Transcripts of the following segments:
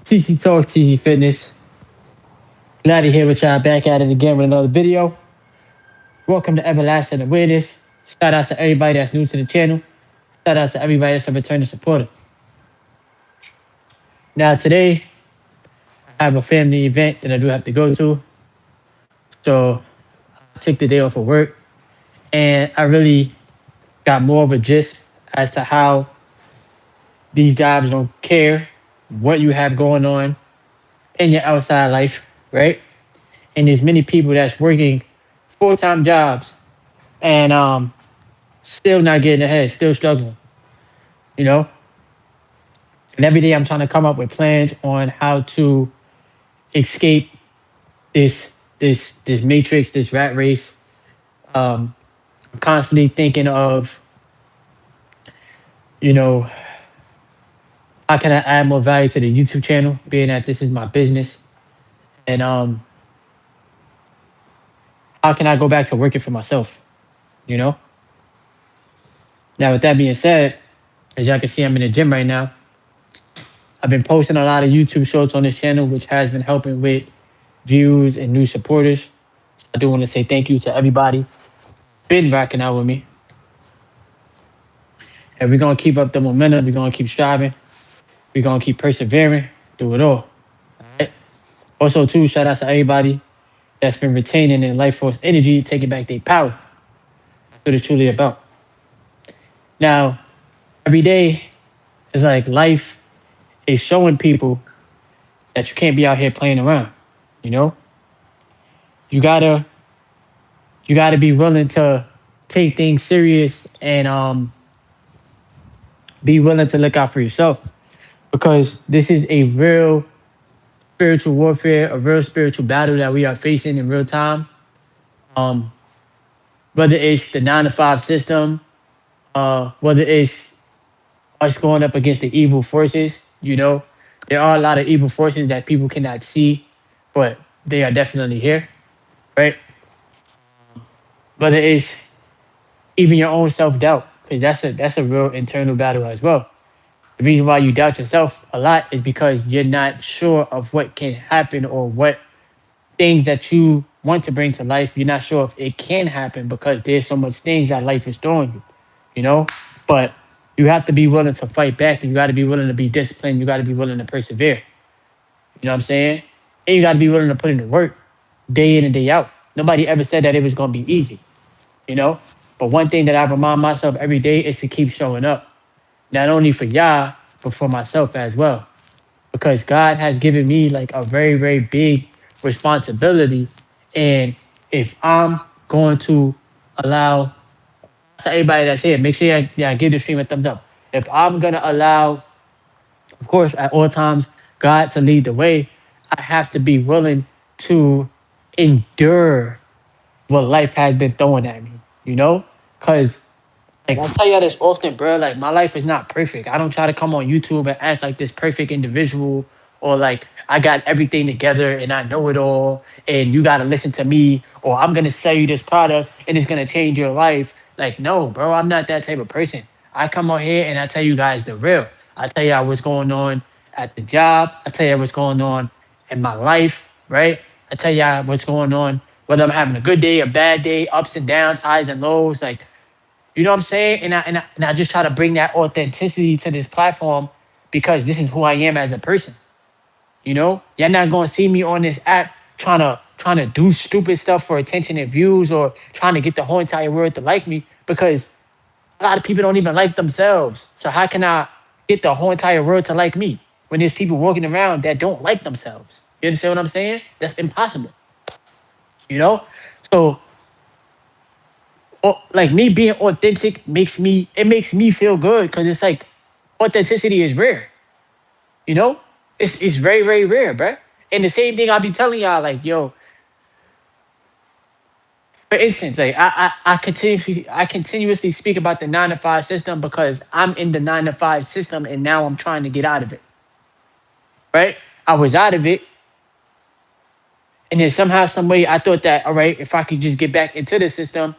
TC Talks, TC Fitness. Glad to hear with y'all back at it again with another video. Welcome to Everlasting Awareness. Shout out to everybody that's new to the channel. Shout out to everybody that's a returning supporter. Now today, I have a family event that I do have to go to. So I took the day off of work and I really got more of a gist as to how these jobs don't care what you have going on in your outside life, right? And there's many people that's working full-time jobs and still not getting ahead, still struggling, you know? And every day I'm trying to come up with plans on how to escape this matrix, this rat race. I'm constantly thinking of, you know, how can I add more value to the YouTube channel, being that this is my business, and how can I go back to working for myself, you know? Now, with that being said, as y'all can see, I'm in the gym right now. I've been posting a lot of YouTube shorts on this channel, which has been helping with views and new supporters. I do want to say thank you to everybody been rocking out with me. And we're going to keep up the momentum. We're going to keep striving. We're going to keep persevering through it all. All right. Also, too, shout out to everybody that's been retaining their life force energy, taking back their power. That's what it's truly about. Now, every day is like life is showing people that you can't be out here playing around. You know, you gotta be willing to take things serious and be willing to look out for yourself, because this is a real spiritual warfare, a real spiritual battle that we are facing in real time. Um, Whether it's the 9 to 5 system, whether it's us going up against the evil forces, you know, there are a lot of evil forces that people cannot see, but they are definitely here, right? Whether it's even your own self doubt, because that's a real internal battle as well. The reason why you doubt yourself a lot is because you're not sure of what can happen or what things that you want to bring to life. You're not sure if it can happen because there's so much things that life is throwing you, you know? But you have to be willing to fight back, and you got to be willing to be disciplined. You got to be willing to persevere. You know what I'm saying? And you got to be willing to put in the work day in and day out. Nobody ever said that it was going to be easy, you know? But one thing that I remind myself every day is to keep showing up, not only for y'all, but for myself as well. Because God has given me like a very, very big responsibility. And if I'm going to allow, to everybody that's here, make sure yeah, give the stream a thumbs up. If I'm going to allow, of course, at all times, God to lead the way, I have to be willing to endure what life has been throwing at me, you know? Because like I tell y'all this often, bro. Like my life is not perfect. I don't try to come on YouTube and act like this perfect individual, or like I got everything together and I know it all and you gotta listen to me, or I'm gonna sell you this product and it's gonna change your life. Like, no, bro, I'm not that type of person. I come on here and I tell you guys the real. I tell y'all what's going on at the job. I tell y'all what's going on in my life, right? I tell y'all what's going on, whether I'm having a good day, a bad day, ups and downs, highs and lows. Like, you know what I'm saying? And I just try to bring that authenticity to this platform because this is who I am as a person. You know, you're not gonna see me on this app trying to do stupid stuff for attention and views, or trying to get the whole entire world to like me, because a lot of people don't even like themselves. So how can I get the whole entire world to like me when there's people walking around that don't like themselves? You understand what I'm saying? That's impossible. You know? So like me being authentic makes me feel good, because it's like authenticity is rare. You know, it's very, very rare, bruh. And the same thing I'll be telling y'all, like, yo, for instance, like I continuously speak about the 9 to 5 system because I'm in the 9 to 5 system and now I'm trying to get out of it. Right? I was out of it, and then somehow, some way, I thought that, all right, if I could just get back into the system,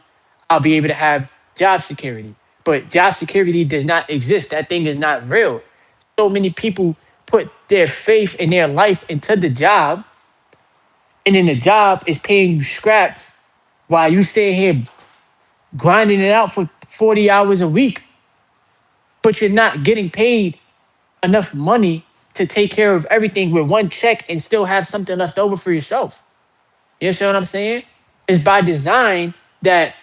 I'll be able to have job security. But job security does not exist. That thing is not real. So many people put their faith and their life into the job, and then the job is paying you scraps while you sit here grinding it out for 40 hours a week, but you're not getting paid enough money to take care of everything with one check and still have something left over for yourself. You understand what I'm saying? It's by design that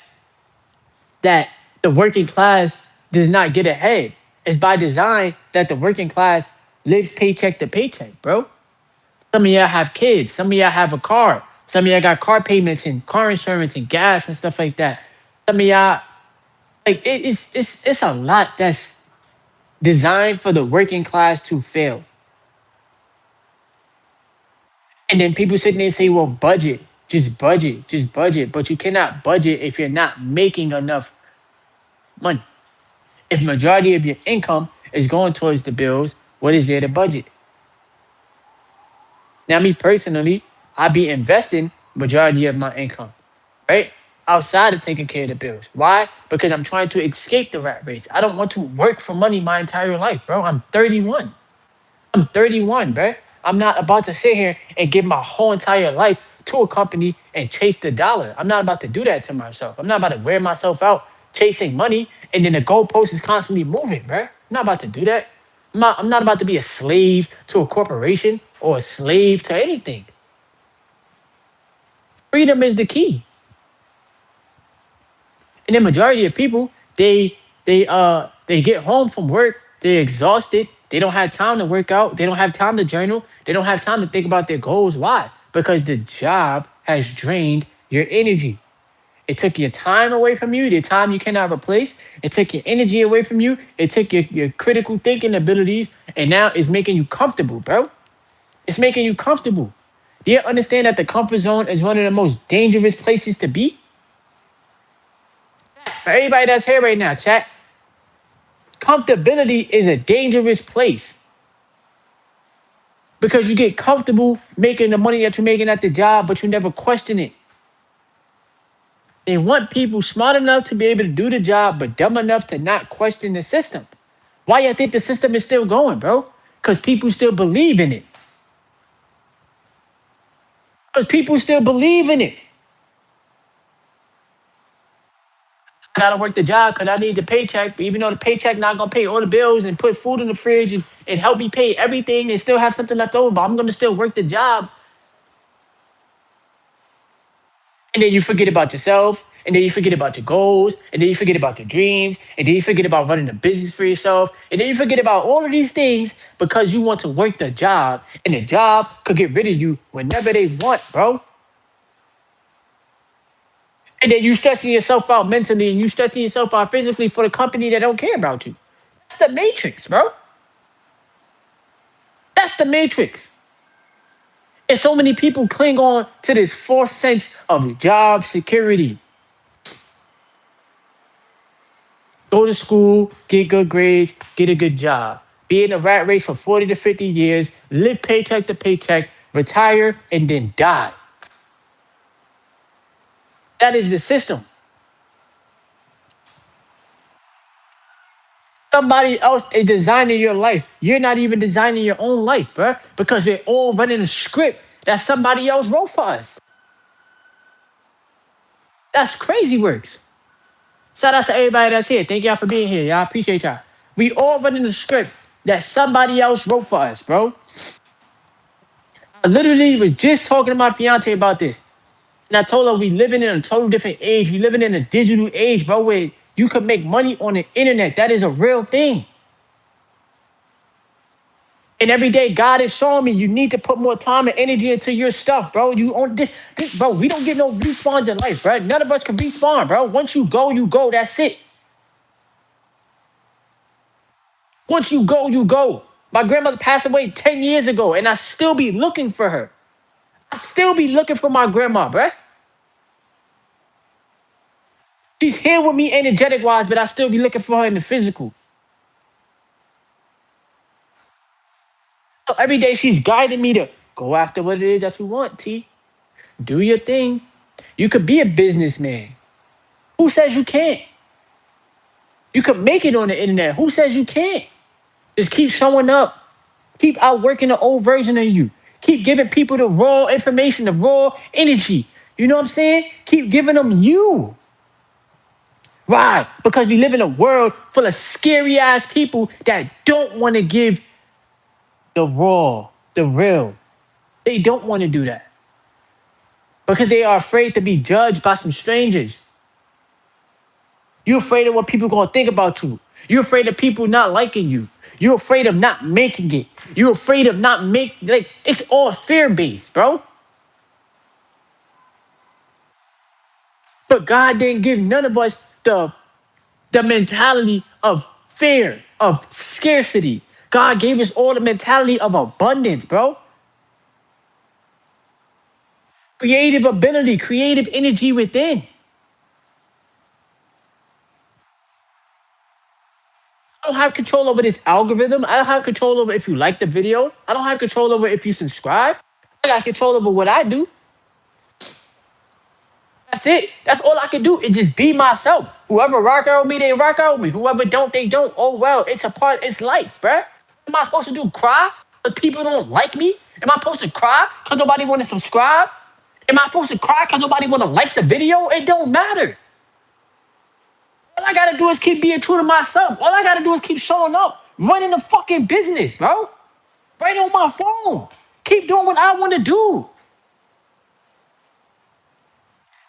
that the working class does not get ahead. It's by design that the working class lives paycheck to paycheck, bro. Some of y'all have kids. Some of y'all have a car. Some of y'all got car payments and car insurance and gas and stuff like that. Some of y'all, like it's a lot that's designed for the working class to fail. And then people sitting there and say, well, budget, just budget, just budget. But you cannot budget if you're not making enough money. If majority of your income is going towards the bills, what is there to budget? Now, me personally, I be investing majority of my income, right? Outside of taking care of the bills. Why? Because I'm trying to escape the rat race. I don't want to work for money my entire life, bro. I'm 31. I'm 31, bro. I'm not about to sit here and give my whole entire life to a company and chase the dollar. I'm not about to do that to myself. I'm not about to wear myself out chasing money and then the goalpost is constantly moving, bro. I'm not about to do that. I'm not about to be a slave to a corporation or a slave to anything. Freedom is the key. And the majority of people, they get home from work, they're exhausted, they don't have time to work out, they don't have time to journal, they don't have time to think about their goals. Why? Because the job has drained your energy. It took your time away from you, the time you cannot replace. It took your energy away from you. It took your critical thinking abilities, and now it's making you comfortable, bro. It's making you comfortable. Do you understand that the comfort zone is one of the most dangerous places to be? For everybody that's here right now, chat, comfortability is a dangerous place because you get comfortable making the money that you're making at the job, but you never question it. They want people smart enough to be able to do the job, but dumb enough to not question the system. Why you think the system is still going, bro? Because people still believe in it. Because people still believe in it. I gotta work the job because I need the paycheck. But even though the paycheck not gonna pay all the bills and put food in the fridge and help me pay everything and still have something left over, but I'm gonna still work the job. And then you forget about yourself, and then you forget about your goals, and then you forget about your dreams, and then you forget about running a business for yourself, and then you forget about all of these things because you want to work the job, and the job could get rid of you whenever they want, bro. And then you stressing yourself out mentally and you stressing yourself out physically for the company that don't care about you. That's the matrix, bro. That's the matrix. And so many people cling on to this false sense of job security. Go to school, get good grades, get a good job. Be in a rat race for 40 to 50 years, live paycheck to paycheck, retire, and then die. That is the system. Somebody else is designing your life. You're not even designing your own life, bro, because we're all running a script that somebody else wrote for us. That's crazy works. Shout out to everybody that's here. Thank y'all for being here. Y'all appreciate y'all. We all running a script that somebody else wrote for us, bro. I literally was just talking to my fiance about this. And I told her we living in a total different age. We living in a digital age, bro, where you can make money on the internet. That is a real thing. And every day, God is showing me you need to put more time and energy into your stuff, bro. You on this, bro. We don't get no respawns in life, bro. None of us can respawn, bro. Once you go, you go. That's it. Once you go, you go. My grandmother passed away 10 years ago, and I still be looking for her. I still be looking for my grandma, bro. She's here with me energetic wise, but I still be looking for her in the physical. So every day she's guiding me to go after what it is that you want, T. Do your thing. You could be a businessman. Who says you can't? You could make it on the internet. Who says you can't? Just keep showing up. Keep outworking the old version of you. Keep giving people the raw information, the raw energy. You know what I'm saying? Keep giving them you. Why? Because we live in a world full of scary ass people that don't want to give the raw, the real. They don't want to do that because they are afraid to be judged by some strangers. You're afraid of what people gonna think about you. You're afraid of people not liking you. You're afraid of not making it. You're afraid of not like it's all fear based, bro. But God didn't give none of us the mentality of fear, of scarcity. God gave us all the mentality of abundance, bro. Creative ability, creative energy within. I don't have control over this algorithm. I don't have control over if you like the video. I don't have control over if you subscribe. I got control over what I do. That's it. That's all I can do is just be myself. Whoever rock out with me, they rock out with me. Whoever don't, they don't. Oh well, it's a part. It's life, bruh. What am I supposed to do? Cry because people don't like me? Am I supposed to cry because nobody want to subscribe? Am I supposed to cry because nobody want to like the video? It don't matter. All I gotta do is keep being true to myself. All I gotta do is keep showing up, running the fucking business, bro. Right on my phone. Keep doing what I want to do.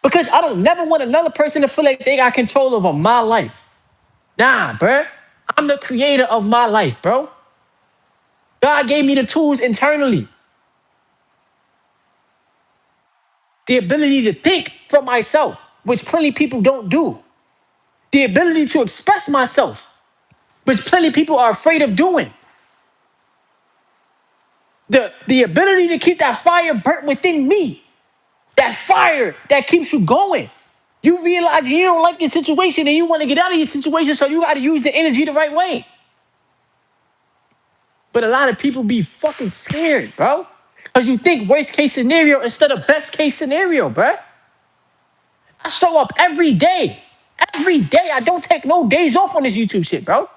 Because I don't never want another person to feel like they got control over my life. Nah, bro. I'm the creator of my life, bro. God gave me the tools internally, the ability to think for myself, which plenty of people don't do, the ability to express myself, which plenty of people are afraid of doing, the ability to keep that fire burnt within me, that fire that keeps you going. You realize you don't like your situation and you want to get out of your situation, so you got to use the energy the right way. But a lot of people be fucking scared, bro. Because you think worst case scenario instead of best case scenario, bro. I show up every day. Every day. I don't take no days off on this YouTube shit, bro.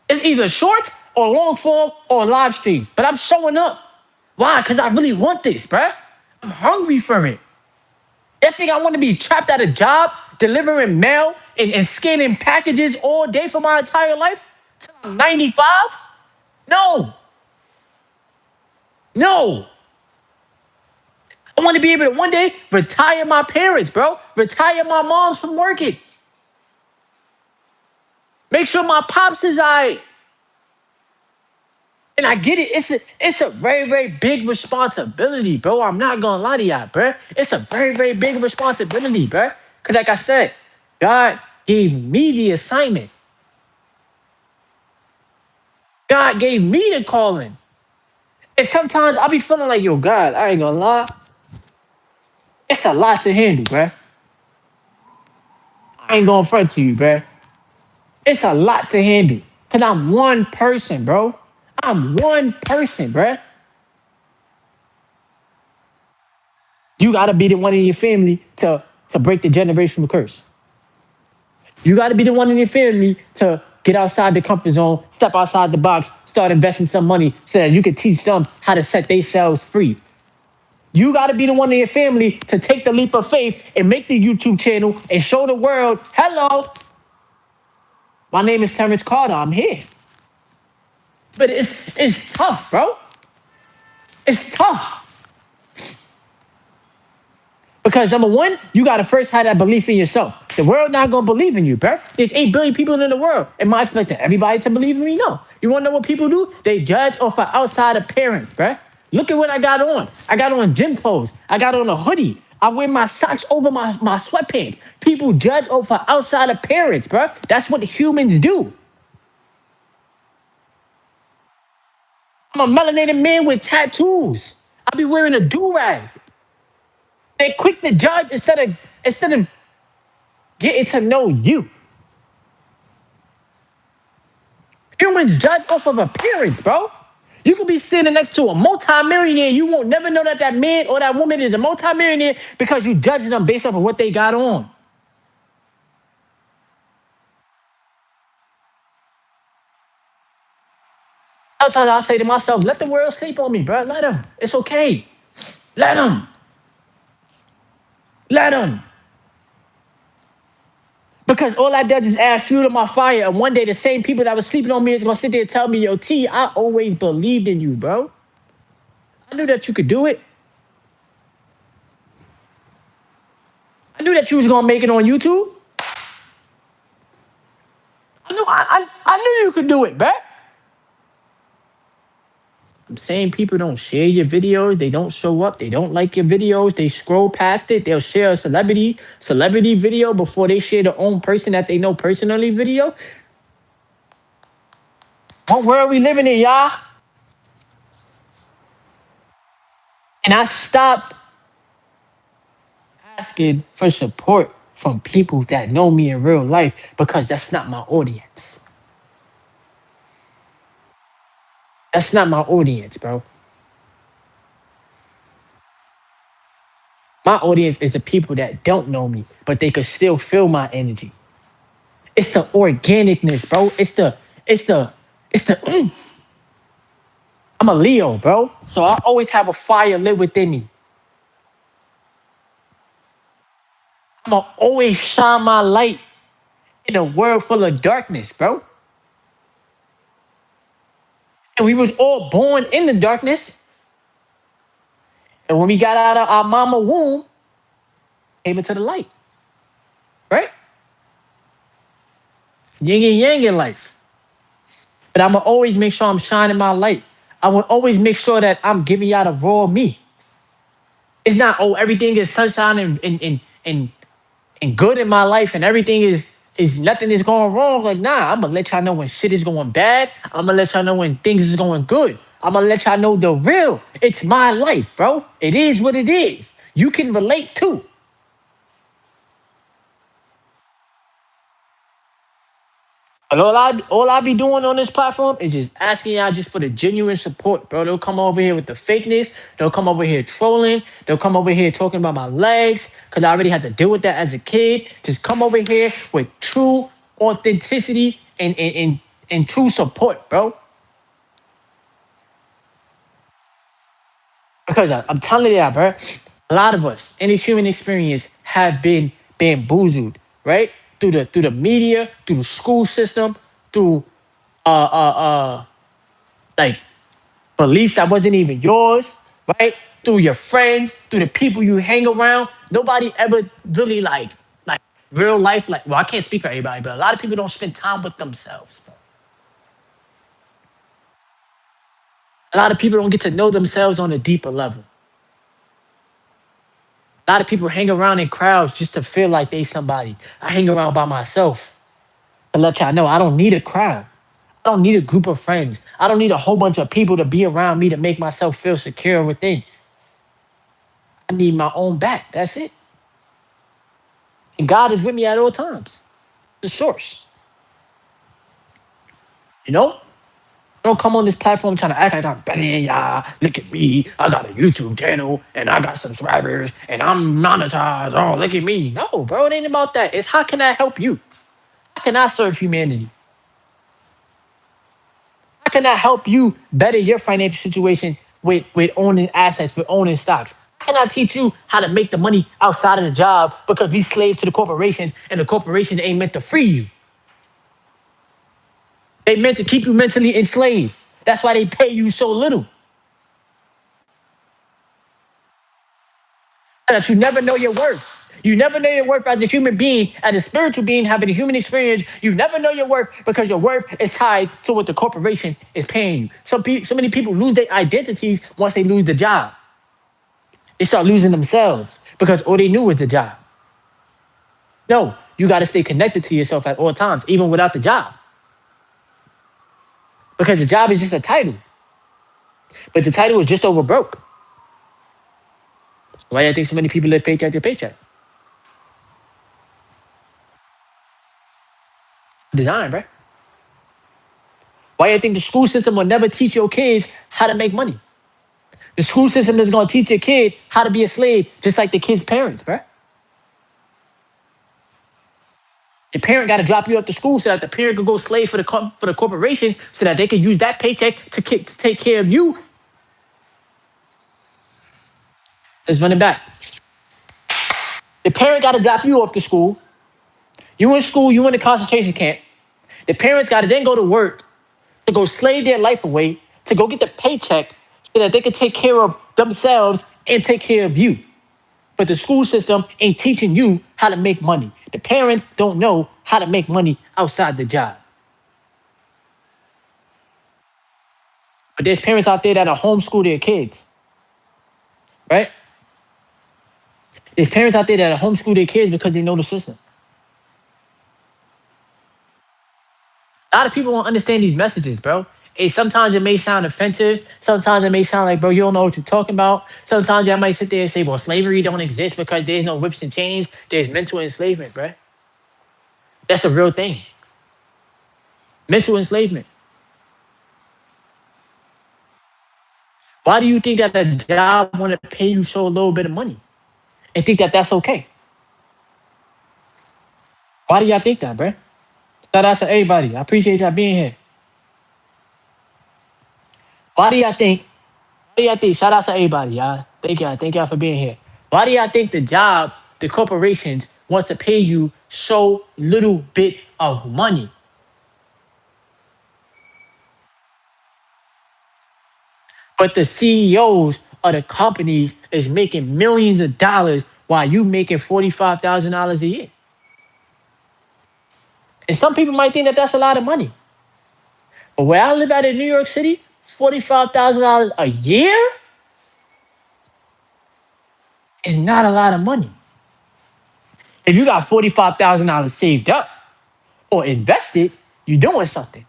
It's either short or long form or live stream. But I'm showing up. Why? Because I really want this, bro. I'm hungry for it. I think I want to be trapped at a job, delivering mail and scanning packages all day for my entire life till I'm 95? No. No. I want to be able to one day retire my parents, bro. Retire my moms from working. Make sure my pops is all right. And I get it. It's a very, very big responsibility, bro. I'm not gonna lie to y'all, bro. It's a very, very big responsibility, bro. Cause like I said, God gave me the assignment. God gave me the calling. And sometimes I'll be feeling like, yo, God, I ain't gonna lie. It's a lot to handle, bro. I ain't gonna front to you, bro. It's a lot to handle. Cause I'm one person, bro. I'm one person, bro. You gotta be the one in your family to break the generational curse. You gotta be the one in your family to get outside the comfort zone, step outside the box, start investing some money so that you can teach them how to set themselves free. You gotta be the one in your family to take the leap of faith and make the YouTube channel and show the world, hello, my name is Terrence Carter, I'm here. But it's tough, bro. It's tough. Because number one, you gotta first have that belief in yourself. The world not gonna believe in you, bro. There's 8 billion people in the world. Am I expecting everybody to believe in me? No. You wanna know what people do? They judge off of outside appearance, bro. Look at what I got on. I got on gym clothes. I got on a hoodie. I wear my socks over my sweatpants. People judge off of outside appearance, bro. That's what humans do. I'm a melanated man with tattoos. I be wearing a do-rag. They quick to judge instead of getting to know you. Humans judge off of appearance, bro. You could be sitting next to a multimillionaire. You won't never know that that man or that woman is a multimillionaire because you judge them based off of what they got on. Sometimes I say to myself, let the world sleep on me, bro. Let them. It's okay. Let them. Let them. Because all I did is add fuel to my fire. And one day the same people that was sleeping on me is gonna sit there and tell me, yo, T, I always believed in you, bro. I knew that you could do it. I knew that you was gonna make it on YouTube. I knew you could do it, bro. I'm saying people don't share your videos, they don't show up, they don't like your videos, they scroll past it, they'll share a celebrity video before they share their own person that they know personally video. What world we living in, y'all? And I stopped asking for support from people that know me in real life because that's not my audience. That's not my audience, bro. My audience is the people that don't know me, but they could still feel my energy. It's the organicness, bro. It's the I'm a Leo, bro. So I always have a fire lit within me. I'm gonna always shine my light in a world full of darkness, bro. And we was all born in the darkness. And when we got out of our mama womb, came into the light, right? Yin and yang in life. But I'm gonna always make sure I'm shining my light. I will always make sure that I'm giving y'all the raw me. It's not, oh, everything is sunshine and good in my life and everything is nothing is going wrong. Like, nah, I'm gonna let y'all know when shit is going bad. I'm gonna let y'all know when things is going good. I'm gonna let y'all know the real. It's my life, bro. It is what it is. You can relate too. And all I be doing on this platform is just asking y'all just for the genuine support, bro. They'll come over here with the fakeness. They'll come over here trolling. They'll come over here talking about my legs because I already had to deal with that as a kid. Just come over here with true authenticity and true support, bro. Because I'm telling you, bro, a lot of us in this human experience have been bamboozled, right? Through the media, through the school system, through like beliefs that wasn't even yours, right? Through your friends, through the people you hang around. Nobody ever really like real life. Like, well, I can't speak for everybody, but a lot of people don't spend time with themselves. Bro. A lot of people don't get to know themselves on a deeper level. A lot of people hang around in crowds just to feel like they somebody. I hang around by myself to let y'all know I don't need a crowd. I don't need a group of friends. I don't need a whole bunch of people to be around me to make myself feel secure within. I need my own back. That's it. And God is with me at all times. The source. You know? I don't come on this platform trying to act like I'm better than y'all. Look at me. I got a YouTube channel and I got subscribers and I'm monetized. Oh, look at me. No, bro, it ain't about that. It's how can I help you? How can I serve humanity? How can I help you better your financial situation with owning assets, with owning stocks? How can I teach you how to make the money outside of the job because we slaves to the corporations and the corporations ain't meant to free you? They meant to keep you mentally enslaved. That's why they pay you so little. That you never know your worth. You never know your worth as a human being, as a spiritual being having a human experience. You never know your worth because your worth is tied to what the corporation is paying you. So many people lose their identities once they lose the job. They start losing themselves because all they knew was the job. No, you got to stay connected to yourself at all times, even without the job. Because the job is just a title. But the title is just over broke. Why do you think so many people live paycheck to paycheck? Design, right? Why do you think the school system will never teach your kids how to make money? The school system is going to teach your kid how to be a slave, just like the kid's parents, bro. The parent got to drop you off to school so that the parent could go slave for for the corporation so that they could use that paycheck to take care of you. Let's run it back. The parent got to drop you off to school. You in school, you in the concentration camp. The parents got to then go to work to go slave their life away to go get the paycheck so that they can take care of themselves and take care of you. But the school system ain't teaching you how to make money. The parents don't know how to make money outside the job. But there's parents out there that are homeschool their kids, right? There's parents out there that are homeschool their kids because they know the system. A lot of people don't understand these messages, bro. Sometimes it may sound offensive. Sometimes it may sound like, bro, you don't know what you're talking about. Sometimes I might sit there and say, well, slavery don't exist because there's no whips and chains. There's mental enslavement, bro. That's a real thing. Mental enslavement. Why do you think that a job want to pay you so little bit of money and think that that's okay? Why do y'all think that, bro? Shout out to everybody. I appreciate y'all being here. Why do y'all think? Why do y'all think? Shout out to everybody, y'all. Thank y'all. Thank y'all for being here. Why do y'all think the job, the corporations wants to pay you so little bit of money? But the CEOs of the companies is making millions of dollars while you making $45,000 a year. And some people might think that that's a lot of money. But where I live at in New York City, $45,000 a year is not a lot of money. If you got $45,000 saved up or invested, you're doing something.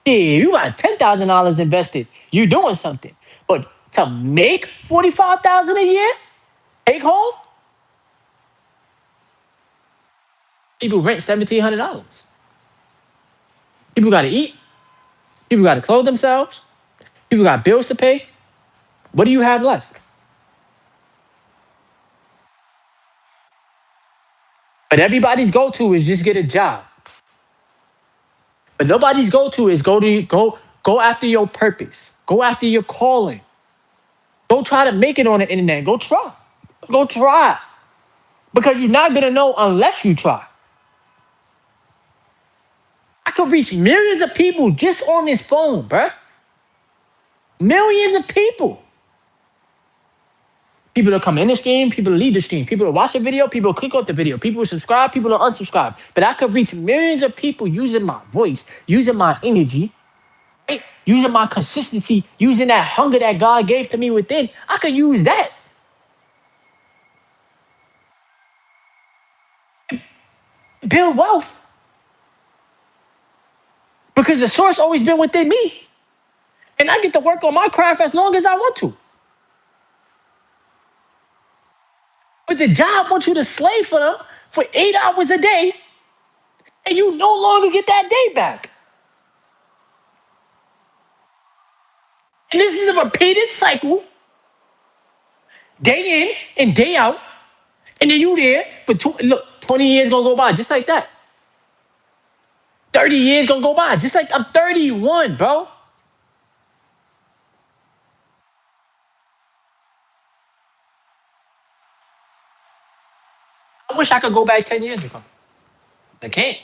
Yeah, you got $10,000 invested, you're doing something. But to make $45,000 a year, take home, people rent $1,700. People got to eat. People got to clothe themselves. People got bills to pay. What do you have left? But everybody's go-to is just get a job. But nobody's go-to is go after your purpose. Go after your calling. Go try to make it on the internet. Go try. Go try. Because you're not gonna know unless you try. I could reach millions of people just on this phone, bruh. Millions of people. People that come in the stream, people that leave the stream, people that watch the video, people that click off the video, people who subscribe, people that unsubscribe. But I could reach millions of people using my voice, using my energy, right? Using my consistency, using that hunger that God gave to me within. I could use that. Build wealth. Because the source always been within me. And I get to work on my craft as long as I want to. But the job wants you to slave for them for 8 hours a day, and you no longer get that day back. And this is a repeated cycle, day in and day out. And then you there for 20 years gonna go by just like that. 30 years gonna go by just like I'm 31, bro. I wish I could go back 10 years ago. I can't.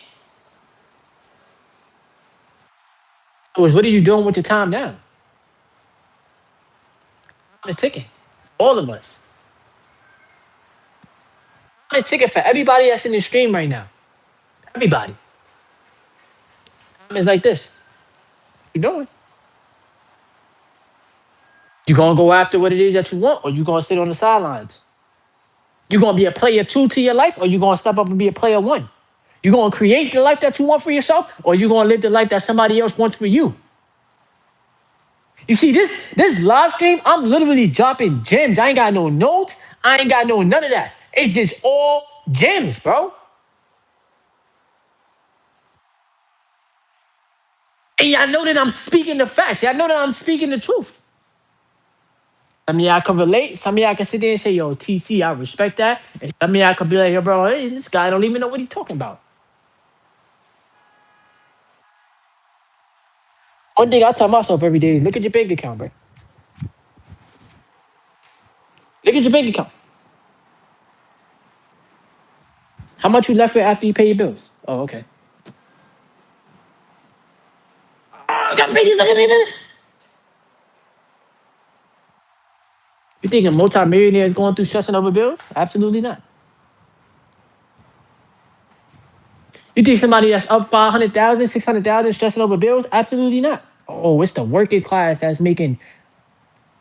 So what are you doing with your time now? Time is ticking. All of us. Time is ticking for everybody that's in the stream right now. Everybody. Time is like this. What you doing? You gonna go after what it is that you want, or you gonna sit on the sidelines? You gonna be a player two to your life, or you gonna step up and be a player one? You gonna create the life that you want for yourself, or you gonna live the life that somebody else wants for you? You see, this live stream, I'm literally dropping gems. I ain't got no notes. I ain't got no none of that. It's just all gems, bro. And y'all know that I'm speaking the facts. Y'all know that I'm speaking the truth. Some of y'all can relate. Some of y'all can sit there and say, yo, TC, I respect that. And some of y'all can be like, yo, bro, hey, this guy don't even know what he's talking about. One thing I tell myself every day: look at your bank account, bro. Look at your bank account. How much you left with after you pay your bills? Oh, okay. I got to pay this. You think a multimillionaire is going through stressing over bills? Absolutely not. You think somebody that's up 500,000, 600,000 stressing over bills? Absolutely not. Oh, it's the working class that's making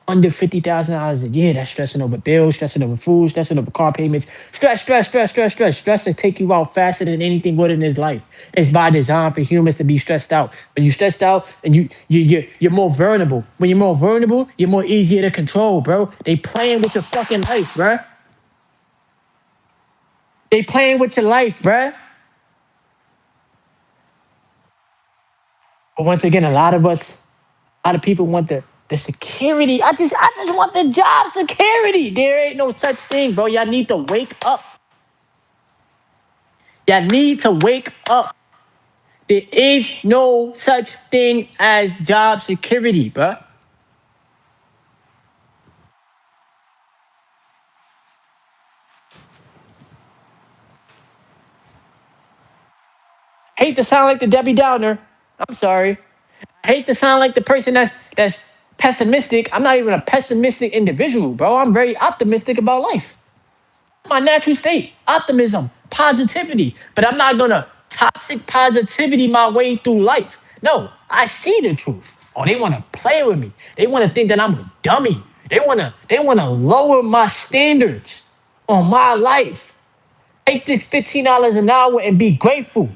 under $50,000 a year that's stressing over bills, stressing over food, stressing over car payments. Stress to take you out faster than anything would in his life. It's by design for humans to be stressed out. When you're stressed out and you're more vulnerable. When you're more vulnerable, you're more easier to control, bro. They playing with your fucking life, bro. They playing with your life, bro. But once again, a lot of people want the security. I just want the job security. There ain't no such thing, bro. Y'all need to wake up. Y'all need to wake up. There is no such thing as job security, bro. Hate to sound like the Debbie Downer. I'm sorry. I hate to sound like the person that's pessimistic. I'm not even a pessimistic individual, bro. I'm very optimistic about life. My natural state, optimism, positivity. But I'm not gonna toxic positivity my way through life. No, I see the truth. Oh, they wanna play with me. They wanna think that I'm a dummy. They wanna lower my standards on my life. Take this $15 an hour and be grateful.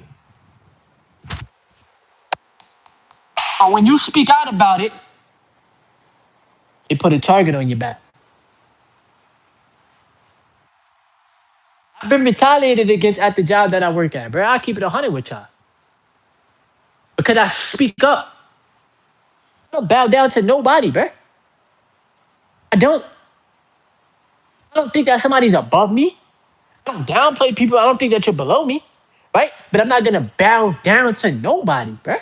But when you speak out about it, they put a target on your back. I've been retaliated against at the job that I work at, bro. I keep it 100 with y'all because I speak up. I don't bow down to nobody, bro. I don't. I don't think that somebody's above me. I don't downplay people. I don't think that you're below me, right? But I'm not gonna bow down to nobody, bro.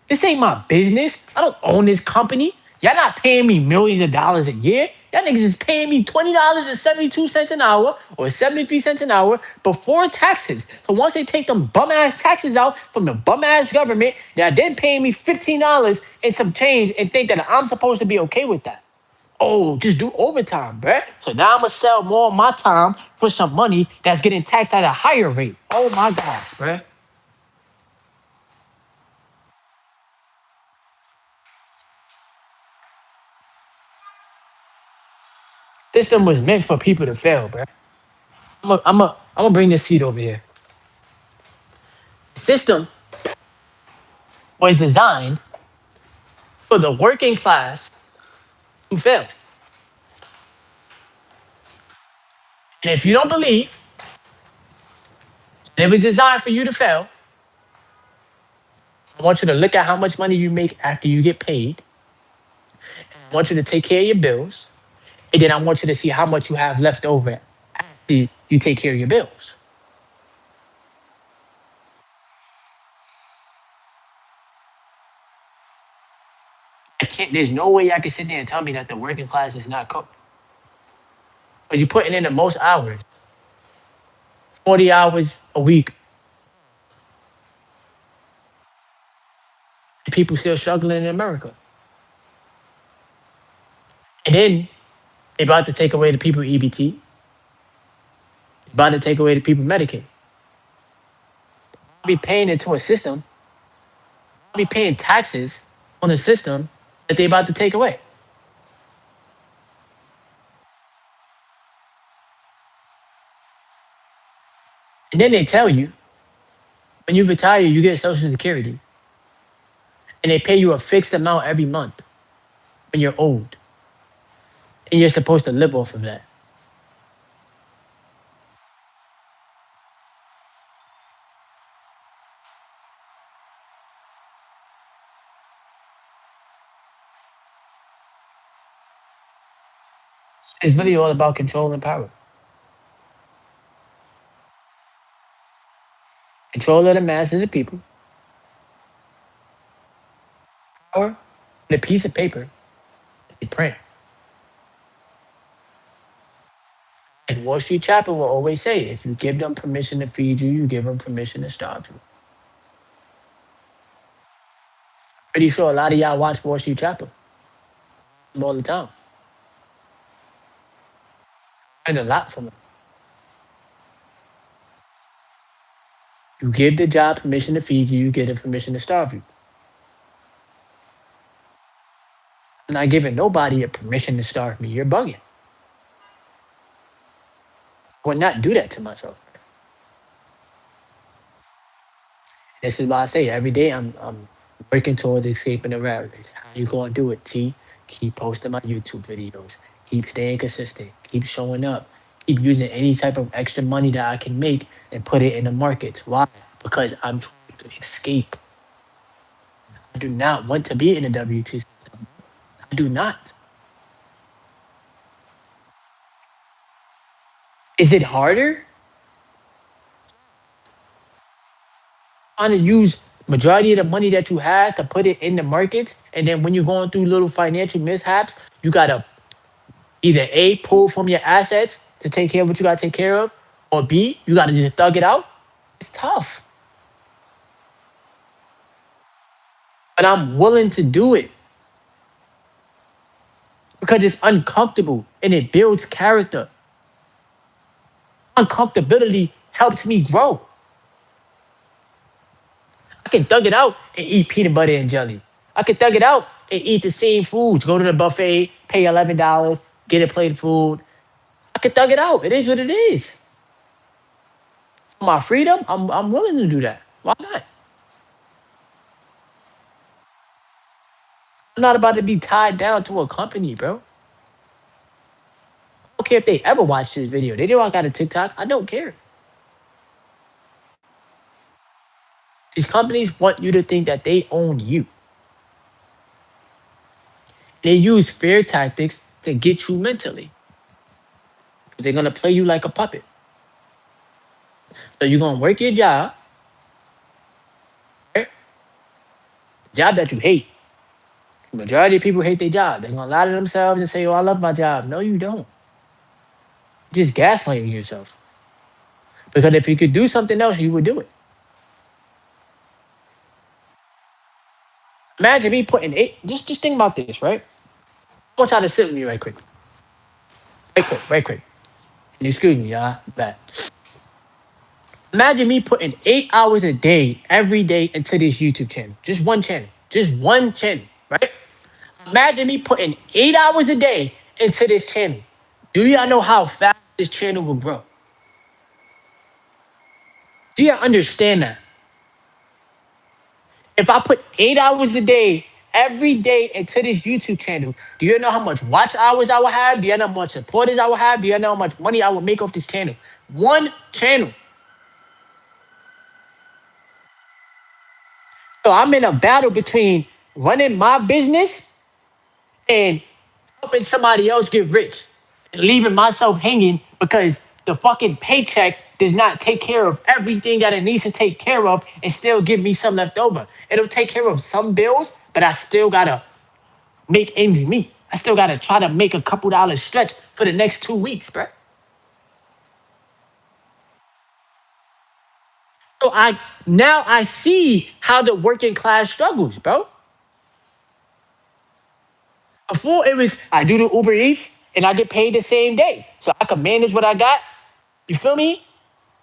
This ain't my business. I don't own this company. Y'all not paying me millions of dollars a year. Y'all niggas is paying me $20.72 an hour or 73 cents an hour before taxes. So once they take them bum ass taxes out from the bum ass government, they're then paying me $15 and some change and think that I'm supposed to be okay with that. Oh, just do overtime, bruh. So now I'm gonna sell more of my time for some money that's getting taxed at a higher rate. Oh my God, bruh. System was meant for people to fail, bruh. I'm gonna bring this seat over here. System was designed for the working class to fail. And if you don't believe it was designed for you to fail, I want you to look at how much money you make after you get paid. I want you to take care of your bills. And then I want you to see how much you have left over after you take care of your bills. I can't, there's no way I can sit there and tell me that the working class is not cooked. Because you're putting in the most hours, 40 hours a week, and people still struggling in America. And then they're about to take away the people EBT, they're about to take away the people Medicaid. I'll be paying into a system, I'll be paying taxes on a system that they're about to take away. And then they tell you when you retire, you get Social Security, and they pay you a fixed amount every month when you're old, and you're supposed to live off of that. It's really all about control and power. Control of the masses of people, Or the piece of paper they print. And Wall Street Chapel will always say, if you give them permission to feed you, you give them permission to starve you. Pretty sure a lot of y'all watch Wall Street Chapel all the time. And a lot from it. You give the job permission to feed you, you give them permission to starve you. I'm not giving nobody a permission to starve me. You're bugging. I would not do that to myself. This is why I say every day I'm working towards escaping the rat race. How you gonna do it, T? Keep posting my YouTube videos. Keep staying consistent. Keep showing up. Keep using any type of extra money that I can make and put it in the markets. Why? Because I'm trying to escape. I do not want to be in the WT system. I do not. Is it harder? Trying to use majority of the money that you have to put it in the markets, and then when you're going through little financial mishaps, you gotta either A, pull from your assets to take care of what you gotta take care of, or B, you gotta just thug it out. It's tough. But I'm willing to do it because it's uncomfortable and it builds character. Uncomfortability helps me grow. I can thug it out and eat peanut butter and jelly. I can thug it out and eat the same foods. Go to the buffet, pay $11, get a plate of food. I can thug it out. It is what it is. For my freedom, I'm willing to do that. Why not? I'm not about to be tied down to a company, bro. I don't care if they ever watch this video. They know I got a TikTok. I don't care. These companies want you to think that they own you. They use fear tactics to get you mentally. They're gonna play you like a puppet. So you're gonna work your job, right? Job that you hate. Majority of people hate their job. They're gonna lie to themselves and say, "Oh, I love my job." No, you don't. Just gaslighting yourself. Because if you could do something else, you would do it. Imagine me putting eight. Just think about this, right? I want y'all to sit with me right quick. Right quick, right quick. And excuse me, y'all. Bad. Imagine me putting 8 hours a day, every day, into this YouTube channel. Just one channel. Just one channel, right? Imagine me putting 8 hours a day into this channel. Do y'all know how fast this channel will grow? Do y'all understand that? If I put 8 hours a day, every day into this YouTube channel, do you know how much watch hours I will have? Do you know how much supporters I will have? Do you know how much money I will make off this channel? One channel. So I'm in a battle between running my business and helping somebody else get rich and leaving myself hanging because the fucking paycheck does not take care of everything that it needs to take care of and still give me some left over. It'll take care of some bills, but I still gotta make ends meet. I still gotta try to make a couple dollars stretch for the next 2 weeks, bro. So I see how the working class struggles, bro. Before it was I do the Uber Eats and I get paid the same day. So I can manage what I got. You feel me?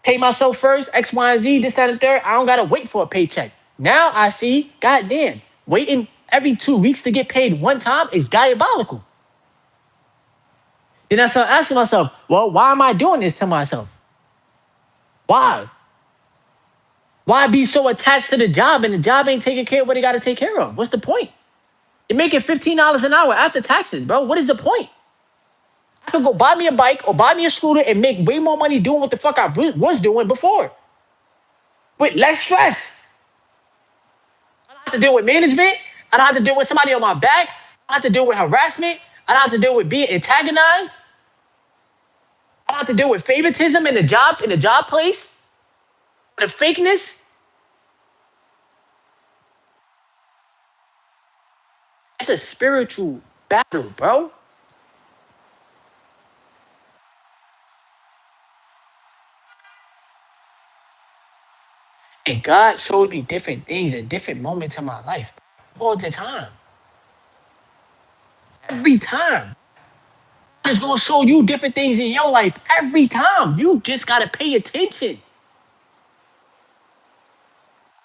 Pay myself first, X, Y, and Z, this, that, and third. I don't gotta wait for a paycheck. Now I see, goddamn, waiting every 2 weeks to get paid one time is diabolical. Then I start asking myself, well, why am I doing this to myself? Why? Why be so attached to the job and the job ain't taking care of what it gotta take care of? What's the point? You're making $15 an hour after taxes, bro. What is the point? I could go buy me a bike or buy me a scooter and make way more money doing what the fuck I was doing before with less stress. I don't have to deal with management. I don't have to deal with somebody on my back. I don't have to deal with harassment. I don't have to deal with being antagonized. I don't have to deal with favoritism in the job place, the fakeness. It's a spiritual battle, bro. And God showed me different things in different moments of my life all the time. Every time. It's gonna show you different things in your life every time. You just gotta pay attention.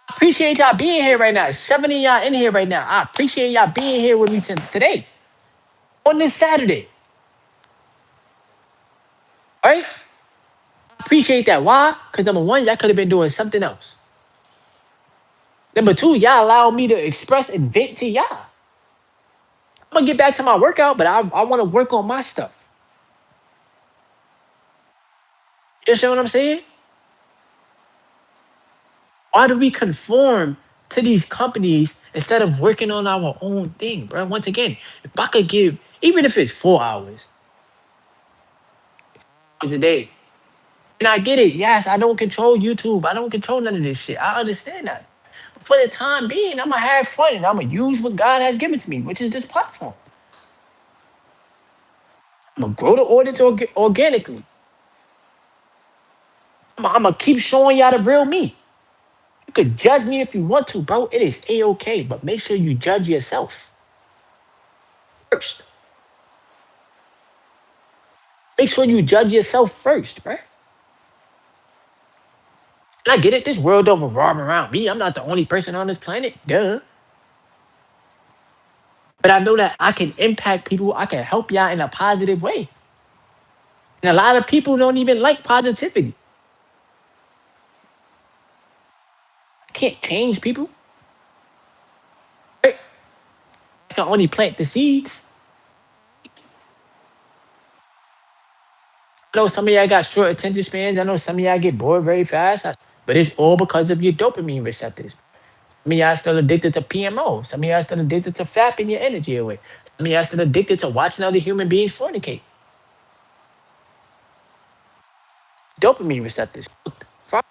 I appreciate y'all being here right now. 70 y'all in here right now. I appreciate y'all being here with me today on this Saturday. Right? I appreciate that. Why? Because number one, y'all could have been doing something else. Number two, y'all allow me to express and vent to y'all. I'm gonna get back to my workout, but I want to work on my stuff. You see what I'm saying? Why do we conform to these companies instead of working on our own thing, bro? Once again, if I could give, even if it's 4 hours a day, and I get it, yes, I don't control YouTube, I don't control none of this shit. I understand that. But for the time being, I'm gonna have fun and I'm gonna use what God has given to me, which is this platform. I'm gonna grow the audience organically. I'm gonna keep showing y'all the real me. You could judge me if you want to, bro. It is a-okay, but make sure you judge yourself first. Make sure you judge yourself first, bro. And I get it. This world don't revolve around me. I'm not the only person on this planet. Duh. But I know that I can impact people. I can help y'all in a positive way. And a lot of people don't even like positivity. I can't change people. Right? I can only plant the seeds. I know some of y'all got short attention spans. I know some of y'all get bored very fast. But it's all because of your dopamine receptors. Some of y'all still addicted to PMO. Some of y'all still addicted to fapping your energy away. Some of y'all still addicted to watching other human beings fornicate. Dopamine receptors. Fuck.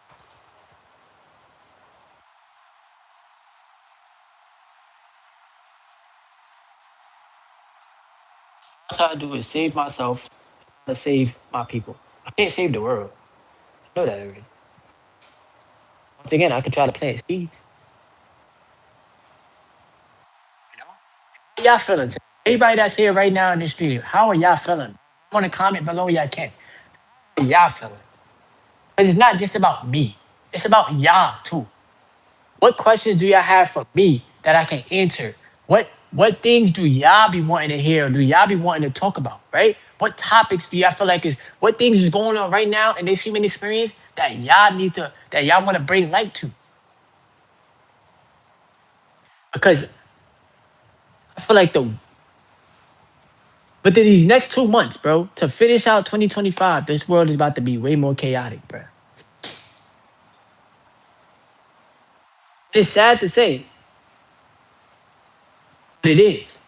All I try to do is save myself to save my people. I can't save the world. I know that already. Once again, I can try to plant seeds. You know? How y'all feeling today? Everybody that's here right now in the street, how are y'all feeling? I want to comment below y'all can. How are y'all feeling? Because it's not just about me. It's about y'all too. What questions do y'all have for me that I can answer? What things do y'all be wanting to hear? Or do y'all be wanting to talk about? Right? What topics do y'all feel like is what things is going on right now in this human experience that y'all need to that y'all want to bring light to? Because I feel like the but these next 2 months, bro, to finish out 2025, this world is about to be way more chaotic, bro. It's sad to say, but it is.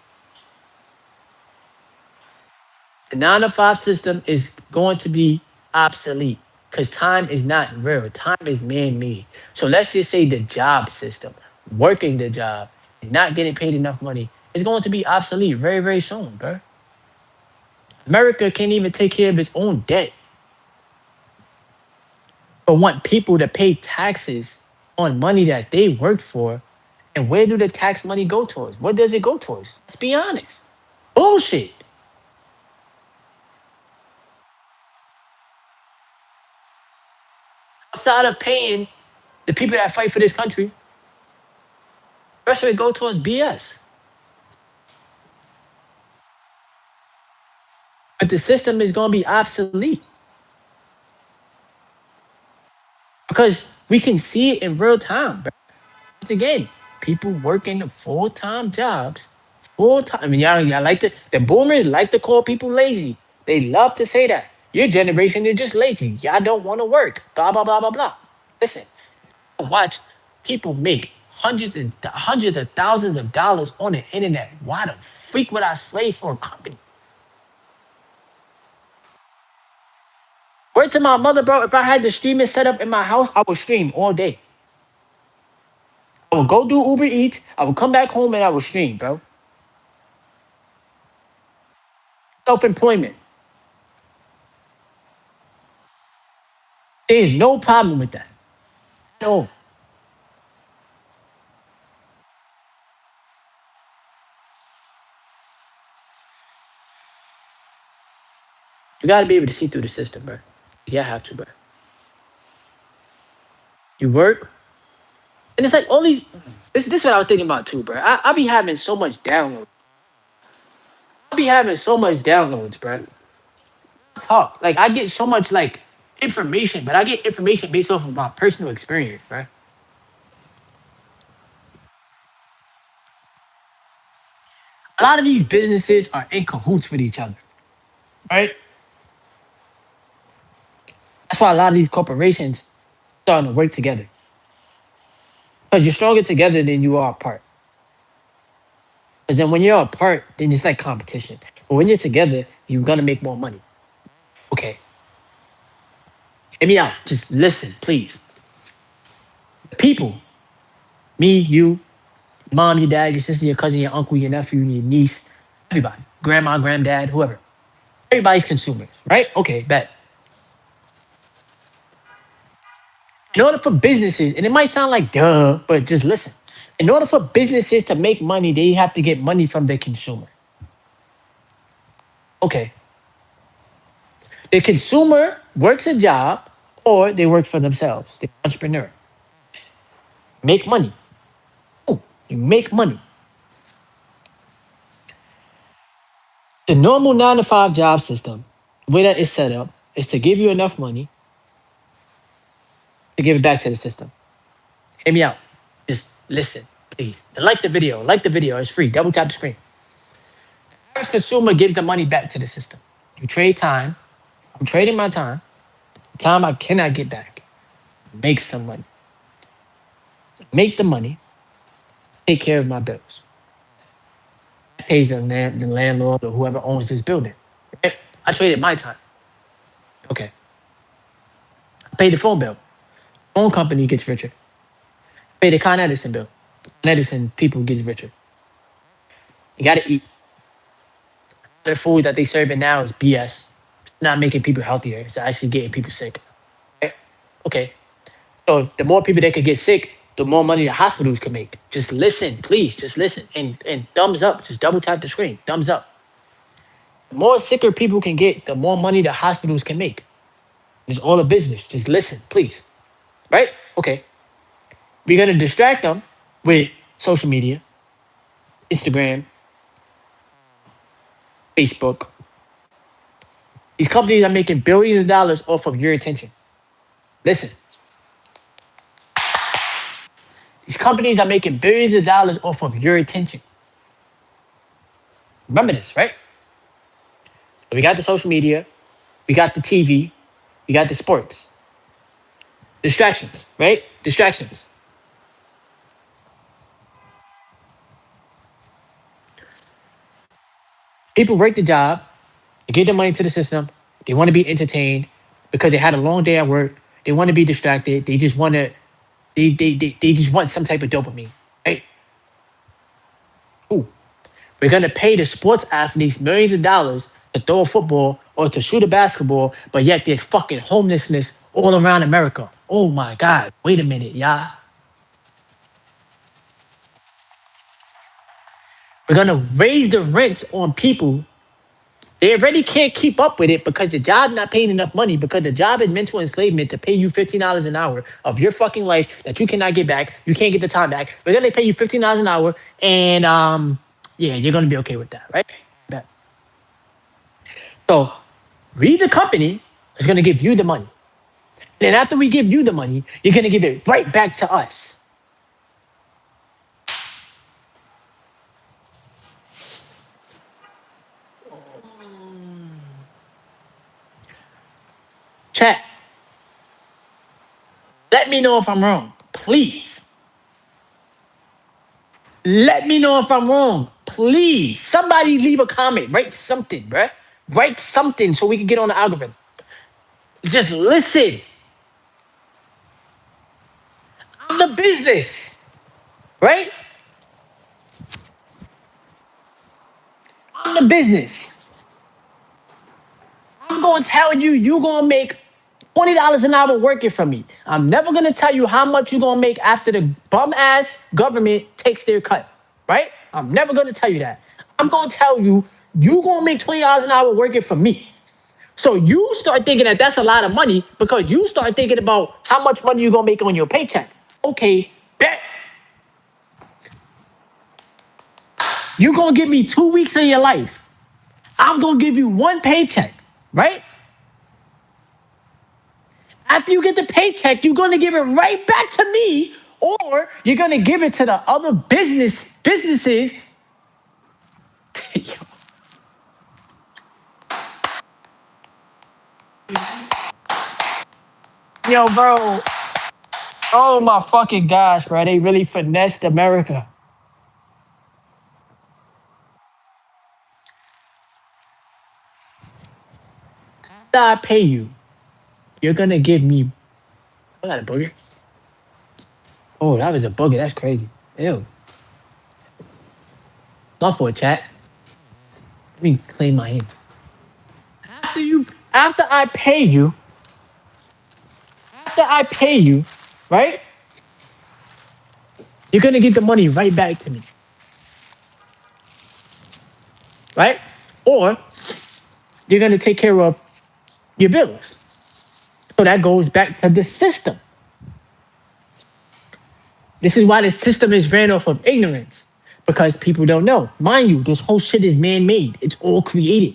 The 9 to 5 system is going to be obsolete because time is not real. Time is man made. So let's just say the job system, working the job, and not getting paid enough money is going to be obsolete very, very soon, bro. America can't even take care of its own debt, but want people to pay taxes on money that they worked for. And where do the tax money go towards? What does it go towards? Let's be honest. Bullshit. Outside of paying the people that fight for this country, the rest of it go towards BS. But the system is going to be obsolete because we can see it in real time. Bro. Once again, people working full-time jobs, full time. I mean, y'all like the boomers like to call people lazy. They love to say that your generation is just lazy. Y'all don't want to work. Blah blah blah blah blah. Listen, watch people make hundreds of thousands of dollars on the internet. Why the freak would I slave for a company? Word to my mother, bro. If I had the streaming set up in my house, I would stream all day. I would go do Uber Eats. I would come back home and I would stream, bro. self-employment. There's no problem with that. No. You gotta be able to see through the system, bro. You have to, bro. You work, and it's like all these. This is what I was thinking about too, bro. I be having so much downloads. I be having so much downloads, bro. Talk like I get so much like information, but I get information based off of my personal experience, bro. A lot of these businesses are in cahoots with each other, right? That's why a lot of these corporations starting to work together because you're stronger together than you are apart. Because then when you're apart, then it's like competition. But when you're together, you're gonna make more money. Okay, hear me out. Just listen, please. People, me, you, mom, your dad, your sister, your cousin, your uncle, your nephew, your niece, everybody, grandma, granddad, whoever. Everybody's consumers, right? Okay, bet. In order for businesses, and it might sound like duh, but just listen. In order for businesses to make money, they have to get money from the consumer. Okay. The consumer works a job or they work for themselves. The entrepreneur. Make money. Ooh, you make money. The normal 9 to 5 job system, the way that it's set up, is to give you enough money to give it back to the system. Hear me out. Just listen, please. And like the video. Like the video. It's free. Double tap the screen. Average consumer gives the money back to the system. You trade time. I'm trading my time. Time I cannot get back. Make some money. Make the money. Take care of my bills. That pays the landlord or whoever owns this building. Right? I traded my time. Okay. I pay the phone bill. Phone company gets richer. Pay the Con Edison bill. Con Edison people gets richer. You gotta eat. The food that they serving now is BS. It's not making people healthier. It's actually getting people sick. Right? Okay. So the more people that could get sick, the more money the hospitals can make. Just listen, please. Just listen. And thumbs up. Just double tap the screen. Thumbs up. The more sicker people can get, the more money the hospitals can make. It's all a business. Just listen, please. Right? Okay. We're gonna distract them with social media, Instagram, Facebook. These companies are making billions of dollars off of your attention. Listen. These companies are making billions of dollars off of your attention. Remember this, right? So we got the social media, we got the TV, we got the sports. Distractions, right? Distractions. People work the job, they give the money to the system, they want to be entertained because they had a long day at work, they want to be distracted, they just want to, they just want some type of dopamine, right? Ooh. We're gonna pay the sports athletes millions of dollars to throw a football or to shoot a basketball, but yet there's fucking homelessness all around America. Oh my God. Wait a minute, y'all. We're gonna raise the rents on people. They already can't keep up with it because the job not paying enough money because the job is mental enslavement to pay you $15 an hour of your fucking life that you cannot get back. You can't get the time back. But then they pay you $15 an hour and yeah, you're gonna be okay with that, right? Bet. So we, the company, is going to give you the money. And then after we give you the money, you're going to give it right back to us. Chat, let me know if I'm wrong. Please. Let me know if I'm wrong. Please. Somebody leave a comment. Write something, bruh. Write something so we can get on the algorithm. Just listen. I'm the business, right? I'm the business. I'm gonna tell you, you gonna make $20 an hour working for me. I'm never gonna tell you how much you're gonna make after the bum ass government takes their cut. Right? I'm never gonna tell you that. I'm gonna tell you, you gonna make $20 an hour working for me. So you start thinking that that's a lot of money because you start thinking about how much money you're gonna make on your paycheck. Okay, bet. You're gonna give me 2 weeks of your life. I'm gonna give you one paycheck, right? After you get the paycheck, you're gonna give it right back to me, or you're gonna give it to the other businesses. Yo, bro. Oh my fucking gosh, bro. They really finessed America. After I pay you, you're gonna give me. I got a booger. Oh, that was a booger. That's crazy. Ew. Not for a chat. Let me clean my hand. After I pay you, after I pay you, right? You're gonna get the money right back to me, right? Or you're gonna take care of your bills. So that goes back to the system. This is why the system is ran off of ignorance because people don't know. Mind you, this whole shit is man made, it's all created.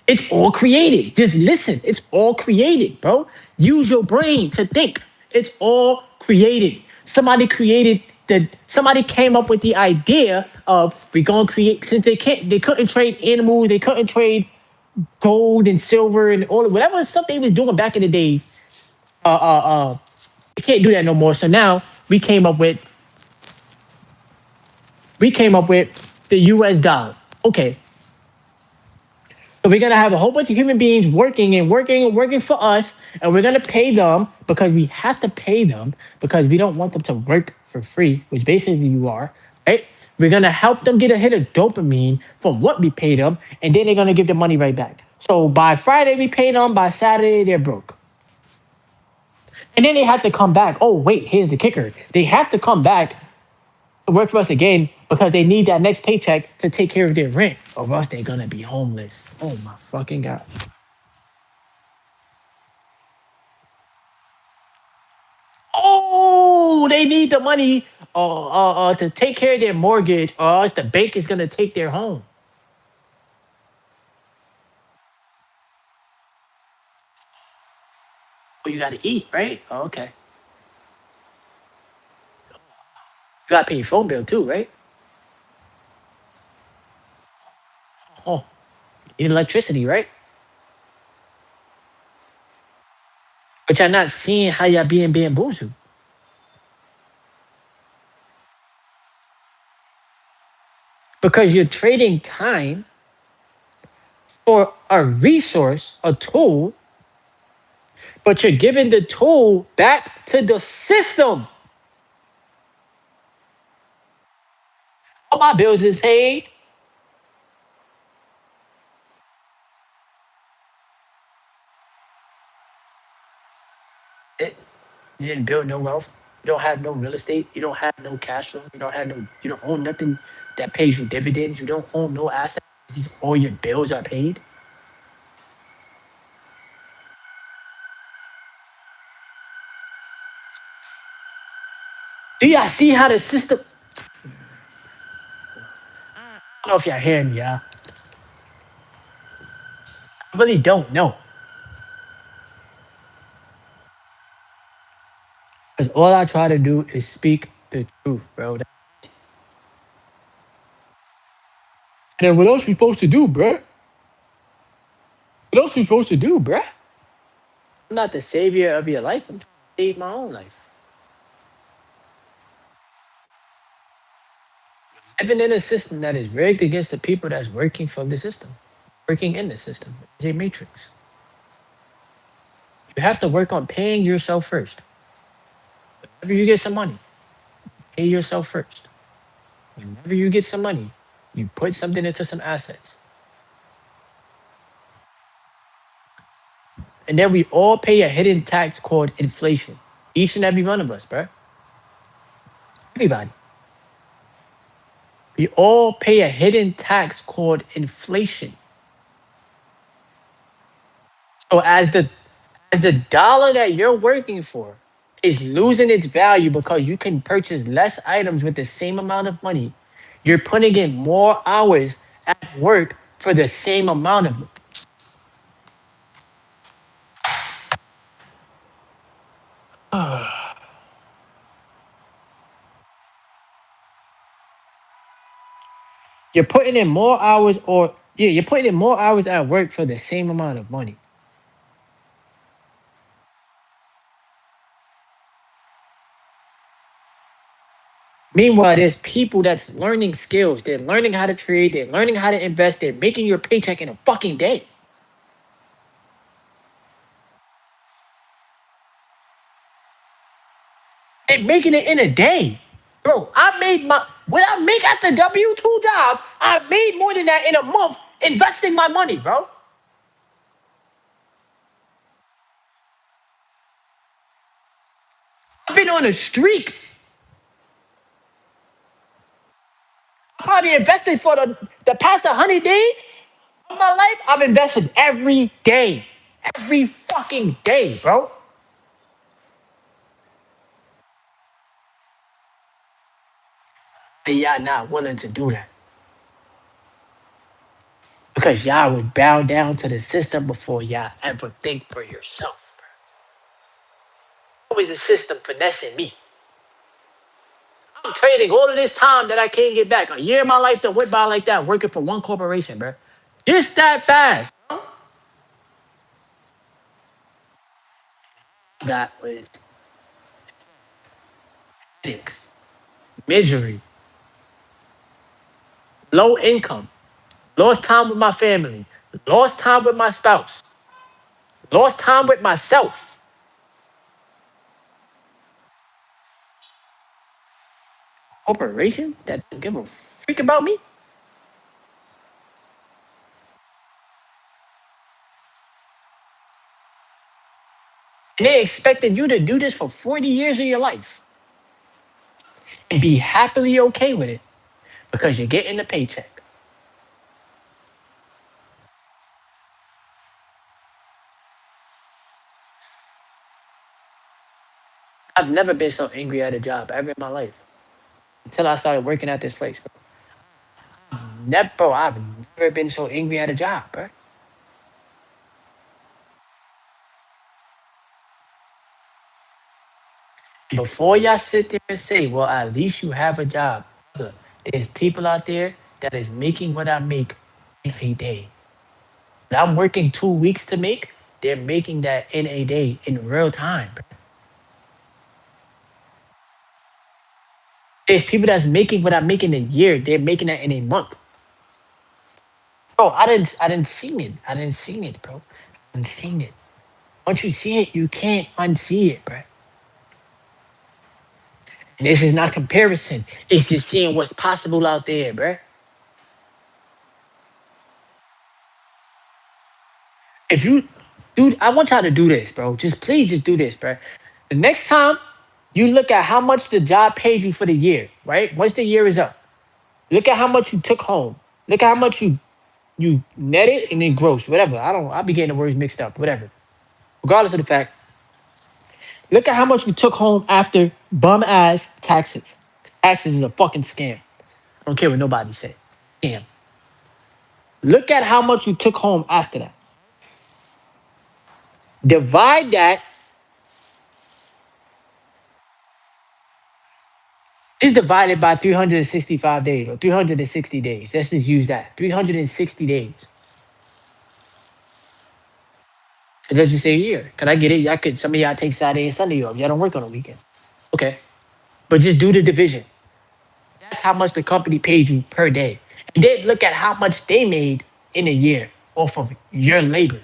It's all created. Just listen. It's all created, bro. Use your brain to think. It's all created. Somebody came up with the idea of we gonna create since they couldn't trade animals, they couldn't trade gold and silver and all whatever stuff they was doing back in the day. Uh uh uh they can't do that no more. So now we came up with the US dollar. Okay, so we're gonna have a whole bunch of human beings working and working and working for us, and we're gonna pay them because we have to pay them because we don't want them to work for free, which basically you are, right? We're gonna help them get a hit of dopamine from what we paid them, and then they're gonna give the money right back. So by Friday we pay them, by Saturday they're broke. And then they have to come back. Oh, wait, here's the kicker. They have to come back to work for us again because they need that next paycheck to take care of their rent, or else they're gonna be homeless. Oh my fucking god. Oh, they need the money to take care of their mortgage, or else the bank is gonna take their home. Well, you gotta eat, right? Oh, okay. You gotta pay your phone bill too, right? Oh, you need electricity, right? But you're not seeing how y'all being bamboozled because you're trading time for a resource, a tool, but you're giving the tool back to the system. All my bills is paid. You didn't build no wealth. You don't have no real estate. You don't have no cash flow. You don't own nothing that pays you dividends. You don't own no assets. All your bills are paid. Do y'all see how the system? I don't know if y'all hearing me, y'all. I really don't know. Because all I try to do is speak the truth, bro. And then what else we supposed to do, bro? What else we supposed to do, bruh? I'm not the savior of your life. I'm trying to save my own life. Living in a system that is rigged against the people that's working for the system, working in the system. It's a matrix. You have to work on paying yourself first. Whenever you get some money, pay yourself first. Whenever you get some money, you put something into some assets. And then we all pay a hidden tax called inflation. Each and every one of us, bro. Everybody. We all pay a hidden tax called inflation. So as the dollar that you're working for is losing its value because you can purchase less items with the same amount of money, you're putting in more hours at work for the same amount of. You're putting in more hours, or yeah, you're putting in more hours at work for the same amount of money. Meanwhile, there's people that's learning skills. They're learning how to trade. They're learning how to invest. They're making your paycheck in a fucking day. They're making it in a day. Bro, I made my what I make at the W-2 job, I made more than that in a month investing my money, bro. I've been on a streak. I probably invested for the past 100 days of my life. I've invested every day. Every fucking day, bro. And y'all not willing to do that. Because y'all would bow down to the system before y'all ever think for yourself. Always the system finessing me. I'm trading all of this time that I can't get back. A year of my life that went by like that, working for one corporation, bro. Just that fast. Got with headaches, misery, low income, lost time with my family, lost time with my spouse, lost time with myself. Corporation that don't give a freak about me? And they expecting you to do this for 40 years of your life and be happily okay with it because you're getting a paycheck. I've never been so angry at a job ever in my life until I started working at this place. Never, bro, I've never been so angry at a job, bro. Before y'all sit there and say, well, at least you have a job. Look, there's people out there that is making what I make in a day. That I'm working 2 weeks to make, they're making that in a day in real time. Bro. There's people that's making what I make in a year, they're making that in a month. Bro, I didn't seen it. I didn't seen it, bro. I didn't seen it. Once you see it, you can't unsee it, bro. And this is not comparison. It's just seeing what's possible out there, bro. If you, dude, I want y'all to do this, bro. Just please, just do this, bro. The next time you look at how much the job paid you for the year, right? Once the year is up, look at how much you took home. Look at how much you netted and then gross, whatever. I'll be getting the words mixed up, whatever. Regardless of the fact, look at how much you took home after bum ass taxes. Taxes is a fucking scam. I don't care what nobody say. Damn. Look at how much you took home after that. Divide that. Just divide it by 365 days or 360 days. Let's just use that. 360 days. And let's just say a year. Can I get it? Y'all could, some of y'all take Saturday and Sunday off. Y'all don't work on the weekend. Okay. But just do the division. That's how much the company paid you per day. And then look at how much they made in a year off of your labor.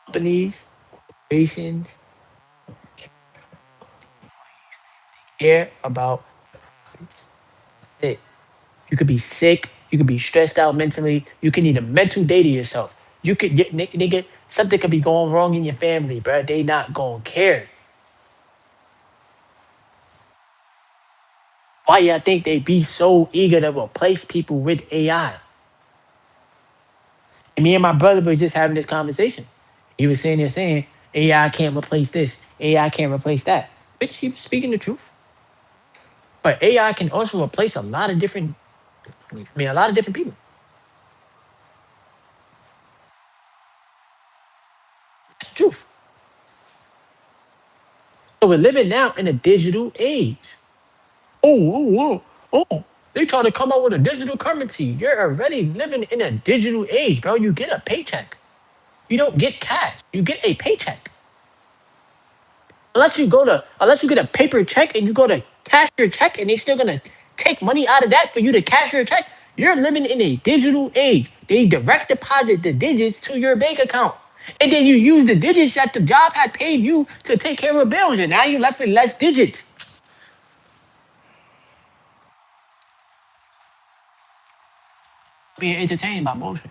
Companies, corporations care about it. You could be sick. You could be stressed out mentally. You can need a mental day to yourself. You could get nigga, something could be going wrong in your family, bro. They not gonna care. Why y'all think they be so eager to replace people with AI? And me and my brother were just having this conversation. He was saying, AI can't replace this. AI can't replace that. Bitch, he was speaking the truth. But AI can also replace a lot of different, a lot of different people. It's the truth. So we're living now in a digital age. Oh, they try to come out with a digital currency. You're already living in a digital age, bro. You get a paycheck. You don't get cash. You get a paycheck. Unless you get a paper check and you go to cash your check and they still gonna take money out of that for you to cash your check. You're living in a digital age. They direct deposit the digits to your bank account. And then you use the digits that the job had paid you to take care of bills, and now you're left with less digits. Being entertained by bullshit.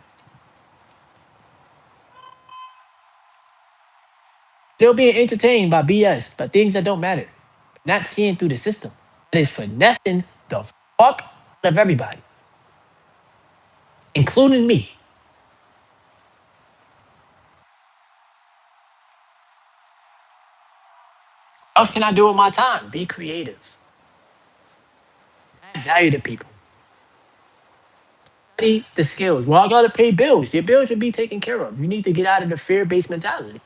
Still being entertained by BS, by things that don't matter. Not seeing through the system. That is finessing the fuck out of everybody, including me. What else can I do with my time? Be creative. Add value to people. Study the skills. Well, I gotta pay bills. Your bills should be taken care of. You need to get out of the fear-based mentality.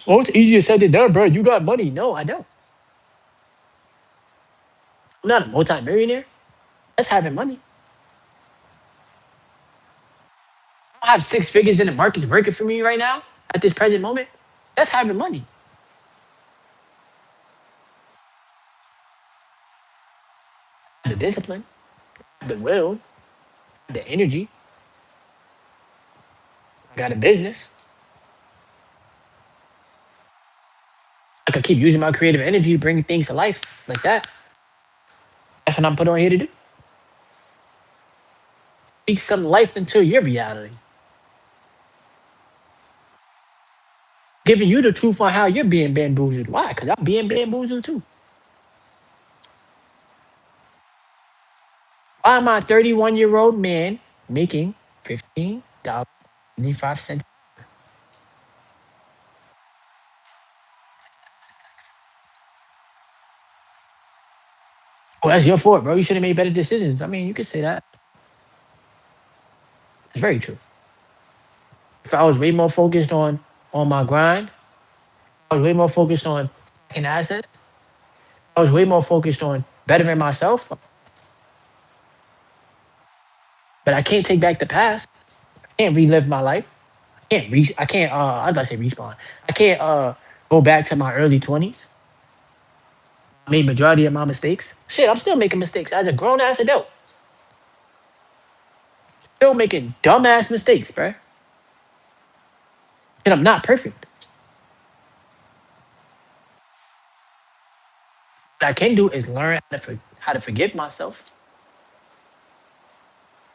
Oh, it's easier said than done, bro. You got money. No, I don't. I'm not a multi-millionaire. That's having money. I have six figures in the markets working for me right now at this present moment. That's having money. The discipline, the will, the energy. I got a business. I could keep using my creative energy to bring things to life like that. That's what I'm put on here to do. Speak some life into your reality. Giving you the truth on how you're being bamboozled. Why? Because I'm being bamboozled too. Why am I a 31-year-old man making $15.75? Well, that's your fault, bro. You should have made better decisions. I mean, you could say that. It's very true. If I was way more focused on my grind, I was way more focused on an assets. I was way more focused on bettering myself. But I can't take back the past. I can't relive my life. I can't I was about to say respawn. I can't go back to my early 20s. I made majority of my mistakes. Shit, I'm still making mistakes as a grown ass adult. Still making dumbass mistakes, bruh. And I'm not perfect. What I can do is learn how to forgive myself.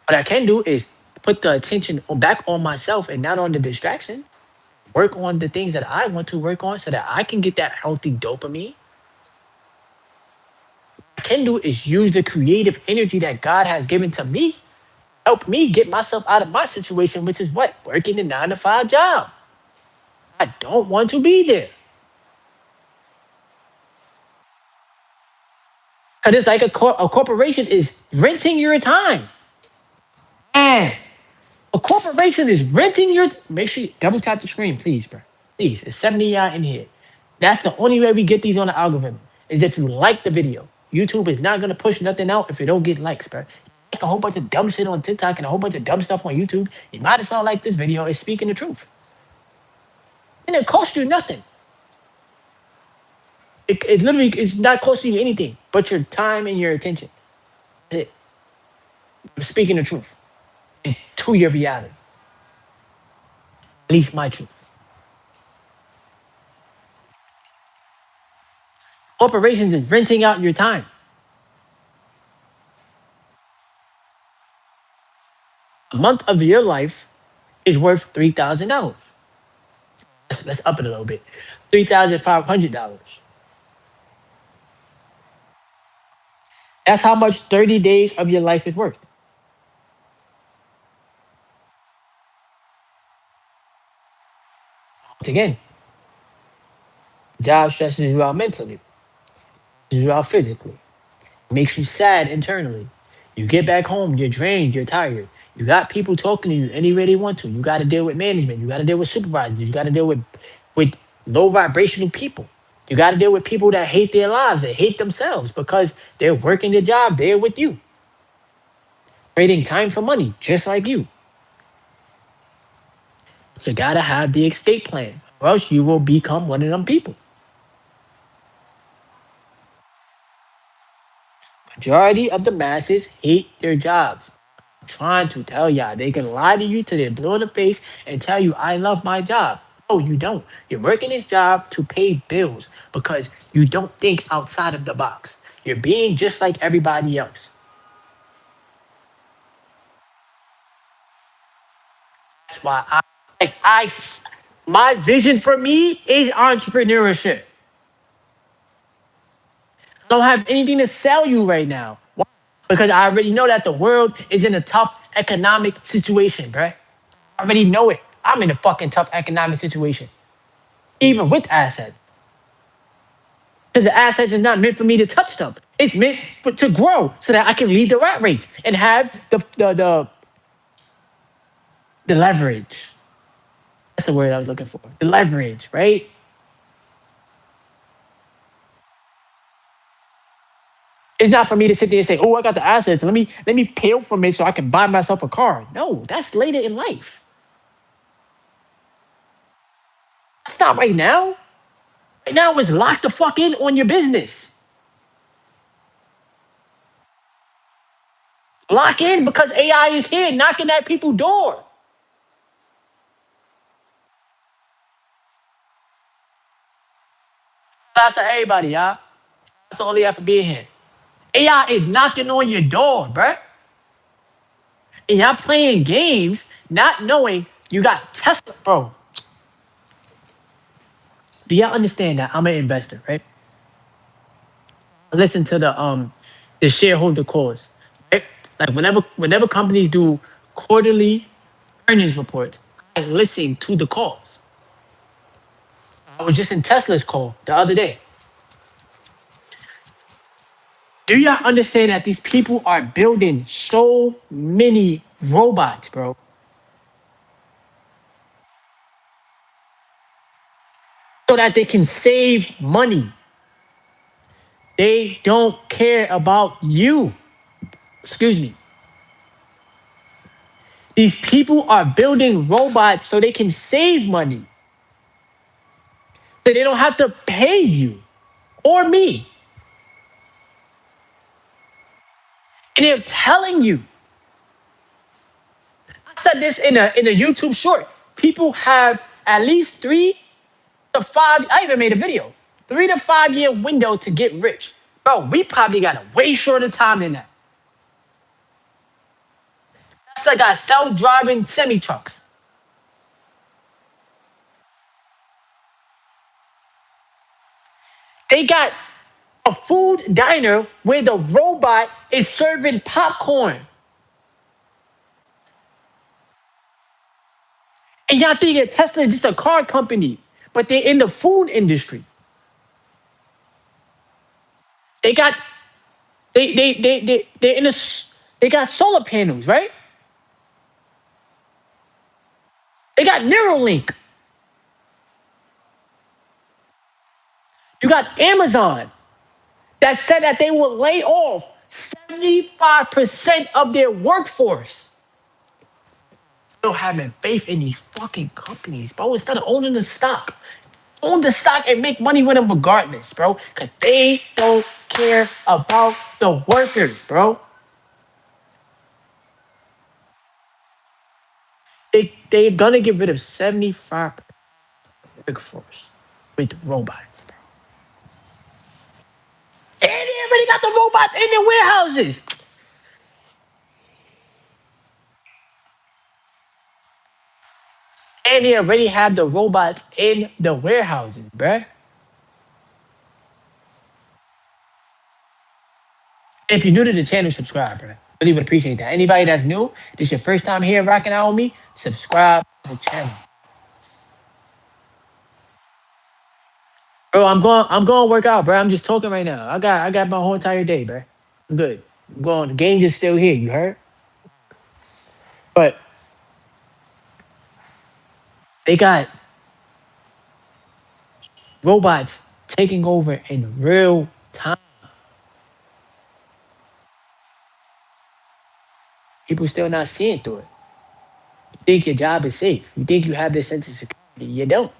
What I can do is put the attention back on myself and not on the distraction. Work on the things that I want to work on so that I can get that healthy dopamine. What I can do is use the creative energy that God has given to me, help me get myself out of my situation, which is what? Working the 9 to 5 job. I don't want to be there. Because it's like a corporation is renting your time. And a corporation is renting your. Make sure you double tap the screen, please, bro. Please, it's 70 y'all in here. That's the only way we get these on the algorithm is if you like the video. YouTube is not gonna push nothing out if it don't get likes, bro. Like a whole bunch of dumb shit on TikTok and a whole bunch of dumb stuff on YouTube. You might as well like this video. It's speaking the truth, and it costs you nothing. It literally is not costing you anything but your time and your attention. That's it. Speaking the truth and to your reality, at least my truth. Corporations is renting out your time. A month of your life is worth $3,000. Let's up it a little bit. $3,500. That's how much 30 days of your life is worth. Once again, job stresses you out mentally, stresses you out physically, makes you sad internally. You get back home, you're drained, you're tired. You got people talking to you any way they want to. You got to deal with management. You got to deal with supervisors. You got to deal with low vibrational people. You got to deal with people that hate their lives, that hate themselves because they're working their job there with you, trading time for money, just like you. So you got to have the escape plan, or else you will become one of them people. Majority of the masses hate their jobs. Trying to tell y'all. They can lie to you till they're blue in the face and tell you, I love my job. No, you don't. You're working this job to pay bills because you don't think outside of the box. You're being just like everybody else. That's why like my vision for me is entrepreneurship. I don't have anything to sell you right now. Why? Because I already know that the world is in a tough economic situation, bruh. I already know it. I'm in a fucking tough economic situation, even with assets. Because the assets is not meant for me to touch them. It's meant to grow so that I can lead the rat race and have the leverage. That's the word I was looking for. The leverage, right? It's not for me to sit there and say, "Oh, I got the assets. Let me pay from it so I can buy myself a car." No, that's later in life. That's not right now. Right now, it's lock the fuck in on your business. Lock in because AI is here knocking at people's door. That's to everybody, y'all. That's all you have for being here. AI is knocking on your door, bruh. And y'all playing games, not knowing you got Tesla, bro. Do y'all understand that I'm an investor, right? Listen to the shareholder calls, right? Like whenever companies do quarterly earnings reports, I listen to the calls. I was just in Tesla's call the other day. Do y'all understand that these people are building so many robots, bro, so that they can save money? They don't care about you. Excuse me. These people are building robots so they can save money. So they don't have to pay you or me. And they're telling you. I said this in a YouTube short. People have at least 3 to 5. I even made a video. 3 to 5 year window to get rich. Bro, we probably got a way shorter time than that. That's like our self-driving semi trucks. They got a food diner where the robot is serving popcorn. And y'all think that Tesla is just a car company, but they're in the food industry. They got they're in a they got solar panels, right? They got Neuralink. You got Amazon that said that they will lay off 75% of their workforce. Still having faith in these fucking companies, bro. Instead of owning the stock, own the stock and make money with them regardless, bro. Because they don't care about the workers, bro. They're gonna get rid of 75 workforce with robots, bro. And they already got the robots in their warehouses. And they already have the robots in the warehouses, bruh. If you're new to the channel, subscribe, bruh. Really would appreciate that. Anybody that's new, this your first time here rocking out with me, subscribe to the channel. Bro, I'm going to work out, bro. I'm just talking right now. I got my whole entire day, bro. I'm good. I'm going. The game's is still here. You heard? But they got robots taking over in real time. People still not seeing through it. You think your job is safe. You think you have this sense of security. You don't.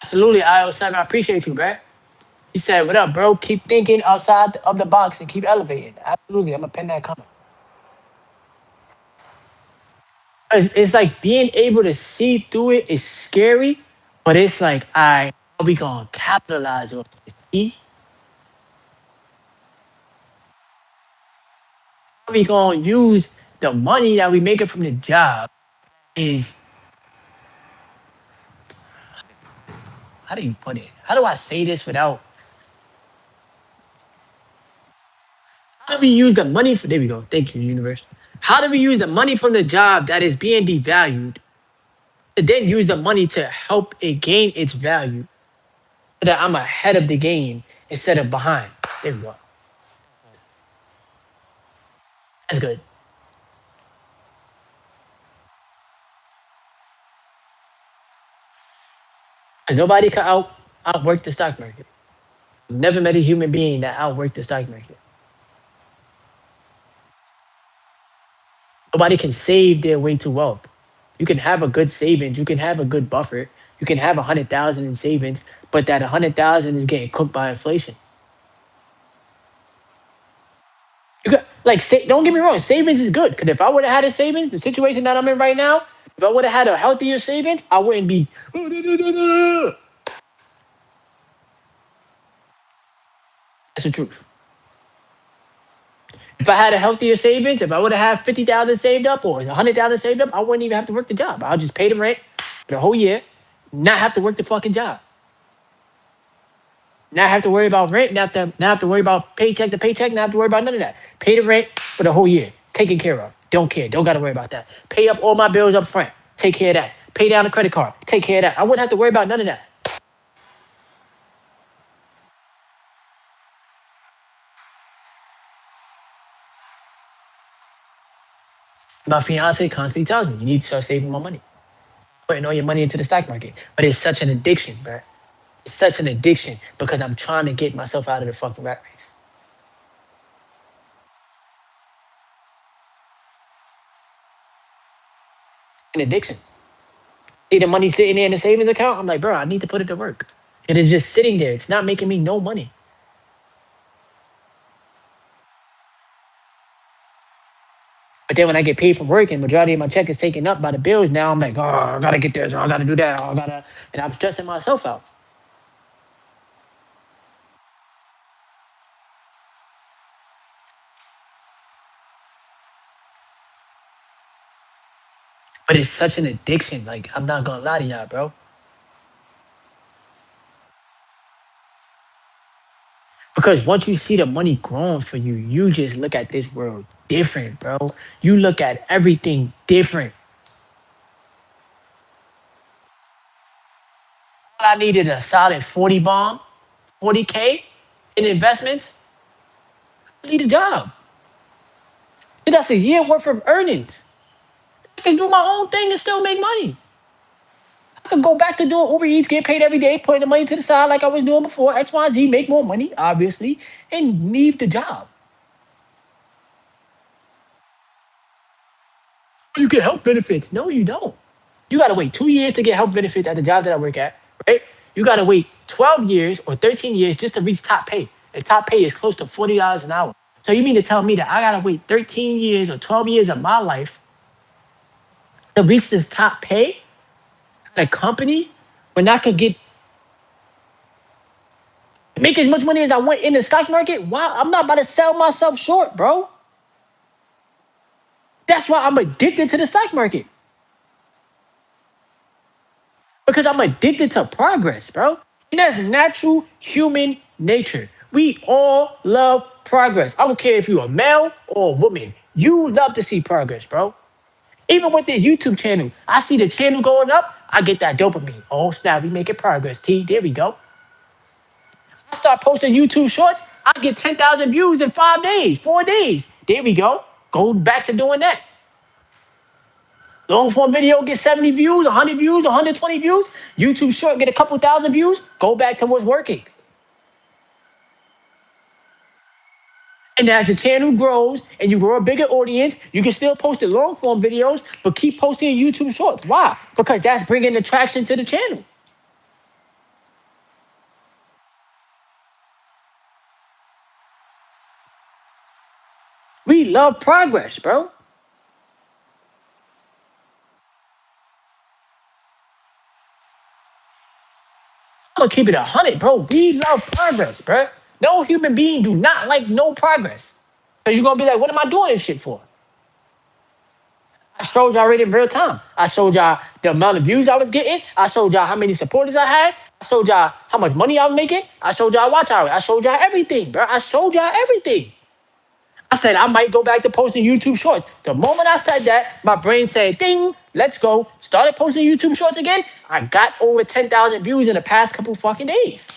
Absolutely, IO7. I appreciate you, bro. He said, "What up, bro? Keep thinking outside of the box and keep elevating." Absolutely, I'm gonna pin that comment. It's like being able to see through it is scary, but it's like, how we gonna capitalize on it? See, how we gonna use the money that we making from the job? Is how do you put it? How do I say this without? How do we use the money for? There we go. Thank you, universe. How do we use the money from the job that is being devalued, and then use the money to help it gain its value, so that I'm ahead of the game instead of behind? There we go. That's good. Because nobody can outwork the stock market. Never met a human being that outworked the stock market. Nobody can save their way to wealth. You can have a good savings, you can have a good buffer, you can have 100,000 in savings, but that 100,000 is getting cooked by inflation. You got like don't get me wrong, savings is good. Because if I would have had a savings, the situation that I'm in right now, if I would have had a healthier savings, I wouldn't be. That's the truth. If I had a healthier savings, if I would have had 50,000 saved up or 100,000 saved up, I wouldn't even have to work the job. I'll just pay the rent for the whole year, not have to work the fucking job. Not have to worry about rent, not have to worry about paycheck to paycheck, not have to worry about none of that. Pay the rent for the whole year, taken care of. Don't care, don't gotta worry about that. Pay up all my bills up front, take care of that. Pay down the credit card, take care of that. I wouldn't have to worry about none of that. My fiance constantly tells me, you need to start saving more money, putting all your money into the stock market. But it's such an addiction, bro. It's such an addiction because I'm trying to get myself out of the fucking rat race. It's an addiction. See the money sitting there in the savings account? I'm like, bro, I need to put it to work. It is just sitting there. It's not making me no money. But then when I get paid from work and majority of my check is taken up by the bills, now I'm like, oh, I gotta get this, or I gotta do that, or I gotta, and I'm stressing myself out. But it's such an addiction. Like, I'm not gonna lie to y'all, bro. Because once you see the money growing for you, you just look at this world different, bro. You look at everything different. All I needed a solid 40 bomb, 40K in investments. I need a job. And that's a year worth of earnings. I can do my own thing and still make money. I could go back to doing Uber Eats, get paid every day, putting the money to the side like I was doing before, X, Y, Z, make more money, obviously, and leave the job. You get health benefits. No, you don't. You gotta wait 2 years to get health benefits at the job that I work at, right? You gotta wait 12 years or 13 years just to reach top pay. The top pay is close to $40 an hour. So you mean to tell me that I gotta wait 13 years or 12 years of my life to reach this top pay at a company when I could get make as much money as I want in the stock market? Wow, I'm not about to sell myself short, bro. That's why I'm addicted to the stock market because I'm addicted to progress, bro. And that's natural human nature. We all love progress. I don't care if you're a male or a woman. You love to see progress, bro. Even with this YouTube channel, I see the channel going up, I get that dopamine. Oh, snap, we making progress. T, there we go. I start posting YouTube shorts, I get 10,000 views in 5 days, 4 days. There we go. Go back to doing that. Long form video get 70 views, 100 views, 120 views. YouTube short get a couple thousand views. Go back to what's working. And as the channel grows and you grow a bigger audience, you can still post the long form videos, but keep posting YouTube shorts. Why? Because that's bringing attraction to the channel. We love progress, bro. I'm gonna keep it 100, bro. We love progress, bro. No human being do not like no progress. Because you're gonna be like, what am I doing this shit for? I showed y'all already in real time. I showed y'all the amount of views I was getting. I showed y'all how many supporters I had. I showed y'all how much money I was making. I showed y'all watch hours. I showed y'all everything, bro. I showed y'all everything. I said I might go back to posting YouTube shorts. The moment I said that, my brain said, ding, let's go. Started posting YouTube shorts again. I got over 10,000 views in the past couple fucking days.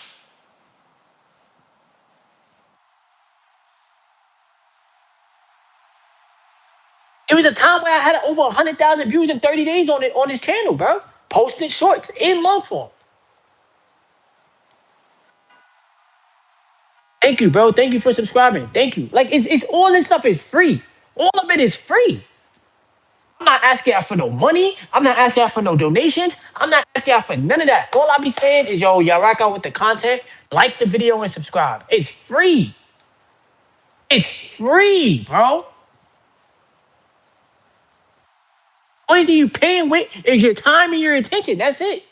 It was a time where I had over 100,000 views in 30 days on it on this channel, bro. Posting shorts in long form. Thank you, bro. Thank you for subscribing. Thank you. Like it's all this stuff is free. All of it is free. I'm not asking out for no money. I'm not asking out for no donations. I'm not asking out for none of that. All I be saying is, yo, y'all rock out with the content, like the video and subscribe. It's free. It's free, bro. Only thing you paying with is your time and your attention. That's it.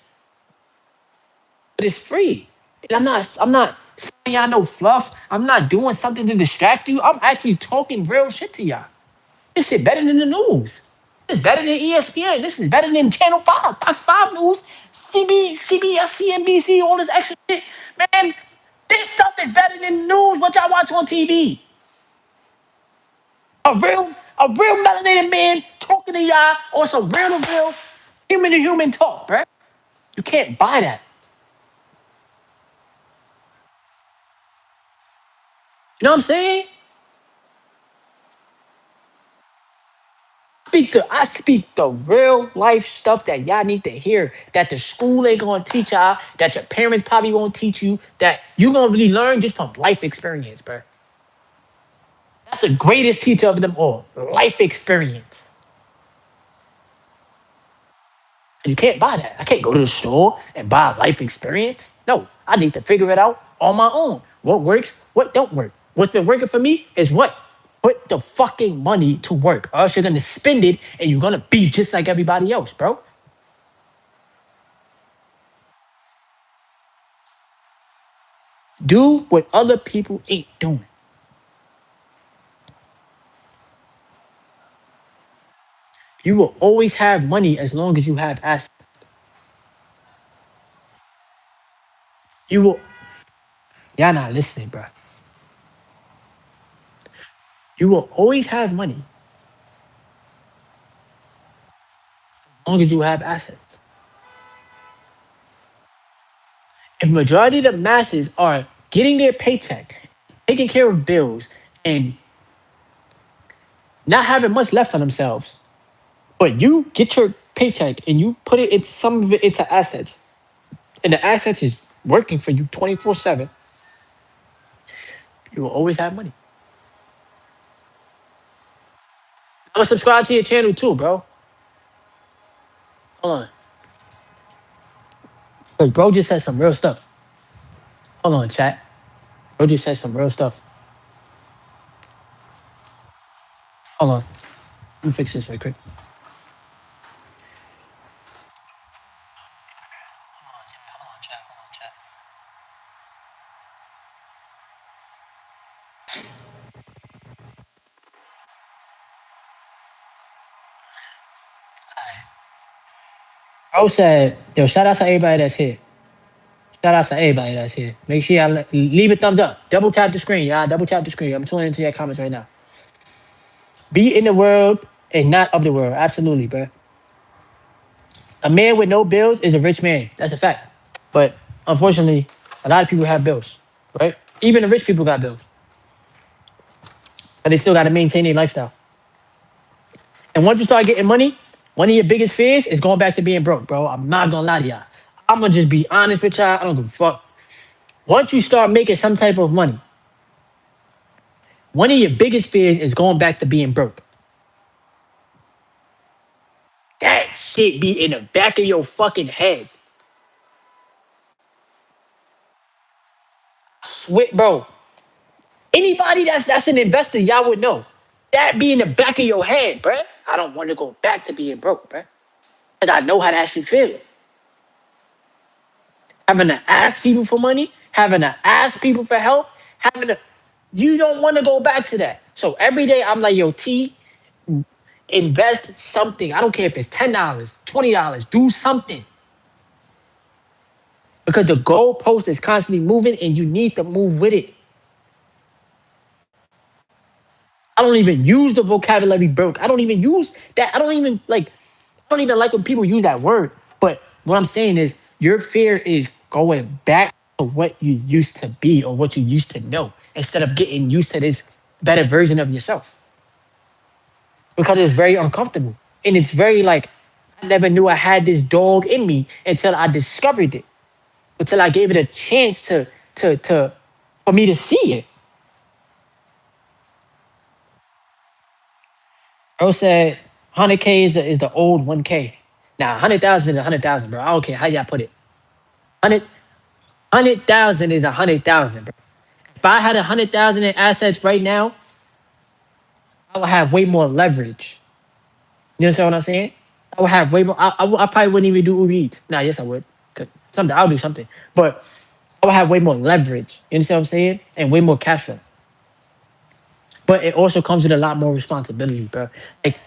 But it's free. And I'm not saying y'all no fluff. I'm not doing something to distract you. I'm actually talking real shit to y'all. This shit better than the news. This is better than ESPN. This is better than Channel 5, Fox 5 News, CBS, CNBC, all this extra shit. Man, this stuff is better than news, what y'all watch on TV. A real melanated man talking to y'all on some real to real human to human talk, bruh. You can't buy that. You know what I'm saying? I speak the real life stuff that y'all need to hear, that the school ain't gonna teach y'all, that your parents probably won't teach you, that you gonna really learn just from life experience, bro. That's the greatest teacher of them all. Life experience. You can't buy that. I can't go to the store and buy a life experience. No, I need to figure it out on my own. What works, what don't work. What's been working for me is what? Put the fucking money to work. Or else you're gonna spend it and you're gonna be just like everybody else, bro. Do what other people ain't doing. You will always have money as long as you have assets. You will, y'all not listening, bro. You will always have money as long as you have assets. If majority of the masses are getting their paycheck, taking care of bills, and not having much left for themselves, but you get your paycheck and you put it in some of it into assets, and the assets is working for you 24/7, you will always have money. I'm gonna subscribe to your channel too, bro. Hold on. Because bro just said some real stuff. Hold on, chat. Bro just said some real stuff. Hold on. Let me fix this right quick. Hold on, chat. Hold on, chat. Bro said, yo, shout out to everybody that's here. Shout out to everybody that's here. Make sure y'all leave a thumbs up. Double tap the screen, y'all. Double tap the screen. I'm tuning into your comments right now. Be in the world and not of the world. Absolutely, bro. A man with no bills is a rich man. That's a fact. But unfortunately, a lot of people have bills, right? Even the rich people got bills, but they still got to maintain their lifestyle. And once you start getting money, one of your biggest fears is going back to being broke, bro. I'm not gonna lie to y'all. I'm gonna just be honest with y'all. I don't give a fuck. Once you start making some type of money, one of your biggest fears is going back to being broke. That shit be in the back of your fucking head. Bro, anybody that's an investor, y'all would know. That be in the back of your head, bruh. I don't want to go back to being broke, bruh. Because I know how that shit feel. Having to ask people for money, having to ask people for help, having to, you don't want to go back to that. So every day I'm like, yo, T, invest something. I don't care if it's $10, $20, do something. Because the goalpost is constantly moving and you need to move with it. I don't even use the vocabulary broke. I don't even use that. I don't even like when people use that word. But what I'm saying is your fear is going back to what you used to be or what you used to know instead of getting used to this better version of yourself. Because it's very uncomfortable. And it's very like, I never knew I had this dog in me until I discovered it. Until I gave it a chance to for me to see it. Bro said 100K is the old 1K. Now 100,000 is 100,000, bro. I don't care how y'all put it. 100,000 is 100,000, bro. If I had 100,000 in assets right now, I would have way more leverage. You understand what I'm saying? I would have way more. I probably wouldn't even do Uber Eats. Nah, yes, I would. Something I'll do something, but I would have way more leverage. You understand what I'm saying? And way more cash flow. But it also comes with a lot more responsibility, bro. Like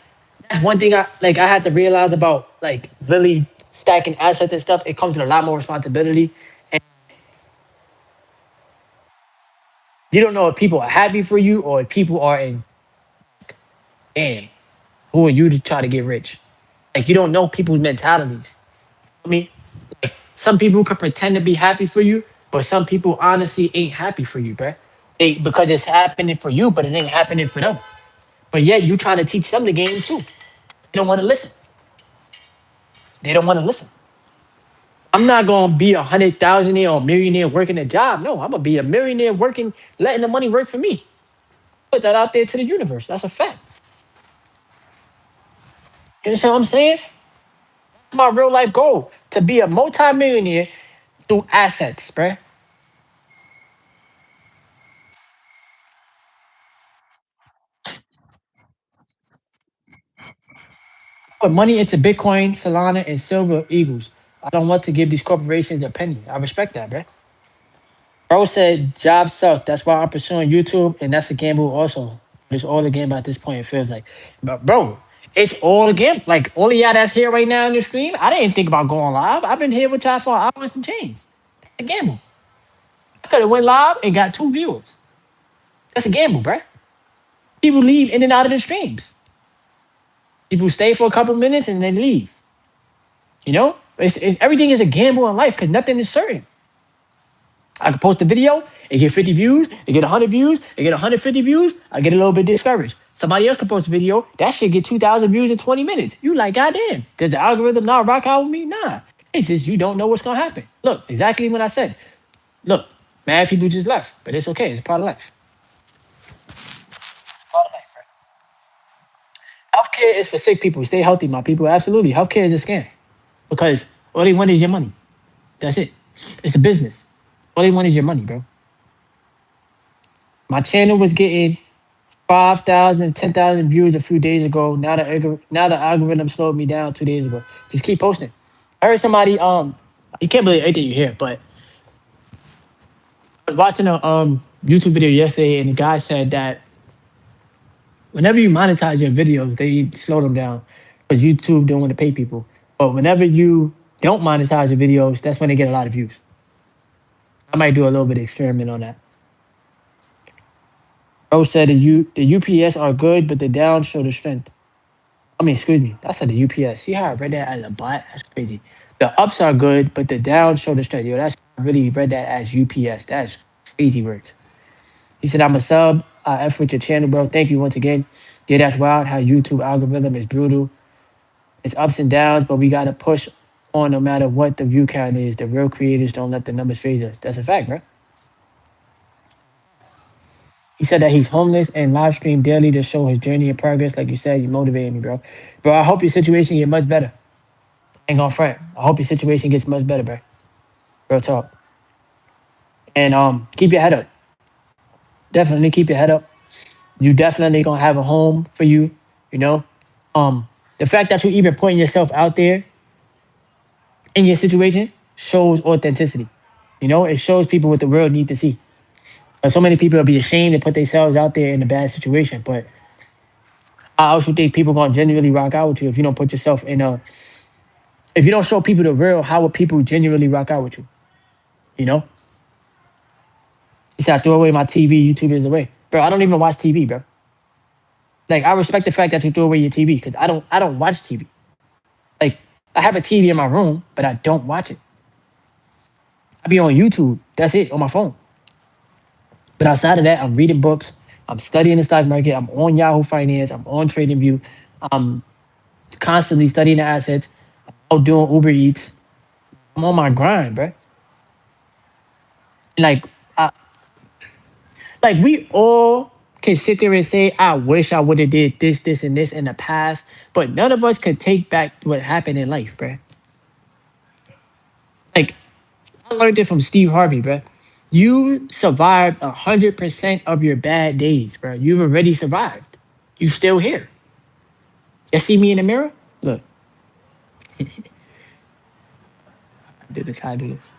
that's one thing I had to realize about like really stacking assets and stuff. It comes with a lot more responsibility, and you don't know if people are happy for you or if people are in. Damn, who are you to try to get rich? Like you don't know people's mentalities. I mean, like some people could pretend to be happy for you, but some people honestly ain't happy for you, bruh. Because it's happening for you, but it ain't happening for them. But yet you trying to teach them the game too. They don't want to listen. They don't want to listen. I'm not gonna be 100,000 or a millionaire working a job. No, I'm gonna be a millionaire working, letting the money work for me. Put that out there to the universe. That's a fact. You understand what I'm saying? That's my real life goal to be a multimillionaire through assets, bruh. Put money into Bitcoin, Solana, and Silver Eagles. I don't want to give these corporations a penny. I respect that, bruh. Bro said jobs suck. That's why I'm pursuing YouTube, and that's a gamble also. It's all a gamble at this point, it feels like. But bro, it's all a gamble. Like all of y'all that's here right now in the stream, I didn't think about going live. I've been here with y'all for an hour and some change. That's a gamble. I could have went live and got 2 viewers. That's a gamble, bruh. People leave in and out of the streams. People stay for a couple minutes and then leave. You know? Everything is a gamble in life because nothing is certain. I could post a video, it get 50 views, it get 100 views, it get 150 views, I get a little bit discouraged. Somebody else could post a video, that shit get 2,000 views in 20 minutes. You like, goddamn, does the algorithm not rock out with me? Nah. It's just you don't know what's gonna happen. Look, exactly what I said. Look, mad people just left, but it's okay. It's a part of life. Part of life, bro. Healthcare is for sick people. Stay healthy, my people. Absolutely. Healthcare is a scam because all they want is your money. That's it. It's a business. All they want is your money, bro. My channel was getting 5,000, 10,000 views a few days ago. Now the algorithm slowed me down 2 days ago. Just keep posting. I heard somebody you can't believe everything you hear, but I was watching a YouTube video yesterday and the guy said that whenever you monetize your videos, they slow them down. because YouTube don't want to pay people. But whenever you don't monetize your videos, that's when they get a lot of views. I might do a little bit of experiment on that. Bro said the UPS are good, but the downs show the strength. I mean, excuse me, I said the UPS. See how I read that as a bot? That's crazy. The ups are good, but the downs show the strength. Yo, that's I really read that as UPS. That's crazy words. He said, I'm a sub. I F with your channel, bro. Thank you once again. Yeah, that's wild how YouTube algorithm is brutal. It's ups and downs, but we gotta push on no matter what the view count is. The real creators don't let the numbers phase us. That's a fact, bro. He said that he's homeless and live stream daily to show his journey and progress. Like you said, you motivated me, bro. Bro, I hope your situation get much better. Ain't gonna front. I hope your situation gets much better, bro. Real talk. And keep your head up. Definitely keep your head up. You definitely gonna have a home for you, you know. The fact that you even putting yourself out there in your situation shows authenticity. You know, it shows people what the world need to see. So many people will be ashamed to put themselves out there in a bad situation, but I also think people gonna genuinely rock out with you if you don't put yourself in a. If you don't show people the real, how will people genuinely rock out with you? You know. He said, I throw away my TV. YouTube is the way, bro. I don't even watch TV, bro. Like I respect the fact that you throw away your TV because I don't watch TV. Like I have a TV in my room, but I don't watch it. I be on YouTube. That's it on my phone. But outside of that, I'm reading books. I'm studying the stock market. I'm on Yahoo Finance. I'm on TradingView. I'm constantly studying the assets. I'm out doing Uber Eats. I'm on my grind, bro. Like, like we all can sit there and say, "I wish I would have did this, this, and this in the past," but none of us could take back what happened in life, bro. Like I learned it from Steve Harvey, bro. You survived 100% of your bad days, bro. You've already survived. You still here. You see me in the mirror? Look, I do this. How I do this?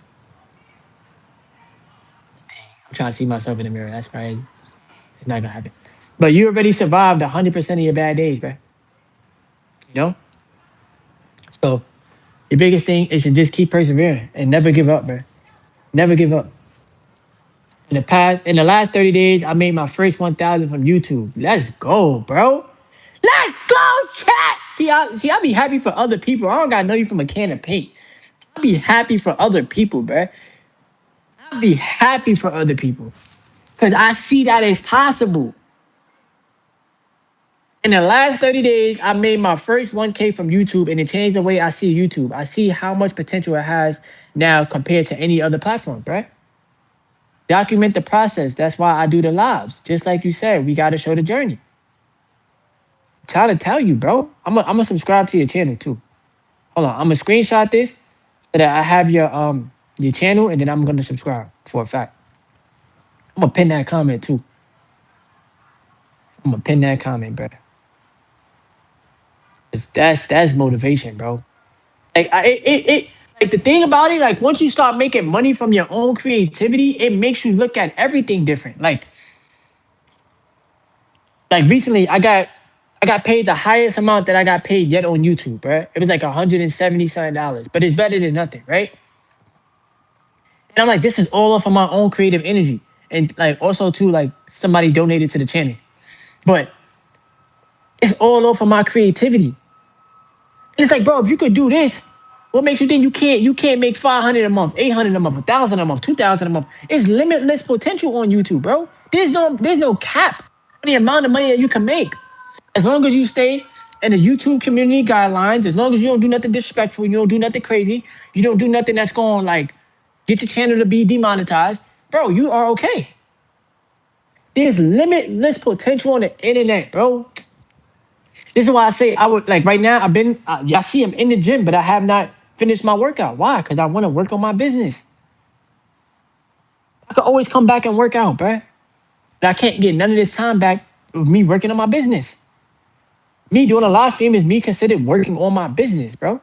I'm trying to see myself in the mirror. That's right. It's not gonna happen. But you already survived 100% of your bad days, bro. You know. So your biggest thing is to just keep persevering and never give up, bro. Never give up. In the last 30 days, I made my first 1,000 from YouTube. Let's go, bro. Let's go, chat. I be happy for other people. I don't gotta know you from a can of paint. I be happy for other people, bro. I be happy for other people. Cause I see that it's possible. In the last 30 days, I made my first 1K from YouTube and it changed the way I see YouTube. I see how much potential it has now compared to any other platform, right? Document the process. That's why I do the lives. Just like you said, we got to show the journey. I'm trying to tell you, bro. I'm gonna subscribe to your channel too. Hold on, I'm gonna screenshot this so that I have your channel, and then I'm gonna subscribe for a fact. I'm gonna pin that comment too. I'm gonna pin that comment, bro. That's motivation, bro. Like like the thing about it, like once you start making money from your own creativity, it makes you look at everything different. Like recently, I got paid the highest amount that I got paid yet on YouTube, right? It was like $170 but it's better than nothing, right? And I'm like, this is all off of my own creative energy, and like also too, like somebody donated to the channel, but it's all off of my creativity. And it's like, bro, if you could do this, what makes you think you can't make 500 a month, 800 a month, 1,000 a month, 2,000 a month? It's limitless potential on YouTube, bro. There's no cap on the amount of money that you can make. As long as you stay in the YouTube community guidelines, as long as you don't do nothing disrespectful, you don't do nothing crazy, you don't do nothing that's going like get your channel to be demonetized, bro, you are okay. There's limitless potential on the internet, bro. This is why I say I would like right now. I see I'm in the gym, but I have not finished my workout. Why? Because I want to work on my business. I could always come back and work out, bro. But I can't get none of this time back of me working on my business. Me doing a live stream is me considered working on my business, bro.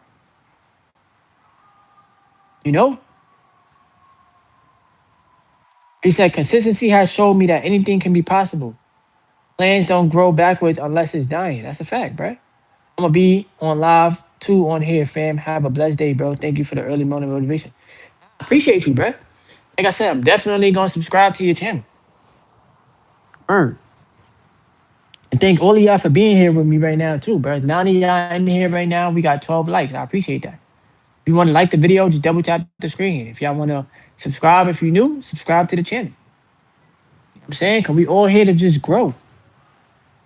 You know? He said consistency has showed me that anything can be possible. Plans don't grow backwards unless it's dying. That's a fact, bro. I'm gonna be on live too on here, fam. Have a blessed day, bro. Thank you for the early morning motivation. Appreciate you, bro. Like I said, I'm definitely gonna subscribe to your channel. Word. And thank all of y'all for being here with me right now, too, bro. 90 y'all in here right now. We got 12 likes. I appreciate that. If you want to like the video, just double tap the screen. If y'all want to subscribe, if you're new, subscribe to the channel. You know what I'm saying? Because we all here to just grow.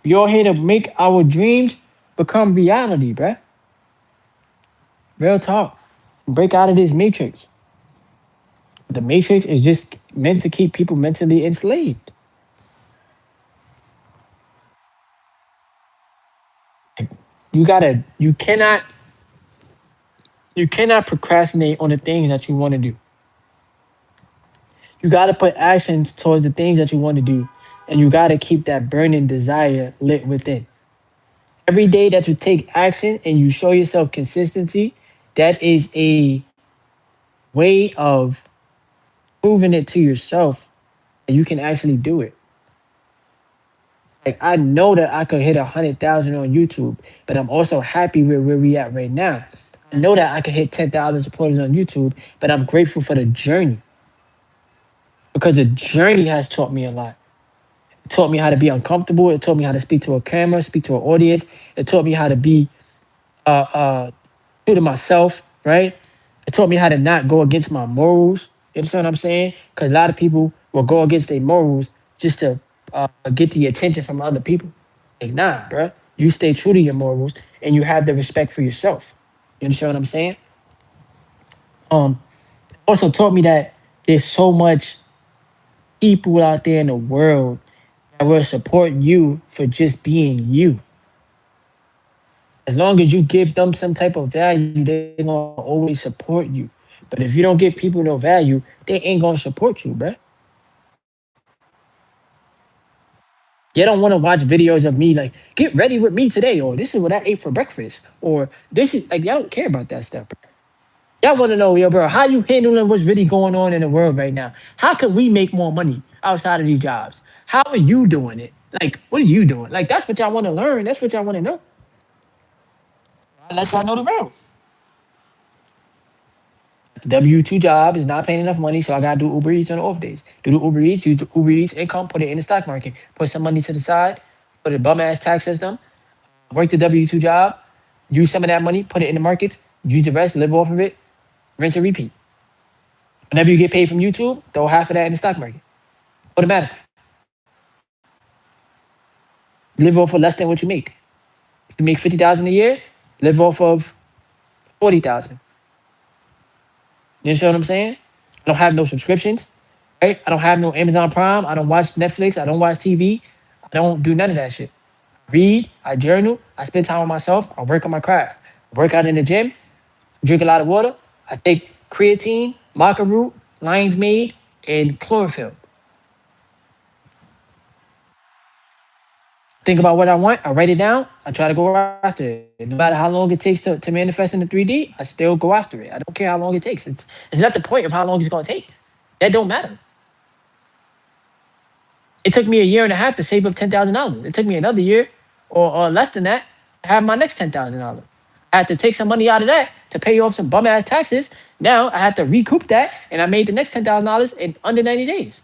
We all here to make our dreams become reality, bro. Real talk. Break out of this matrix. The matrix is just meant to keep people mentally enslaved. You gotta, you cannot procrastinate on the things that you want to do. You gotta put actions towards the things that you want to do, and you gotta keep that burning desire lit within. Every day that you take action and you show yourself consistency, that is a way of proving it to yourself that you can actually do it. Like I know that I could hit 100,000 on YouTube, but I'm also happy with where we at right now. I know that I could hit 10,000 supporters on YouTube, but I'm grateful for the journey because the journey has taught me a lot. It taught me how to be uncomfortable. It taught me how to speak to a camera, speak to an audience. It taught me how to be true to myself, right? It taught me how to not go against my morals. You understand what I'm saying? Because a lot of people will go against their morals just to get the attention from other people. Like, nah, bruh. You stay true to your morals and you have the respect for yourself. You understand what I'm saying? Um, Also taught me that there's so much people out there in the world that will support you for just being you. As long as you give them some type of value, they're gonna always support you. But if you don't give people no value, they ain't gonna support you, bruh. They don't want to watch videos of me like, get ready with me today, or this is what I ate for breakfast, or this is like y'all don't care about that stuff, bro. Y'all want to know, yo, bro, how you handling what's really going on in the world right now? How can we make more money outside of these jobs? How are you doing it? Like, what are you doing? Like, that's what y'all want to learn. That's what y'all want to know. I let y'all know the real. The W-2 job is not paying enough money, so I gotta do Uber Eats on the off days. Do the Uber Eats, use the Uber Eats income, put it in the stock market, put some money to the side, put a bum ass tax system, work the W-2 job, use some of that money, put it in the markets, use the rest, live off of it, rinse and repeat. Whenever you get paid from YouTube, throw half of that in the stock market. Automatically. Live off of less than what you make. If you make 50,000 a year, live off of 40,000. You understand what I'm saying? I don't have no subscriptions, right? I don't have no Amazon Prime. I don't watch Netflix. I don't watch TV. I don't do none of that shit. I read, I journal, I spend time with myself, I work on my craft. I work out in the gym, drink a lot of water. I take creatine, maca root, lion's mane, and chlorophyll. Think about what I want. I write it down. I try to go after it. No matter how long it takes to manifest in the 3D, I still go after it. I don't care how long it takes. It's not the point of how long it's going to take. That don't matter. It took me a year and a half to save up $10,000. It took me another year or less than that to have my next $10,000. I had to take some money out of that to pay off some bum ass taxes. Now I had to recoup that, and I made the next $10,000 in under 90 days.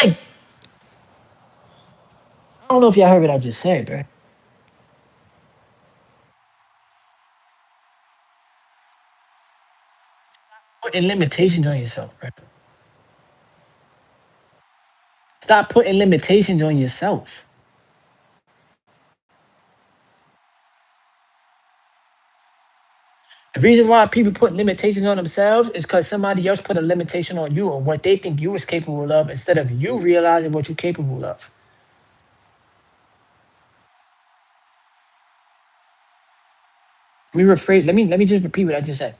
Like, I don't know if y'all heard what I just said, bro. Putting limitations on yourself, bro. Stop putting limitations on yourself. The reason why people put limitations on themselves is because somebody else put a limitation on you or what they think you was capable of instead of you realizing what you're capable of. Let me just repeat what I just said.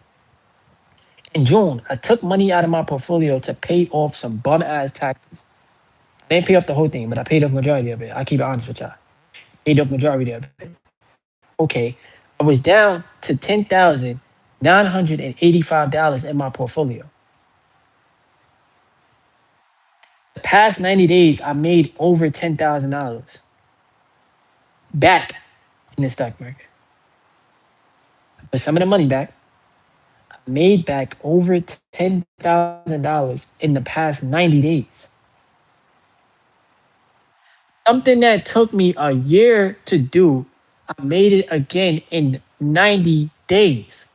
In June, I took money out of my portfolio to pay off some bum ass taxes. I didn't pay off the whole thing, but I paid off majority of it. I keep it honest with y'all. Paid off majority of it. Okay. I was down to 10,000 $985 in my portfolio. The past 90 days, I made over $10,000 back in the stock market. But some of the money back, I made back over $10,000 in the past 90 days. Something that took me a year to do, I made it again in 90 days.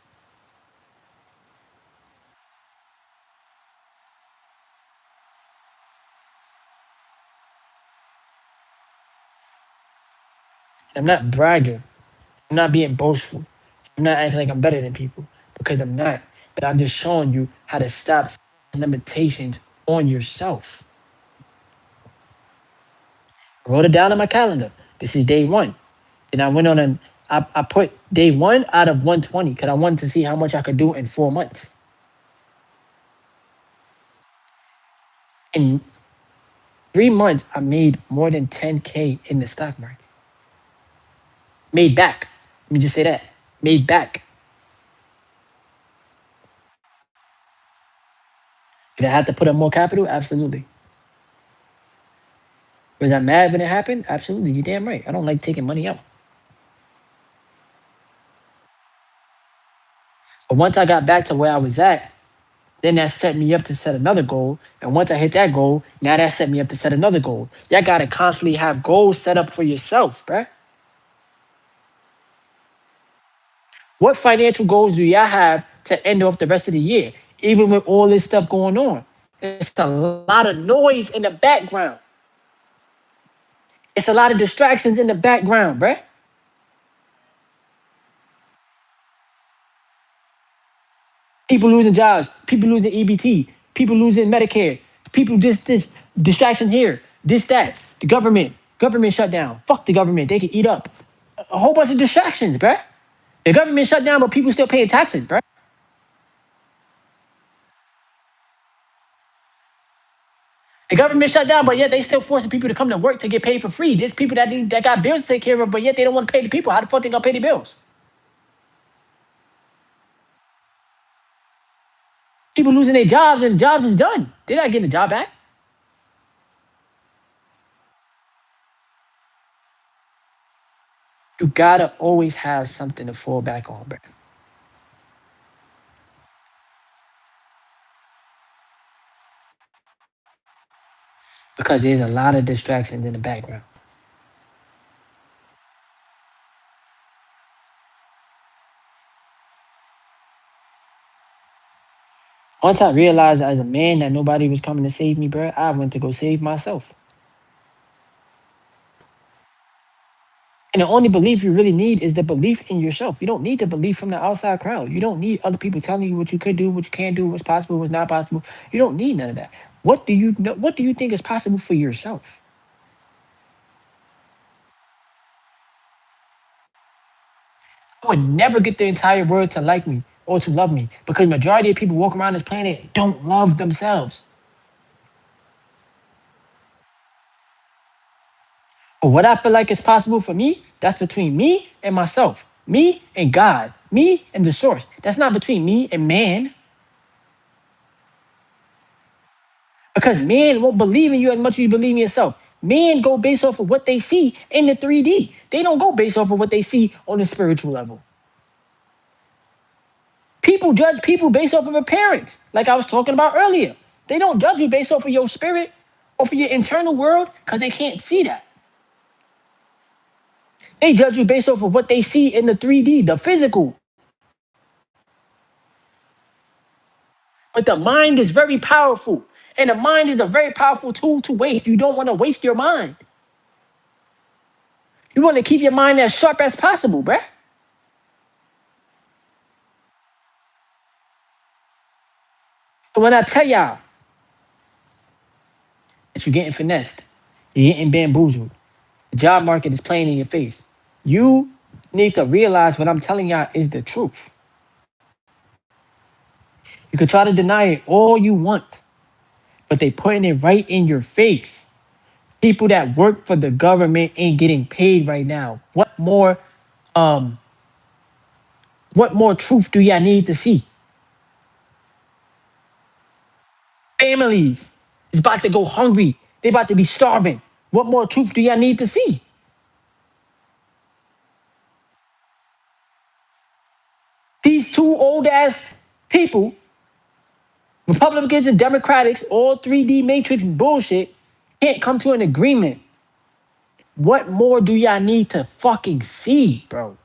I'm not bragging. I'm not being boastful. I'm not acting like I'm better than people because I'm not. But I'm just showing you how to stop limitations on yourself. I wrote it down on my calendar. This is day one. And I went on and I put day one out of 120 because I wanted to see how much I could do in 4 months. In 3 months, I made more than 10K in the stock market. Made back. Let me just say that. Made back. Did I have to put up more capital? Absolutely. Was I mad when it happened? Absolutely. You're damn right. I don't like taking money out. But once I got back to where I was at, then that set me up to set another goal. And once I hit that goal, now that set me up to set another goal. Y'all gotta constantly have goals set up for yourself, bruh. What financial goals do y'all have to end off the rest of the year, even with all this stuff going on? It's a lot of noise in the background. It's a lot of distractions in the background, bruh. People losing jobs, people losing EBT, people losing Medicare, people this distraction here, this that. The government shut down. Fuck the government, they can eat up. A whole bunch of distractions, bruh. The government shut down, but people still paying taxes, bruh. The government shut down, but yet they still forcing people to come to work to get paid for free. There's people that got bills to take care of, but yet they don't want to pay the people. How the fuck they gonna pay the bills? People losing their jobs and jobs is done. They're not getting the job back. You gotta always have something to fall back on, bruh. Because there's a lot of distractions in the background. Once I realized as a man that nobody was coming to save me, bro, I went to go save myself. And the only belief you really need is the belief in yourself. You don't need the belief from the outside crowd. You don't need other people telling you what you could do, what you can't do, what's possible, what's not possible. You don't need none of that. What do you know? What do you think is possible for yourself? I would never get the entire world to like me or to love me because majority of people walk around this planet don't love themselves. But what I feel like is possible for me, that's between me and myself, me and God, me and the source. That's not between me and man. Because man won't believe in you as much as you believe in yourself. Men go based off of what they see in the 3D. They don't go based off of what they see on the spiritual level. People judge people based off of appearance, like I was talking about earlier. They don't judge you based off of your spirit or for your internal world because they can't see that. They judge you based off of what they see in the 3D, the physical. But the mind is very powerful. And the mind is a very powerful tool to waste. You don't want to waste your mind. You want to keep your mind as sharp as possible, bruh. So when I tell y'all that you're getting finessed, you're getting bamboozled, the job market is playing in your face, you need to realize what I'm telling y'all is the truth. You can try to deny it all you want, but they putting it right in your face. People that work for the government ain't getting paid right now. What more truth do y'all need to see? Families is about to go hungry. They about to be starving. What more truth do y'all need to see? These two old ass people, Republicans and Democrats, all 3D matrix bullshit, can't come to an agreement. What more do y'all need to fucking see, bro?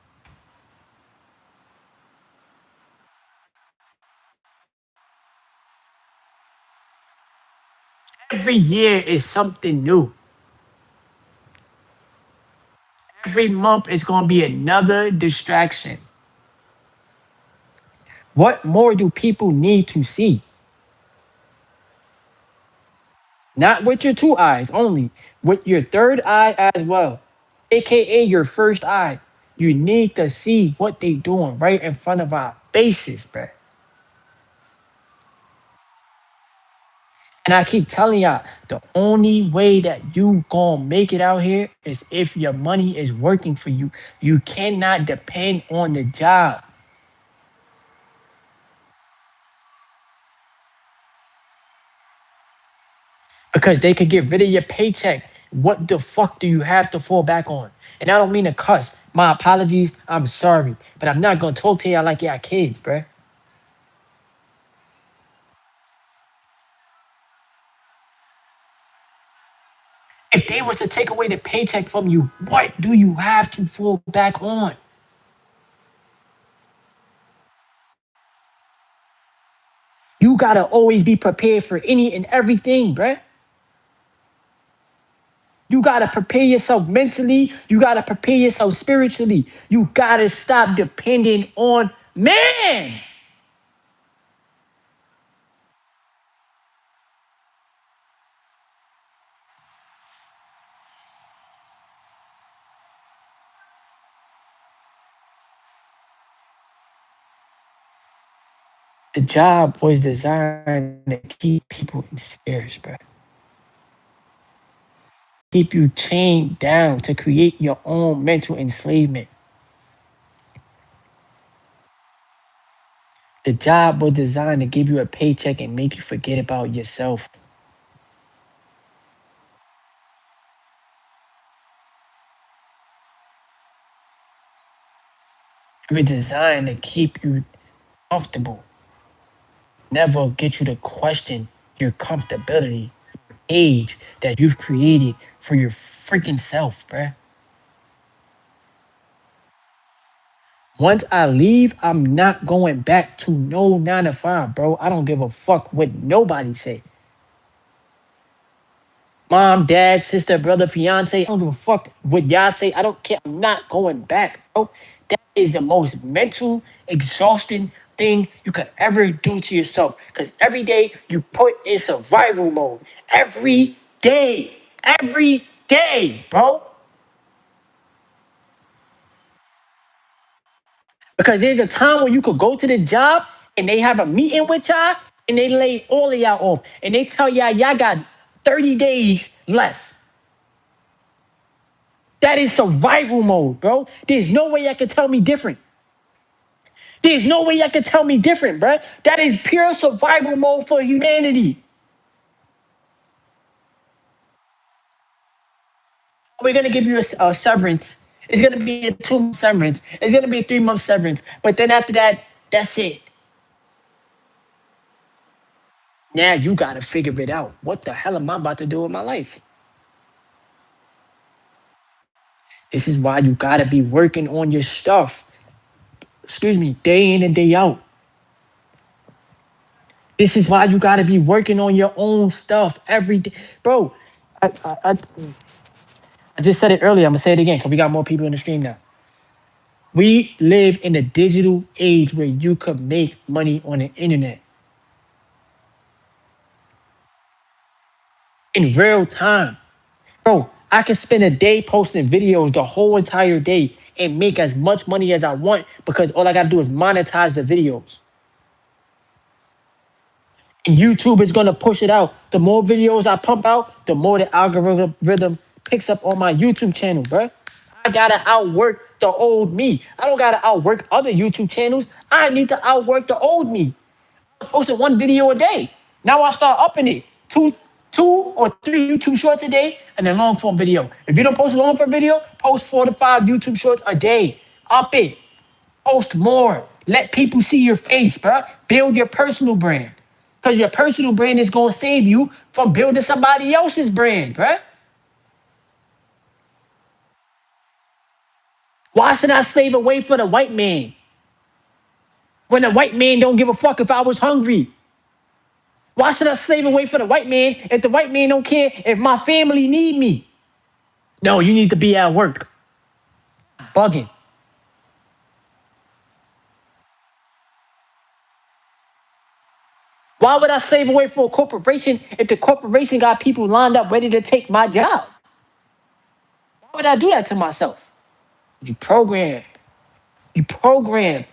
Every year is something new. Every month is going to be another distraction. What more do people need to see? Not with your two eyes only, with your third eye as well, aka your first eye. You need to see what they doing right in front of our faces, bruh. And I keep telling y'all, the only way that you gonna make it out here is if your money is working for you. You cannot depend on the job because they could get rid of your paycheck. What the fuck do you have to fall back on? And I don't mean to cuss. My apologies. I'm sorry, but I'm not gonna talk to y'all like y'all kids, bruh. If they was to take away the paycheck from you, what do you have to fall back on? You gotta always be prepared for any and everything, bruh. You gotta prepare yourself mentally. You gotta prepare yourself spiritually. You gotta stop depending on man. The job was designed to keep people in scares, bruh. Keep you chained down to create your own mental enslavement. The job was designed to give you a paycheck and make you forget about yourself. It was designed to keep you comfortable, never get you to question your comfortability, age that you've created for your freaking self, bruh. Once I leave, I'm not going back to no 9 to 5, bro. I don't give a fuck what nobody say. Mom, dad, sister, brother, fiance. I don't give a fuck what y'all say. I don't care. I'm not going back, bro. That is the most mental, exhausting thing you could ever do to yourself. Because every day you put in survival mode. Every day. Every day, bro. Because there's a time when you could go to the job and they have a meeting with y'all and they lay all of y'all off. And they tell y'all got 30 days left. That is survival mode, bro. There's no way y'all can tell me different. There's no way y'all can tell me different, bro. That is pure survival mode for humanity. We're gonna give you a severance. It's gonna be a 2 month severance. It's gonna be a 3 month severance. But then after that, that's it. Now you gotta figure it out. What the hell am I about to do with my life? This is why you gotta be working on your stuff. Excuse me, day in and day out. This is why you gotta be working on your own stuff every day, bro. I just said it earlier. I'm gonna say it again because we got more people in the stream now. We live in a digital age where you could make money on the internet in real time. Bro, I can spend a day posting videos the whole entire day and make as much money as I want because all I gotta do is monetize the videos. And YouTube is gonna push it out. The more videos I pump out, the more the algorithm picks up on my YouTube channel, bro. I gotta outwork the old me. I don't gotta outwork other YouTube channels. I need to outwork the old me. I was posting one video a day. Now I start upping it. Two or three YouTube shorts a day and a long form video. If you don't post a long form video, post 4 to 5 YouTube shorts a day. Up it. Post more. Let people see your face, bro. Build your personal brand. Because your personal brand is going to save you from building somebody else's brand, bro. Why should I slave away for the white man when the white man don't give a fuck if I was hungry? Why should I slave away for the white man if the white man don't care if my family need me? No, you need to be at work. Bugging. Why would I slave away for a corporation if the corporation got people lined up ready to take my job? Why would I do that to myself? You program. You program.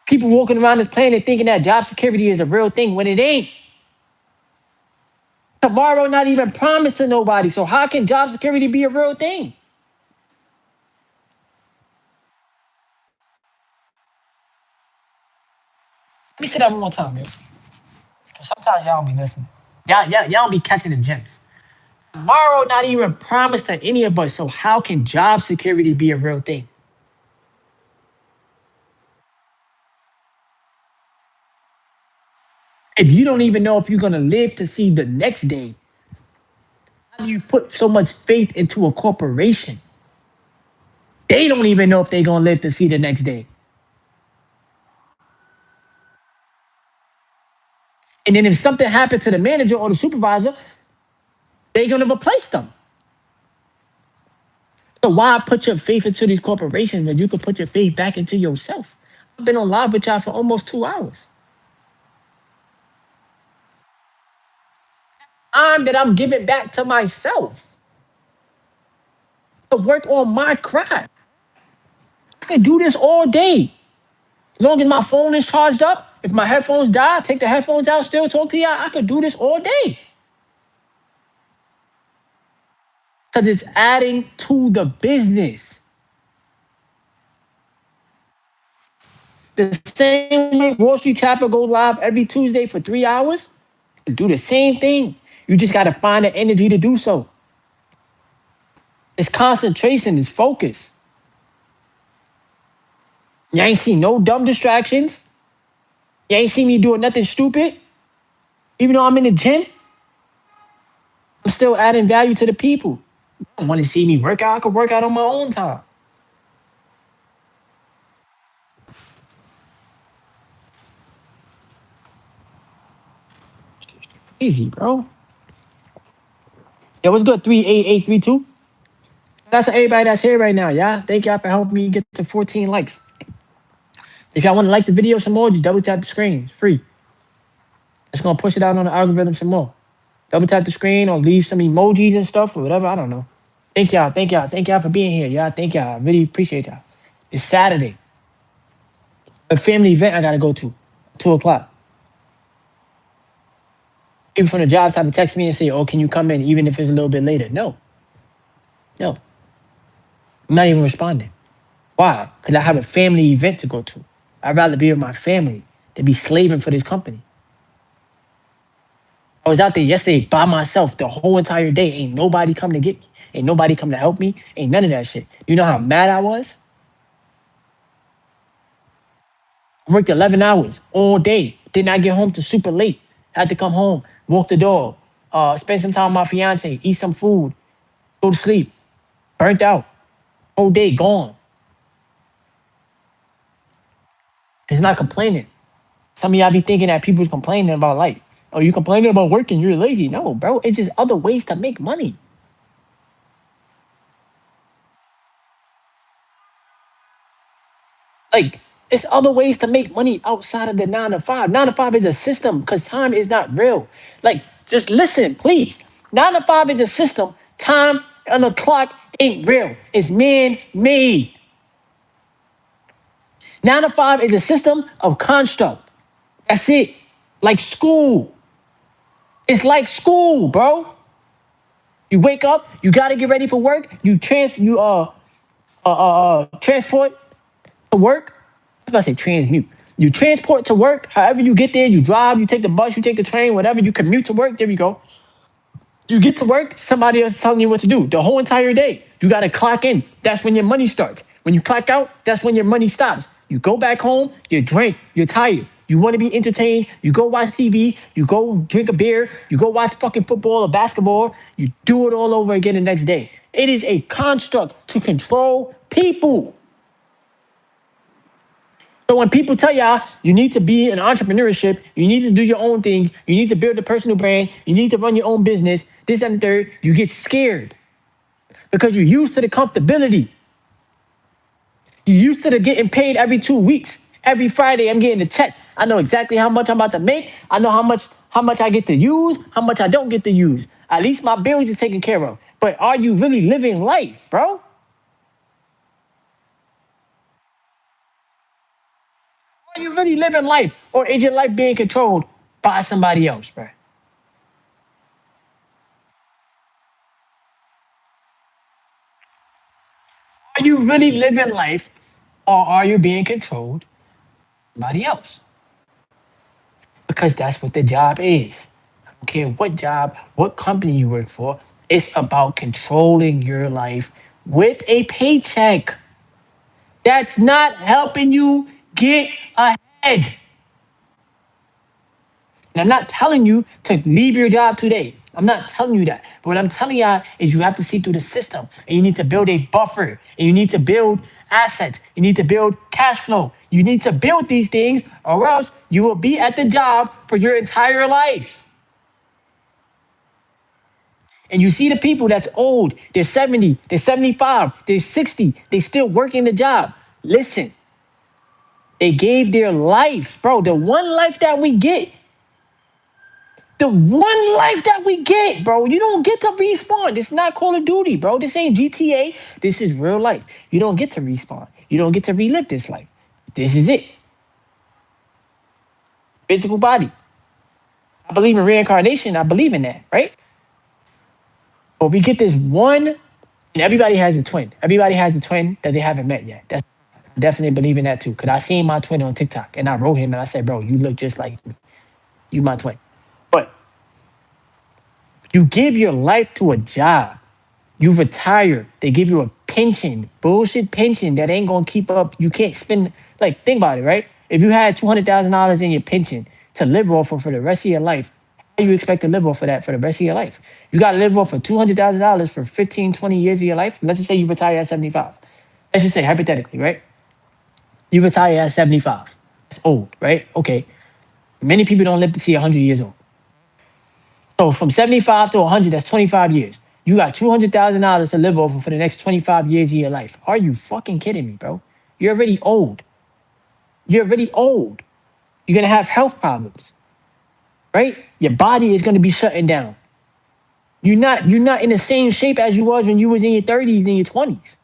People walking around this planet thinking that job security is a real thing when it ain't. Tomorrow not even promised to nobody. So how can job security be a real thing? Let me say that one more time, yo. Sometimes y'all don't be listening. Y'all don't be catching the gems. Tomorrow not even promised to any of us. So how can job security be a real thing? If you don't even know if you're gonna live to see the next day, how do you put so much faith into a corporation? They don't even know if they're gonna live to see the next day. And then if something happened to the manager or the supervisor, they're gonna replace them. So why put your faith into these corporations when you could put your faith back into yourself? I've been on live with y'all for almost 2 hours. Time that I'm giving back to myself to work on my craft. I could do this all day. As long as my phone is charged up, if my headphones die, take the headphones out, still talk to y'all, I could do this all day. Because it's adding to the business. The same way Wall Street Chapter go live every Tuesday for 3 hours, do the same thing. You just got to find the energy to do so. It's concentration, it's focus. You ain't seen no dumb distractions. You ain't seen me doing nothing stupid. Even though I'm in the gym, I'm still adding value to the people. You don't want to see me work out. I could work out on my own time. Easy, bro. Yo, what's good? 38832. That's everybody that's here right now. Yeah, thank y'all for helping me get to 14 likes. If y'all want to like the video some more, just double tap the screen. It's free. It's gonna push it out on the algorithm some more. Double tap the screen or leave some emojis and stuff or whatever. I don't know. Thank y'all. Thank y'all. Thank y'all for being here. Yeah, thank y'all. I really appreciate y'all. It's Saturday. A family event I gotta go to. 2 o'clock. People from the job trying to text me and say, "Oh, can you come in even if it's a little bit later?" No. No. I'm not even responding. Why? Because I have a family event to go to. I'd rather be with my family than be slaving for this company. I was out there yesterday by myself the whole entire day. Ain't nobody come to get me. Ain't nobody come to help me. Ain't none of that shit. You know how mad I was? I worked 11 hours all day. Did not get home till super late. Had to come home, walk the dog, spend some time with my fiance, eat some food, go to sleep. Burnt out. Whole day gone. It's not complaining. Some of y'all be thinking that people's complaining about life. Oh, you complaining about working, you're lazy. No, bro. It's just other ways to make money. Like, it's other ways to make money outside of the 9 to 5. 9 to 5 is a system because time is not real. Like, just listen, please. 9 to 5 is a system. Time on the clock ain't real. It's man-made. 9 to 5 is a system of construct. That's it. Like school. It's like school, bro. You wake up, you gotta get ready for work. Transport to work. I was about to say transmute. You transport to work. However you get there, you drive, you take the bus, you take the train, whatever. You commute to work. There we go. You get to work, somebody else is telling you what to do the whole entire day. You got to clock in. That's when your money starts. When you clock out, that's when your money stops. You go back home, you drink, you're tired. You want to be entertained, you go watch TV, you go drink a beer, you go watch fucking football or basketball, you do it all over again the next day. It is a construct to control people. So when people tell y'all you need to be in entrepreneurship, you need to do your own thing, you need to build a personal brand, you need to run your own business, this and the third, you get scared because you're used to the comfortability. You're used to the getting paid every 2 weeks. Every Friday, I'm getting a check. I know exactly how much I'm about to make. I know how much I get to use, how much I don't get to use. At least my bills is taken care of. But are you really living life, bro? Are you really living life? Or is your life being controlled by somebody else, bro? Are you really living life or are you being controlled by somebody else? Because that's what the job is. I don't care what job, what company you work for, it's about controlling your life with a paycheck. That's not helping you get ahead. And I'm not telling you to leave your job today. I'm not telling you that. But what I'm telling y'all is you have to see through the system and you need to build a buffer and you need to build assets. You need to build cash flow. You need to build these things or else you will be at the job for your entire life. And you see the people that's old, they're 70, they're 75, they're 60, they still working the job. Listen, they gave their life, bro. The one life that we get, bro. You don't get to respawn. This is not Call of Duty, bro. This ain't GTA. This is real life. You don't get to respawn. You don't get to relive this life. This is it. Physical body. I believe in reincarnation. I believe in that, right? But we get this one, and everybody has a twin. Everybody has a twin that they haven't met yet. That's I definitely believe in that too. Cause I seen my twin on TikTok and I wrote him and I said, bro, you look just like me. You my twin. But you give your life to a job. You retire. They give you a pension, bullshit pension that ain't gonna keep up. You can't spend like think about it, right? If you had $200,000 in your pension to live off of for the rest of your life, how do you expect to live off of that for the rest of your life? You gotta live off of $200,000 for 15, 20 years of your life. Let's just say you retire at 75. Let's just say hypothetically, right? You retire at 75. It's old, right? Okay. Many people don't live to see 100 years old. So from 75 to 100, that's 25 years. You got $200,000 to live over for the next 25 years of your life. Are you fucking kidding me, bro? You're already old. You're already old. You're gonna have health problems, right? Your body is gonna be shutting down. You're not in the same shape as you was when you was in your 30s and your 20s.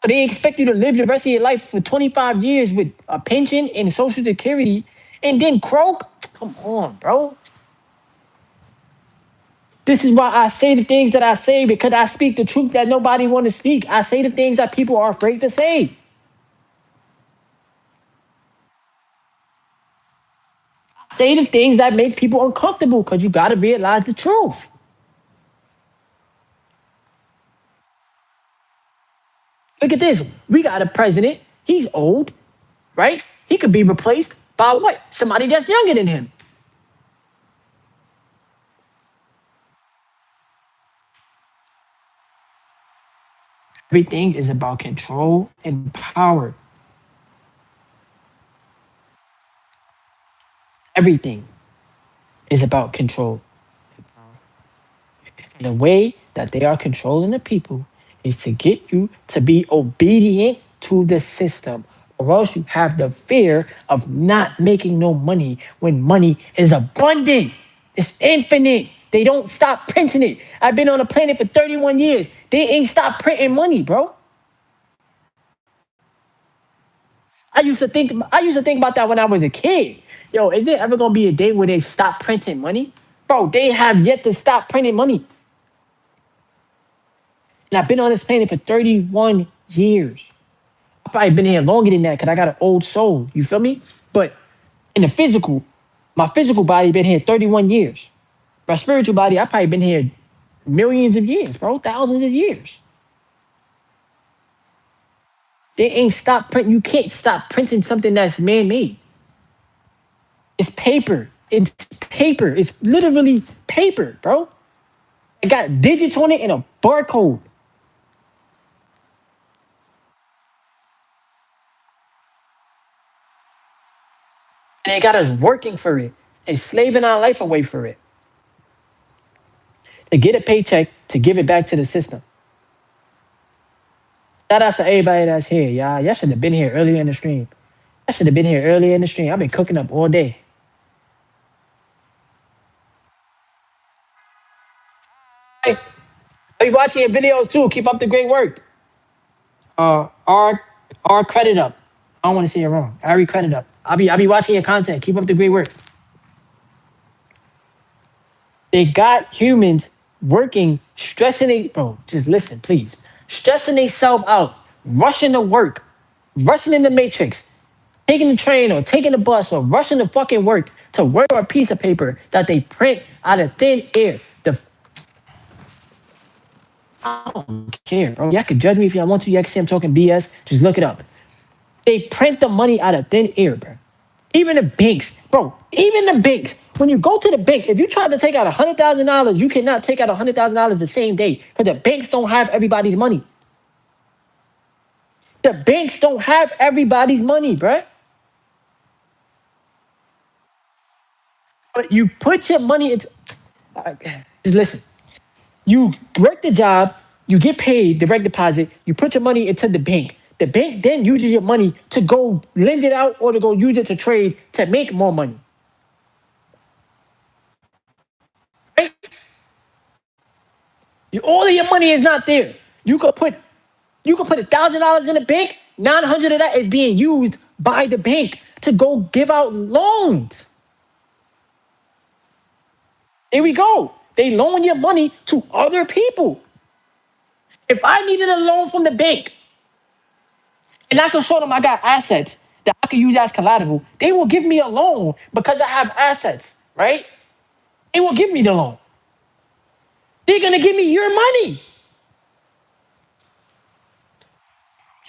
So they expect you to live the rest of your life for 25 years with a pension and social security and then croak? Come on, bro. This is why I say the things that I say because I speak the truth that nobody want to speak. I say the things that people are afraid to say. I say the things that make people uncomfortable because you got to realize the truth. Look at this. We got a president. He's old, right? He could be replaced by what? Somebody that's younger than him. Everything is about control and power. Everything is about control. And the way that they are controlling the people is to get you to be obedient to the system, or else you have the fear of not making no money when money is abundant. It's infinite. They don't stop printing it. I've been on the planet for 31 years. They ain't stopped printing money, bro. I used to think about that when I was a kid. Yo, is there ever gonna be a day where they stop printing money? Bro, they have yet to stop printing money. And I've been on this planet for 31 years. I've probably been here longer than that because I got an old soul. You feel me? But in the physical, my physical body been here 31 years. My spiritual body, I probably been here millions of years, bro, thousands of years. They ain't stopped printing. You can't stop printing something that's man-made. It's paper. It's paper. It's literally paper, bro. It got digits on it and a barcode. And they got us working for it and slaving our life away for it. To get a paycheck, to give it back to the system. Shout out to everybody that's here, y'all. Y'all should have been here earlier in the stream. I should have been here earlier in the stream. I've been cooking up all day. Hey, are you watching your videos too? Keep up the great work. R credit up. I don't want to say it wrong. Ari credit up. I'll be watching your content. Keep up the great work. They got humans working, stressing they bro, just listen, please. Stressing themselves out, rushing to work, rushing in the matrix, taking the train or taking the bus or rushing to fucking work to work on a piece of paper that they print out of thin air. I don't care, bro. Y'all can judge me if y'all want to. Y'all can say I'm talking BS. Just look it up. They print the money out of thin air, bro. Even the banks, bro. Even the banks. When you go to the bank, if you try to take out $100,000, you cannot take out $100,000 the same day because the banks don't have everybody's money. The banks don't have everybody's money, bro. But you put your money into. Just listen. You work the job, you get paid direct deposit, you put your money into the bank. The bank then uses your money to go lend it out or to go use it to trade to make more money. Right? All of your money is not there. You could put $1,000 in the bank. 900 of that is being used by the bank to go give out loans. Here we go. They loan your money to other people. If I needed a loan from the bank and I can show them I got assets that I can use as collateral, they will give me a loan because I have assets, right? They will give me the loan. They're gonna give me your money.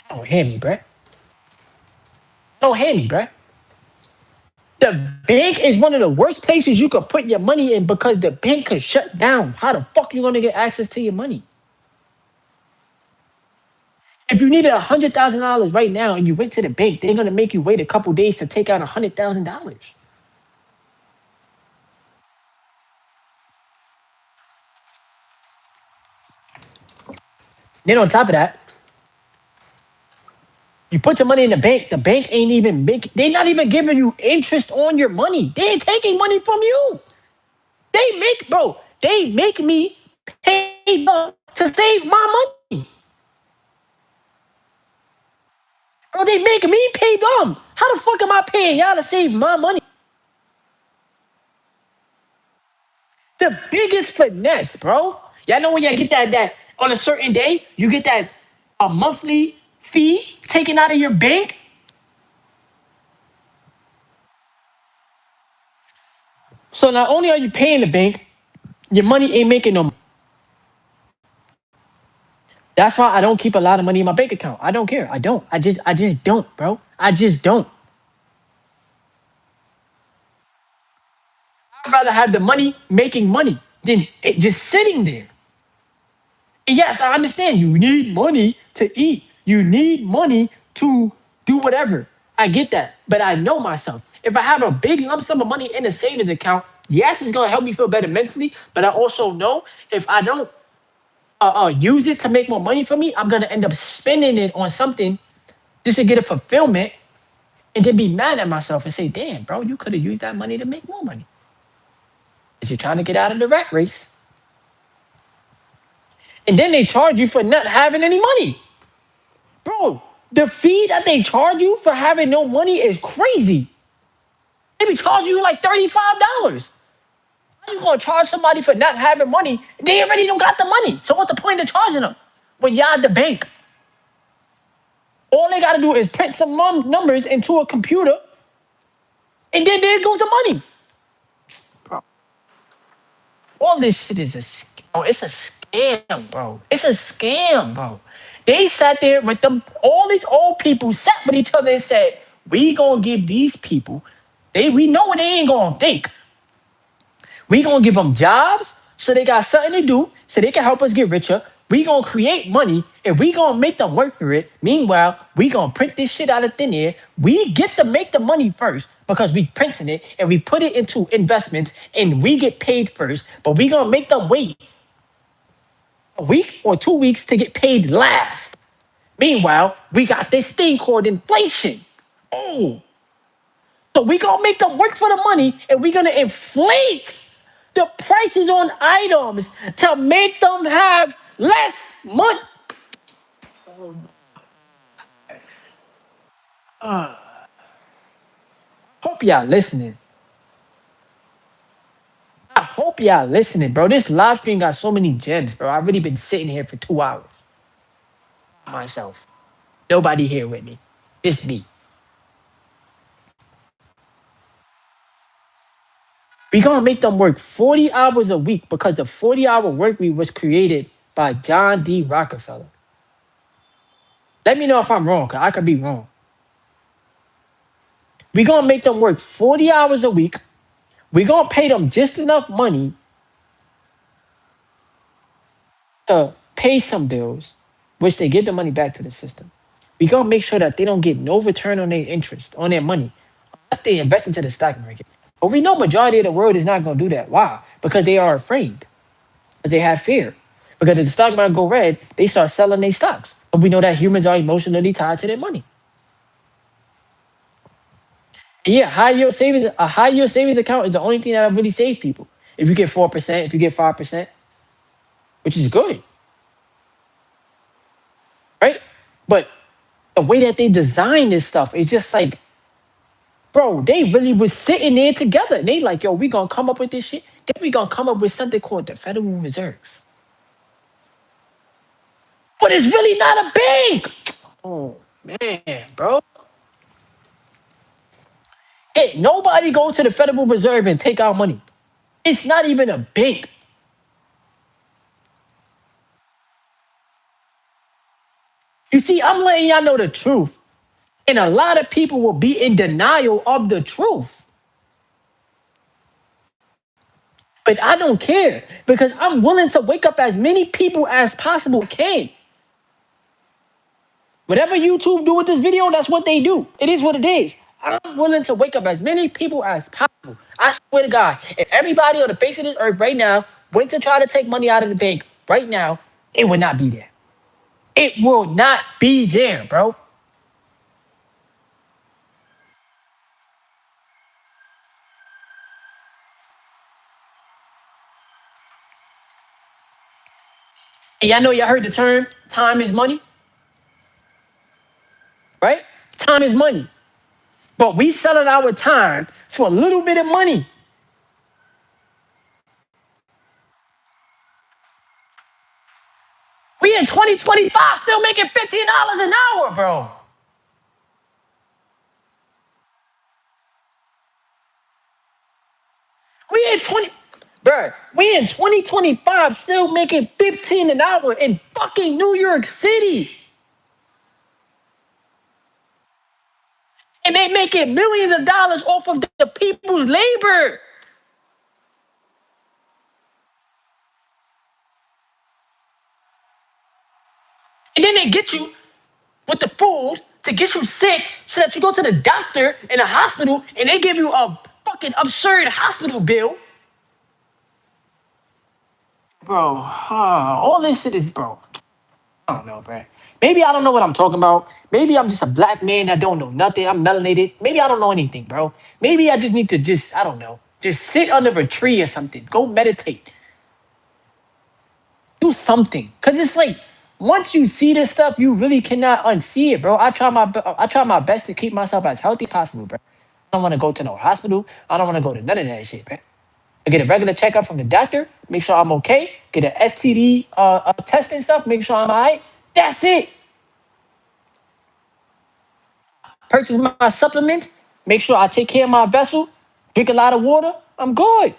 Don't hear me, bruh. Don't hear me, bruh. The bank is one of the worst places you could put your money in because the bank could shut down. How the fuck you gonna get access to your money? If you needed $100,000 right now and you went to the bank, they're gonna make you wait a couple days to take out $100,000. Then on top of that, you put your money in the bank ain't even they're not even giving you interest on your money. They ain't taking money from you. They make me pay them to save my money. Bro, they make me pay them. How the fuck am I paying y'all to save my money? The biggest finesse, bro. Y'all know when y'all get that on a certain day, you get that a monthly fee taken out of your bank. So not only are you paying the bank, your money ain't making no money. That's why I don't keep a lot of money in my bank account. I don't care. I don't. I just don't, bro. I just don't. I'd rather have the money making money than it just sitting there. And yes, I understand you need money to eat. You need money to do whatever. I get that. But I know myself. If I have a big lump sum of money in a savings account, yes, it's going to help me feel better mentally. But I also know if I don't use it to make more money for me, I'm going to end up spending it on something just to get a fulfillment and then be mad at myself and say, damn, bro, you could have used that money to make more money. But you're trying to get out of the rat race. And then they charge you for not having any money. Bro, the fee that they charge you for having no money is crazy. They be charging you like $35. How you gonna charge somebody for not having money? They already don't got the money. So what's the point of charging them? When y'all at the bank, all they gotta do is print some numbers into a computer, and then there goes the money. Bro, all this shit is bro, it's a scam, bro. It's a scam, bro. They sat there with them, all these old people sat with each other and said, we gonna give these people, we know what they ain't gonna think. We gonna give them jobs so they got something to do so they can help us get richer. We gonna create money and we gonna make them work for it. Meanwhile, we gonna print this shit out of thin air. We get to make the money first because we printing it and we put it into investments and we get paid first. But we gonna make them wait a week or 2 weeks to get paid last. Meanwhile, we got this thing called inflation. Oh, so we gonna make them work for the money and we gonna inflate the prices on items to make them have less money. Hope y'all listening. I hope y'all listening, bro. This live stream got so many gems, bro. I've really been sitting here for 2 hours by myself. Nobody here with me. Just me. We gonna make them work 40 hours a week because the 40-hour work week was created by John D. Rockefeller. Let me know if I'm wrong, because I could be wrong. We gonna make them work 40 hours a week. We gonna pay them just enough money to pay some bills, which they give the money back to the system. We gonna make sure that they don't get no return on their interest, on their money, unless they invest into the stock market. But we know majority of the world is not gonna do that. Why? Because they are afraid. Because they have fear. Because if the stock market go red, they start selling their stocks. But we know that humans are emotionally tied to their money. And yeah, a high yield savings account is the only thing that really save people. If you get 4%, if you get 5%, which is good, right? But the way that they design this stuff is just like, bro, they really was sitting there together. And they like, yo, we gonna come up with this shit. Then we gonna come up with something called the Federal Reserve. But it's really not a bank. Oh man, bro. Hey, nobody go to the Federal Reserve and take out money. It's not even a bank. You see, I'm letting y'all know the truth. And a lot of people will be in denial of the truth. But I don't care because I'm willing to wake up as many people as possible can. Whatever YouTube do with this video, that's what they do. It is what it is. I'm willing to wake up as many people as possible. I swear to God, if everybody on the face of this earth right now went to try to take money out of the bank right now, it would not be there. It will not be there, bro. And y'all know y'all heard the term time is money, right? Time is money. But we selling our time for a little bit of money. We in 2025 still making $15 an hour, bro. We in 20, bro. We in 2025 still making 15 an hour in fucking New York City. And they making millions of dollars off of the people's labor. And then they get you with the food to get you sick so that you go to the doctor in a hospital and they give you a fucking absurd hospital bill. Bro, all this shit is, bro. I don't know, bro. Maybe I don't know what I'm talking about. Maybe I'm just a black man that don't know nothing. I'm melanated. Maybe I don't know anything, bro. Maybe I just need to just, I don't know, just sit under a tree or something. Go meditate. Do something. Cause it's like once you see this stuff, you really cannot unsee it, bro. I try my best to keep myself as healthy as possible, bro. I don't want to go to no hospital. I don't want to go to none of that shit, bro. I get a regular checkup from the doctor, make sure I'm okay. Get an STD test and stuff, make sure I'm all right. That's it. Purchase my supplements, make sure I take care of my vessel, drink a lot of water. I'm good.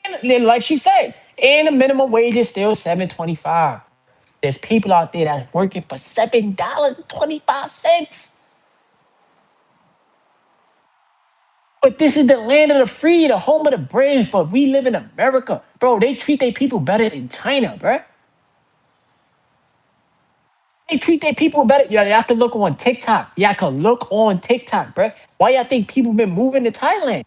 And then, like she said, and the minimum wage is still $7.25. There's people out there that's working for $7.25. But this is the land of the free, the home of the brave. But we live in America, bro. They treat their people better than China, bro. They treat their people better. Y'all can look on TikTok. Y'all can look on TikTok, bro. Why y'all think people been moving to Thailand?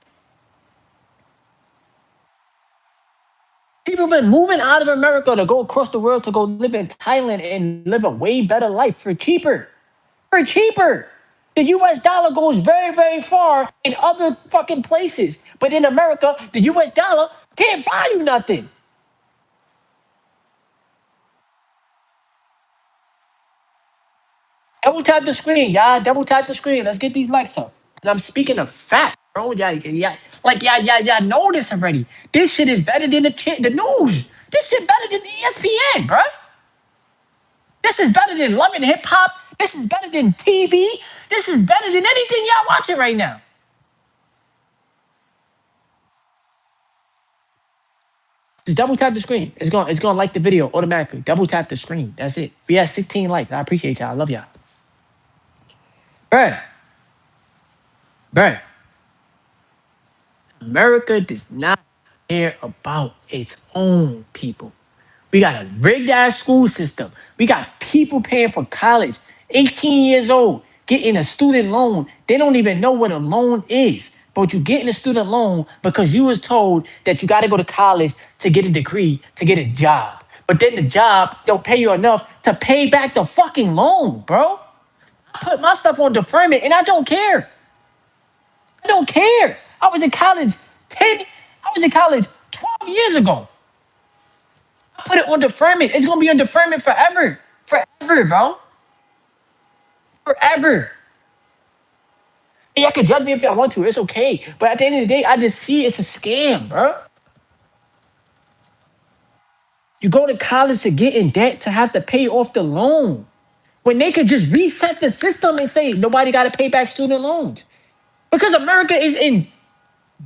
People been moving out of America to go across the world to go live in Thailand and live a way better life for cheaper. For cheaper. The US dollar goes very, very far in other fucking places. But in America, the US dollar can't buy you nothing. Double tap the screen, y'all. Double tap the screen. Let's get these likes up. And I'm speaking of fact, bro. Y'all know this already. This shit is better than the news. This shit better than ESPN, bro. This is better than Love and Hip Hop. This is better than TV. This is better than anything y'all watching right now. Just double tap the screen. It's gonna like the video automatically. Double tap the screen. That's it. We have 16 likes. I appreciate y'all. I love y'all. Bruh. Bruh. America does not care about its own people. We got a rigged ass school system. We got people paying for college, 18 years old, getting a student loan. They don't even know what a loan is. But you getting a student loan because you was told that you got to go to college to get a degree, to get a job. But then the job don't pay you enough to pay back the fucking loan, bro. I put my stuff on deferment and I don't care. I don't care. I was in college 10, I was in college 12 years ago. I put it on deferment. It's gonna be on deferment forever. Forever, bro. Forever. And y'all can judge me if y'all want to. It's okay. But at the end of the day, I just see it's a scam, bro. You go to college to get in debt to have to pay off the loan. When they could just reset the system and say nobody got to pay back student loans. Because America is in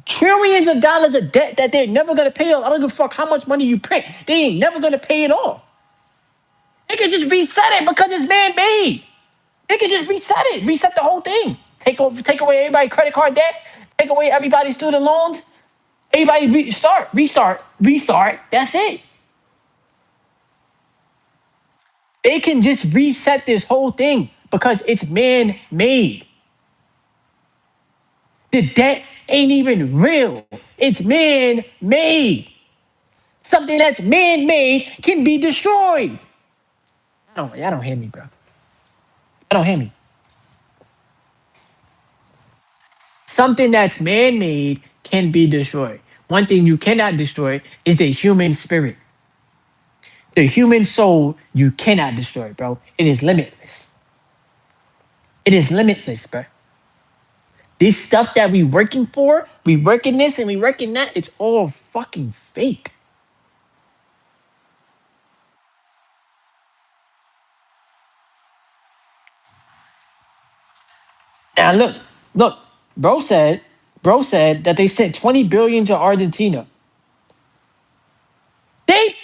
trillions of dollars of debt that they're never gonna pay off. I don't give a fuck how much money you print. They ain't never gonna pay it off. They can just reset it because it's man-made. They can just reset it, reset the whole thing. Take away everybody's credit card debt, take away everybody's student loans. Everybody restart. That's it. They can just reset this whole thing because it's man-made. The debt ain't even real. It's man-made. Something that's man-made can be destroyed. Y'all don't hear me, bro. Y'all don't hear me. Something that's man-made can be destroyed. One thing you cannot destroy is the human spirit. The human soul you cannot destroy, bro. It is limitless. It is limitless, bro. This stuff that we working for, we working this and we working that, it's all fucking fake. Now look, bro said that they sent 20 billion to Argentina. They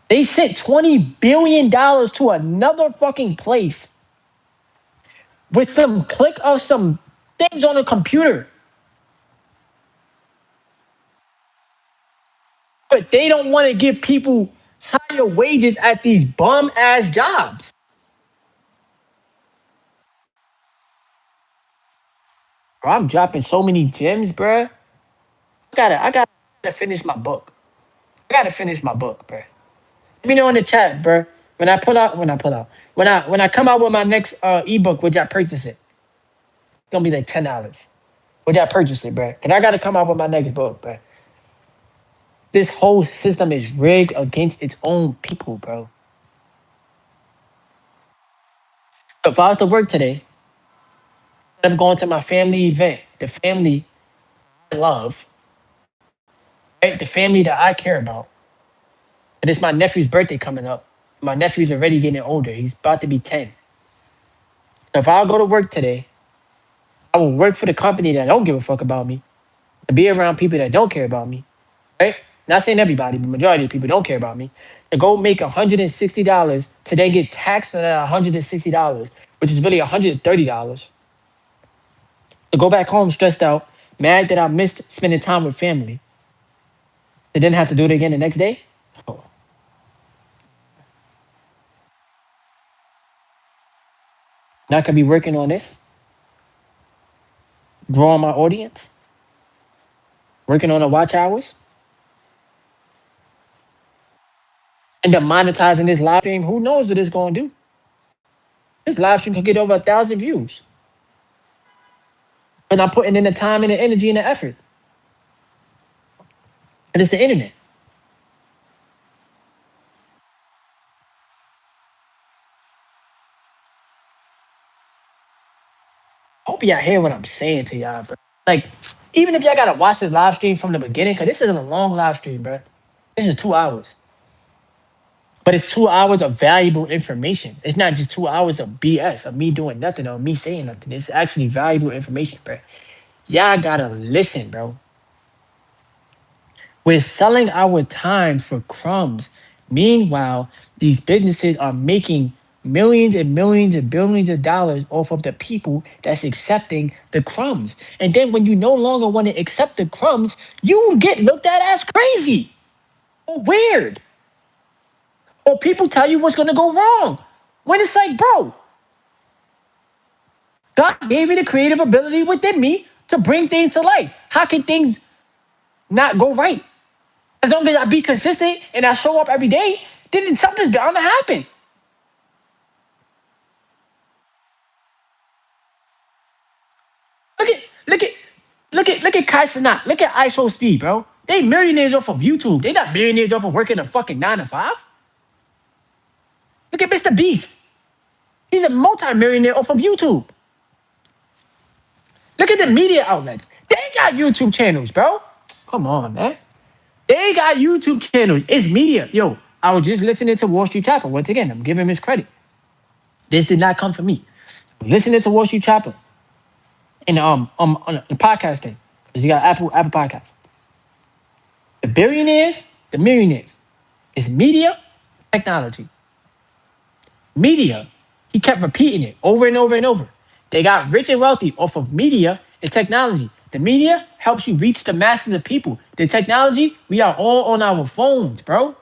they sent $20 billion to another fucking place with some click of some things on a computer. But they don't want to give people higher wages at these bum ass jobs. Bro, I'm dropping so many gems, bro. I gotta finish my book. I gotta finish my book, bro. Let me know in the chat, bro. When I come out with my next ebook, would y'all purchase it? It's gonna be like $10. Would y'all purchase it, bro? And I gotta come out with my next book, bro. This whole system is rigged against its own people, bro. If I was to work today, instead of going to my family event, the family I love, right? The family that I care about. And it's my nephew's birthday coming up. My nephew's already getting older. He's about to be 10. So if I go to work today, I will work for the company that don't give a fuck about me, to be around people that don't care about me, right? Not saying everybody, but majority of people don't care about me. To go make $160 to then get taxed on that $160, which is really $130. To go back home stressed out, mad that I missed spending time with family, to then have to do it again the next day. Oh, now I could be working on this, growing my audience, working on the watch hours, and then monetizing this live stream. Who knows what it's going to do? This live stream could get over 1,000 views. And I'm putting in the time and the energy and the effort. And it's the internet. Hope y'all hear what I'm saying to y'all, bro. Like, even if y'all gotta watch this live stream from the beginning, because this isn't a long live stream, bro. This is 2 hours. But it's 2 hours of valuable information. It's not just 2 hours of BS, of me doing nothing or me saying nothing. It's actually valuable information, bro. Y'all gotta listen, bro. We're selling our time for crumbs. Meanwhile, these businesses are making millions and millions and billions of dollars off of the people that's accepting the crumbs. And then when you no longer want to accept the crumbs, you get looked at as crazy or weird. Or people tell you what's going to go wrong. When it's like, bro, God gave me the creative ability within me to bring things to life. How can things not go right? As long as I be consistent and I show up every day, then something's bound to happen. Look at, look at, look at Kai Cenat. Look at ISO Speed, bro. They millionaires off of YouTube. They not millionaires off of working a fucking 9 to 5. Look at Mr. Beast. He's a multi-millionaire off of YouTube. Look at the media outlets. They got YouTube channels, bro. Come on, man. They got YouTube channels. It's media. Yo, I was just listening to Wall Street Chapel. Once again, I'm giving him his credit. This did not come from me. Listening to Wall Street Chapel in on the podcast thing. Because you got Apple Podcasts. The billionaires, the millionaires. It's media, technology. Media, he kept repeating it over and over and over. They got rich and wealthy off of media and technology. The media helps you reach the masses of people. The technology, we are all on our phones, bro.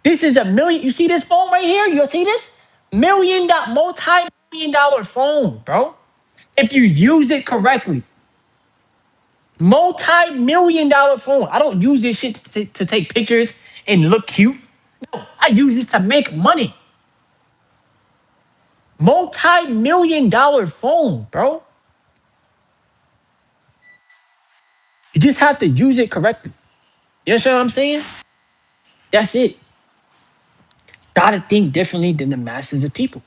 This is a million. You see this phone right here? You see this? Multi-million dollar phone, bro. If you use it correctly. Multi-million dollar phone. I don't use this shit to take pictures and look cute. No, I use this to make money. Multi-million dollar phone, bro. You just have to use it correctly. You understand what I'm saying? That's it. Gotta think differently than the masses of people.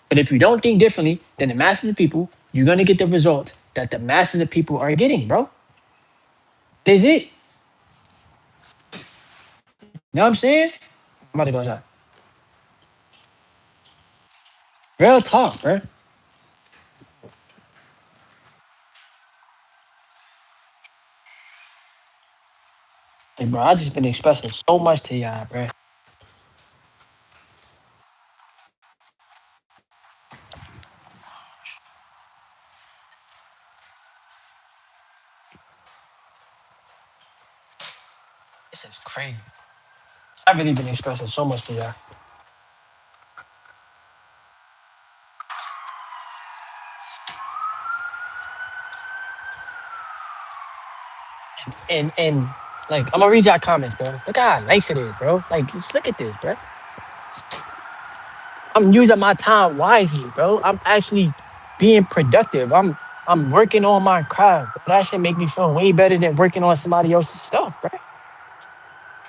But if you don't think differently than the masses of people, you're gonna get the results that the masses of people are getting, bro. That's it. You know what I'm saying? I'm about to go outside. Real talk, bro. Hey, bro, I just been expressing so much to y'all, bro. This is crazy. I've really been expressing so much to y'all. And like I'm gonna read y'all comments, bro. Look how nice it is, bro. Like just look at this, bro. I'm using my time wisely, bro. I'm actually being productive. I'm working on my craft. That should make me feel way better than working on somebody else's stuff, bro.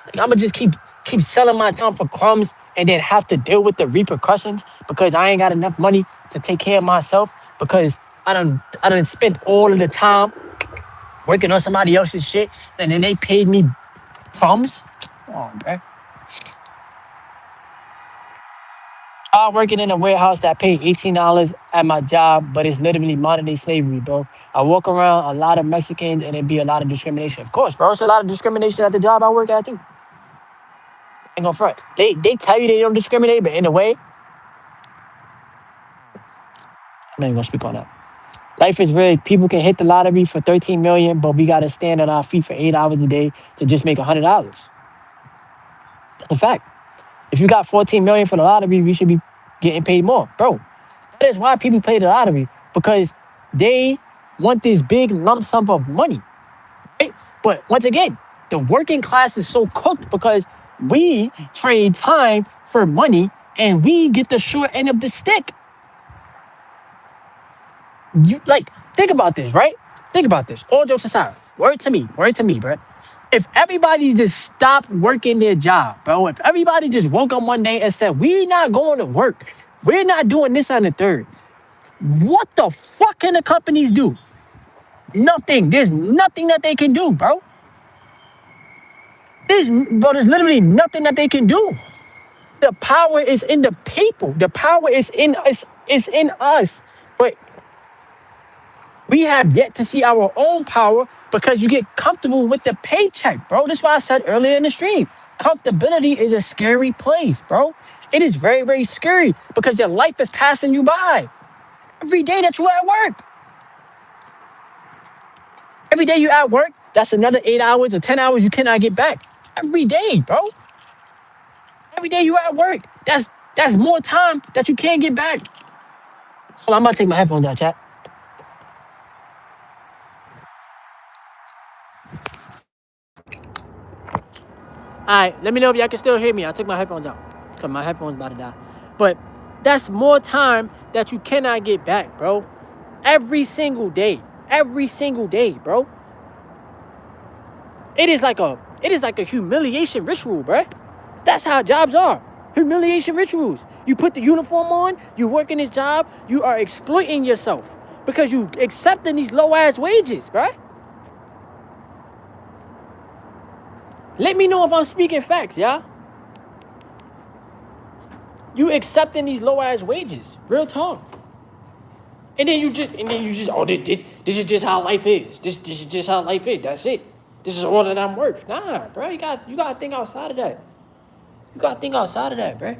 Like, I'm gonna just keep selling my time for crumbs and then have to deal with the repercussions because I ain't got enough money to take care of myself because I done spent all of the time working on somebody else's shit and then they paid me Crumbs? Oh, bro. I'm working in a warehouse that paid $18 at my job, but it's literally modern day slavery, bro. I walk around a lot of Mexicans and it be a lot of discrimination. Of course, bro. It's a lot of discrimination at the job I work at too. Ain't gonna front. They tell you they don't discriminate, but in a way, I'm not even gonna speak on that. Life is rigged. People can hit the lottery for 13 million, but we gotta stand on our feet for 8 hours a day to just make $100. That's a fact. If you got 14 million for the lottery, we should be getting paid more, bro. That is why people play the lottery because they want this big lump sum of money, right? But once again, the working class is so cooked because we trade time for money and we get the short end of the stick. You like think about this, right? Think about this. All jokes aside, word to me, bro. If everybody just stopped working their job, bro, if everybody just woke up one day and said, we're not going to work, we're not doing this on the third, what the fuck can the companies do? Nothing. There's nothing that they can do, bro. There's literally nothing that they can do. The power is in the people. The power is in us. It's in us. But we have yet to see our own power because you get comfortable with the paycheck, bro. That's why I said earlier in the stream, comfortability is a scary place, bro. It is very, very scary because your life is passing you by every day that you're at work. Every day you're at work, that's another 8 hours or 10 hours you cannot get back. Every day, bro. Every day you're at work, that's more time that you can't get back. So I'm about to take my headphones out, chat. All right, let me know if y'all can still hear me. I'll take my headphones out because my headphones about to die. But that's more time that you cannot get back, bro. Every single day. Every single day, bro. It is like a humiliation ritual, bro. That's how jobs are. Humiliation rituals. You put the uniform on, you work in this job, you are exploiting yourself because you accepting these low ass wages, bro. Let me know if I'm speaking facts, y'all. You accepting these low ass wages, real talk. And then you just, oh, this is just how life is. This is just how life is. That's it. This is all that I'm worth. Nah, bro, you gotta think outside of that. You gotta think outside of that, bro.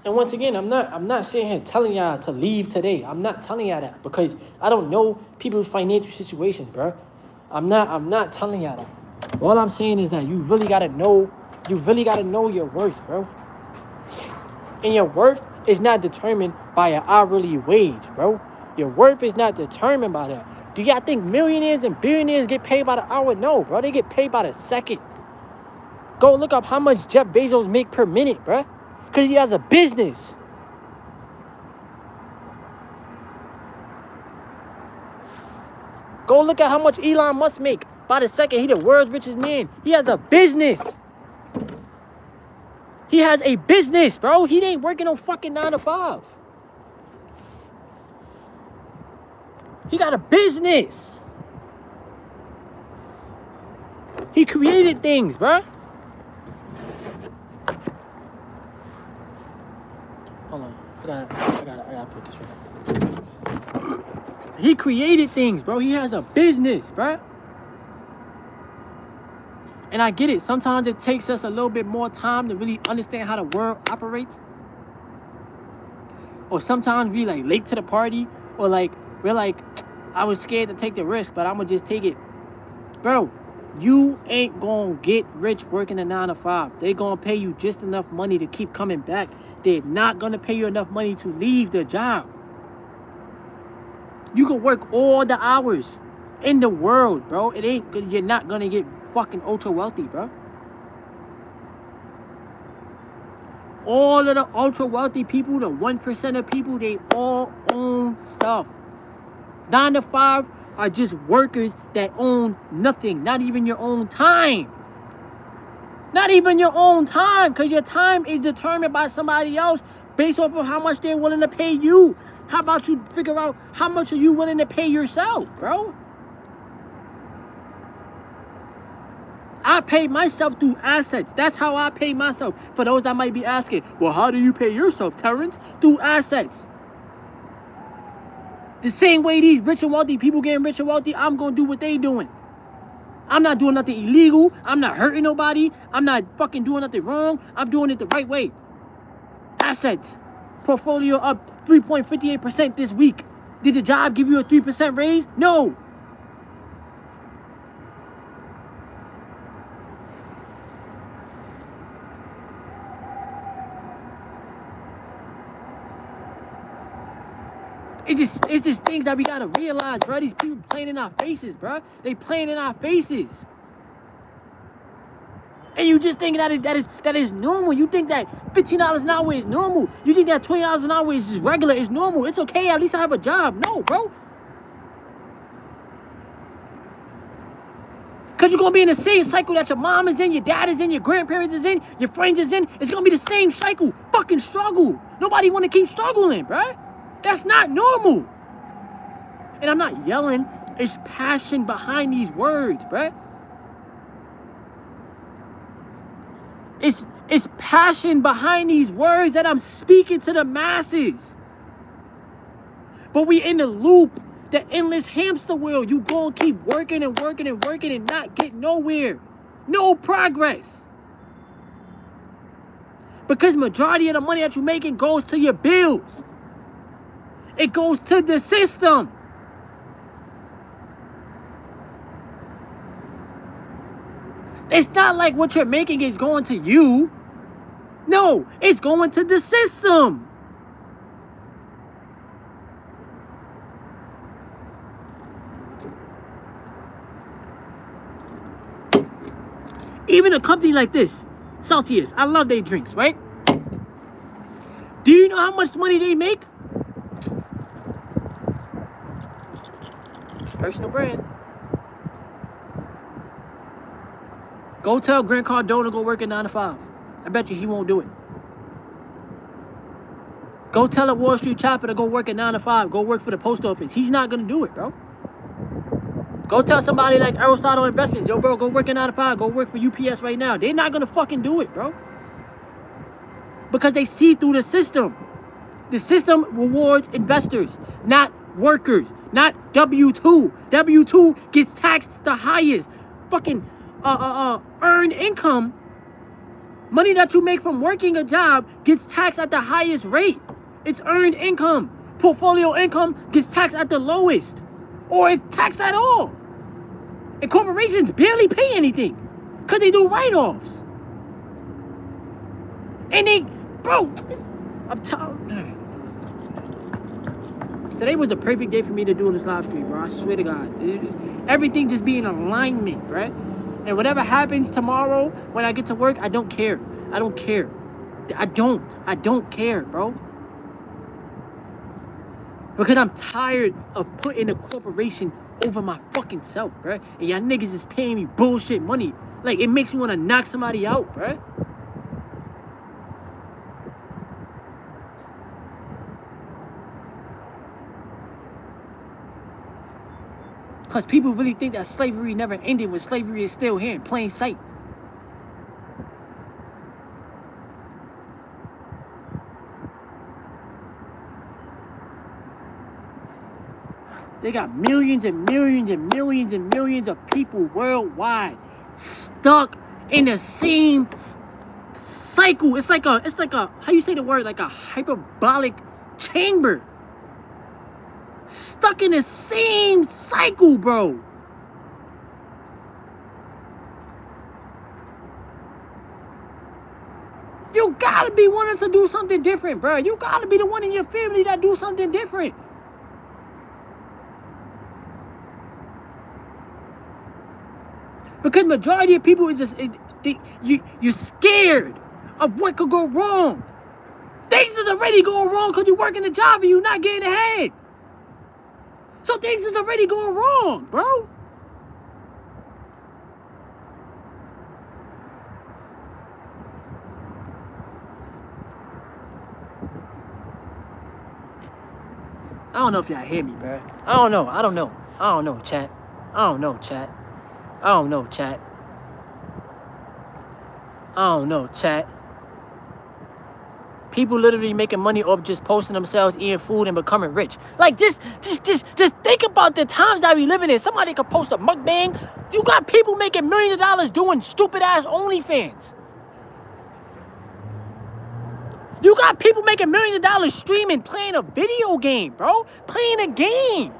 And once again, I'm not sitting here telling y'all to leave today. I'm not telling y'all that because I don't know people's financial situations, bro. I'm not telling y'all that. All I'm saying is that you really gotta know your worth, bro. And your worth is not determined by an hourly wage, bro. Your worth is not determined by that. Do y'all think millionaires and billionaires get paid by the hour? No, bro. They get paid by the second. Go look up how much Jeff Bezos make per minute, bro. Because he has a business. Go look at how much Elon Musk make by the second. He the world's richest man. He has a business. He has a business, bro. He ain't working no fucking 9 to 5. He got a business. He created things, bro. Hold on. I gotta put this right. He created things, bro. He has a business, bro. And I get it. Sometimes it takes us a little bit more time to really understand how the world operates. Or sometimes we like late to the party. Or like, we're like, I was scared to take the risk, but I'm going to just take it. Bro, you ain't going to get rich working a 9 to 5. They're going to pay you just enough money to keep coming back. They're not going to pay you enough money to leave the job. You can work all the hours in the world, bro. You're not going to get fucking ultra wealthy, bro. All of the ultra wealthy people, the 1% of people, they all own stuff. 9 to 5 are just workers that own nothing, not even your own time. Not even your own time, because your time is determined by somebody else based off of how much they're willing to pay you. How about you figure out how much are you willing to pay yourself, bro? I pay myself through assets. That's how I pay myself. For those that might be asking, well, how do you pay yourself, Terrence? Through assets. The same way these rich and wealthy people getting rich and wealthy, I'm going to do what they doing. I'm not doing nothing illegal. I'm not hurting nobody. I'm not fucking doing nothing wrong. I'm doing it the right way. Assets. Portfolio up 3.58% this week. Did the job give you a 3% raise? No. It's just things that we gotta realize, bro. These people playing in our faces, bro. They playing in our faces. And you just think that is normal. You think that $15 an hour is normal. You think that $20 an hour is just regular, is normal. It's okay, at least I have a job. No, bro. Because you're going to be in the same cycle that your mom is in, your dad is in, your grandparents is in, your friends is in. It's going to be the same cycle. Fucking struggle. Nobody want to keep struggling, bro. That's not normal. And I'm not yelling. It's passion behind these words, bro. It's passion behind these words that I'm speaking to the masses. But we in the loop, the endless hamster wheel. You gonna keep working and working and working and not get nowhere. No progress. Because majority of the money that you're making goes to your bills. It goes to the system. It's not like what you're making is going to you. No, it's going to the system. Even a company like this, Celsius, I love their drinks, right? Do you know how much money they make? Personal brand. Go tell Grant Cardone to go work at 9 to 5. I bet you he won't do it. Go tell a Wall Street Chopper to go work at 9 to 5. Go work for the post office. He's not going to do it, bro. Go tell somebody like Aristotle Investments, yo, bro, go work at 9 to 5. Go work for UPS right now. They're not going to fucking do it, bro. Because they see through the system. The system rewards investors, not workers, not W-2. W-2 gets taxed the highest. Fucking earned income, money that you make from working a job gets taxed at the highest rate. It's earned income. Portfolio income gets taxed at the lowest. Or it's taxed at all. And corporations barely pay anything. Because they do write-offs. And they, bro, I'm telling. Today was the perfect day for me to do this live stream, bro. I swear to God. Everything just be in alignment, right? And whatever happens tomorrow when I get to work, I don't care. I don't care. I don't care, bro. Because I'm tired of putting a corporation over my fucking self, bro. And y'all niggas is paying me bullshit money. Like, it makes me want to knock somebody out, bro. Because people really think that slavery never ended when slavery is still here in plain sight. They got millions and millions and millions and millions of people worldwide stuck in the same cycle. It's like a, how you say the word? Like a hyperbolic chamber. Stuck in the same cycle, bro. You gotta be wanting to do something different, bro. You gotta be the one in your family that do something different. Because majority of people is just, you're scared of what could go wrong. Things is already going wrong because you're working a job and you're not getting ahead. So things is already going wrong, bro. I don't know if y'all hear me, bro. I don't know. I don't know. I don't know, chat. I don't know, chat. I don't know, chat. I don't know, chat. People literally making money off just posting themselves eating food and becoming rich. Like, just think about the times that we living in. Somebody could post a mukbang. You got people making millions of dollars doing stupid ass OnlyFans. You got people making millions of dollars streaming, playing a video game, bro. Playing a game.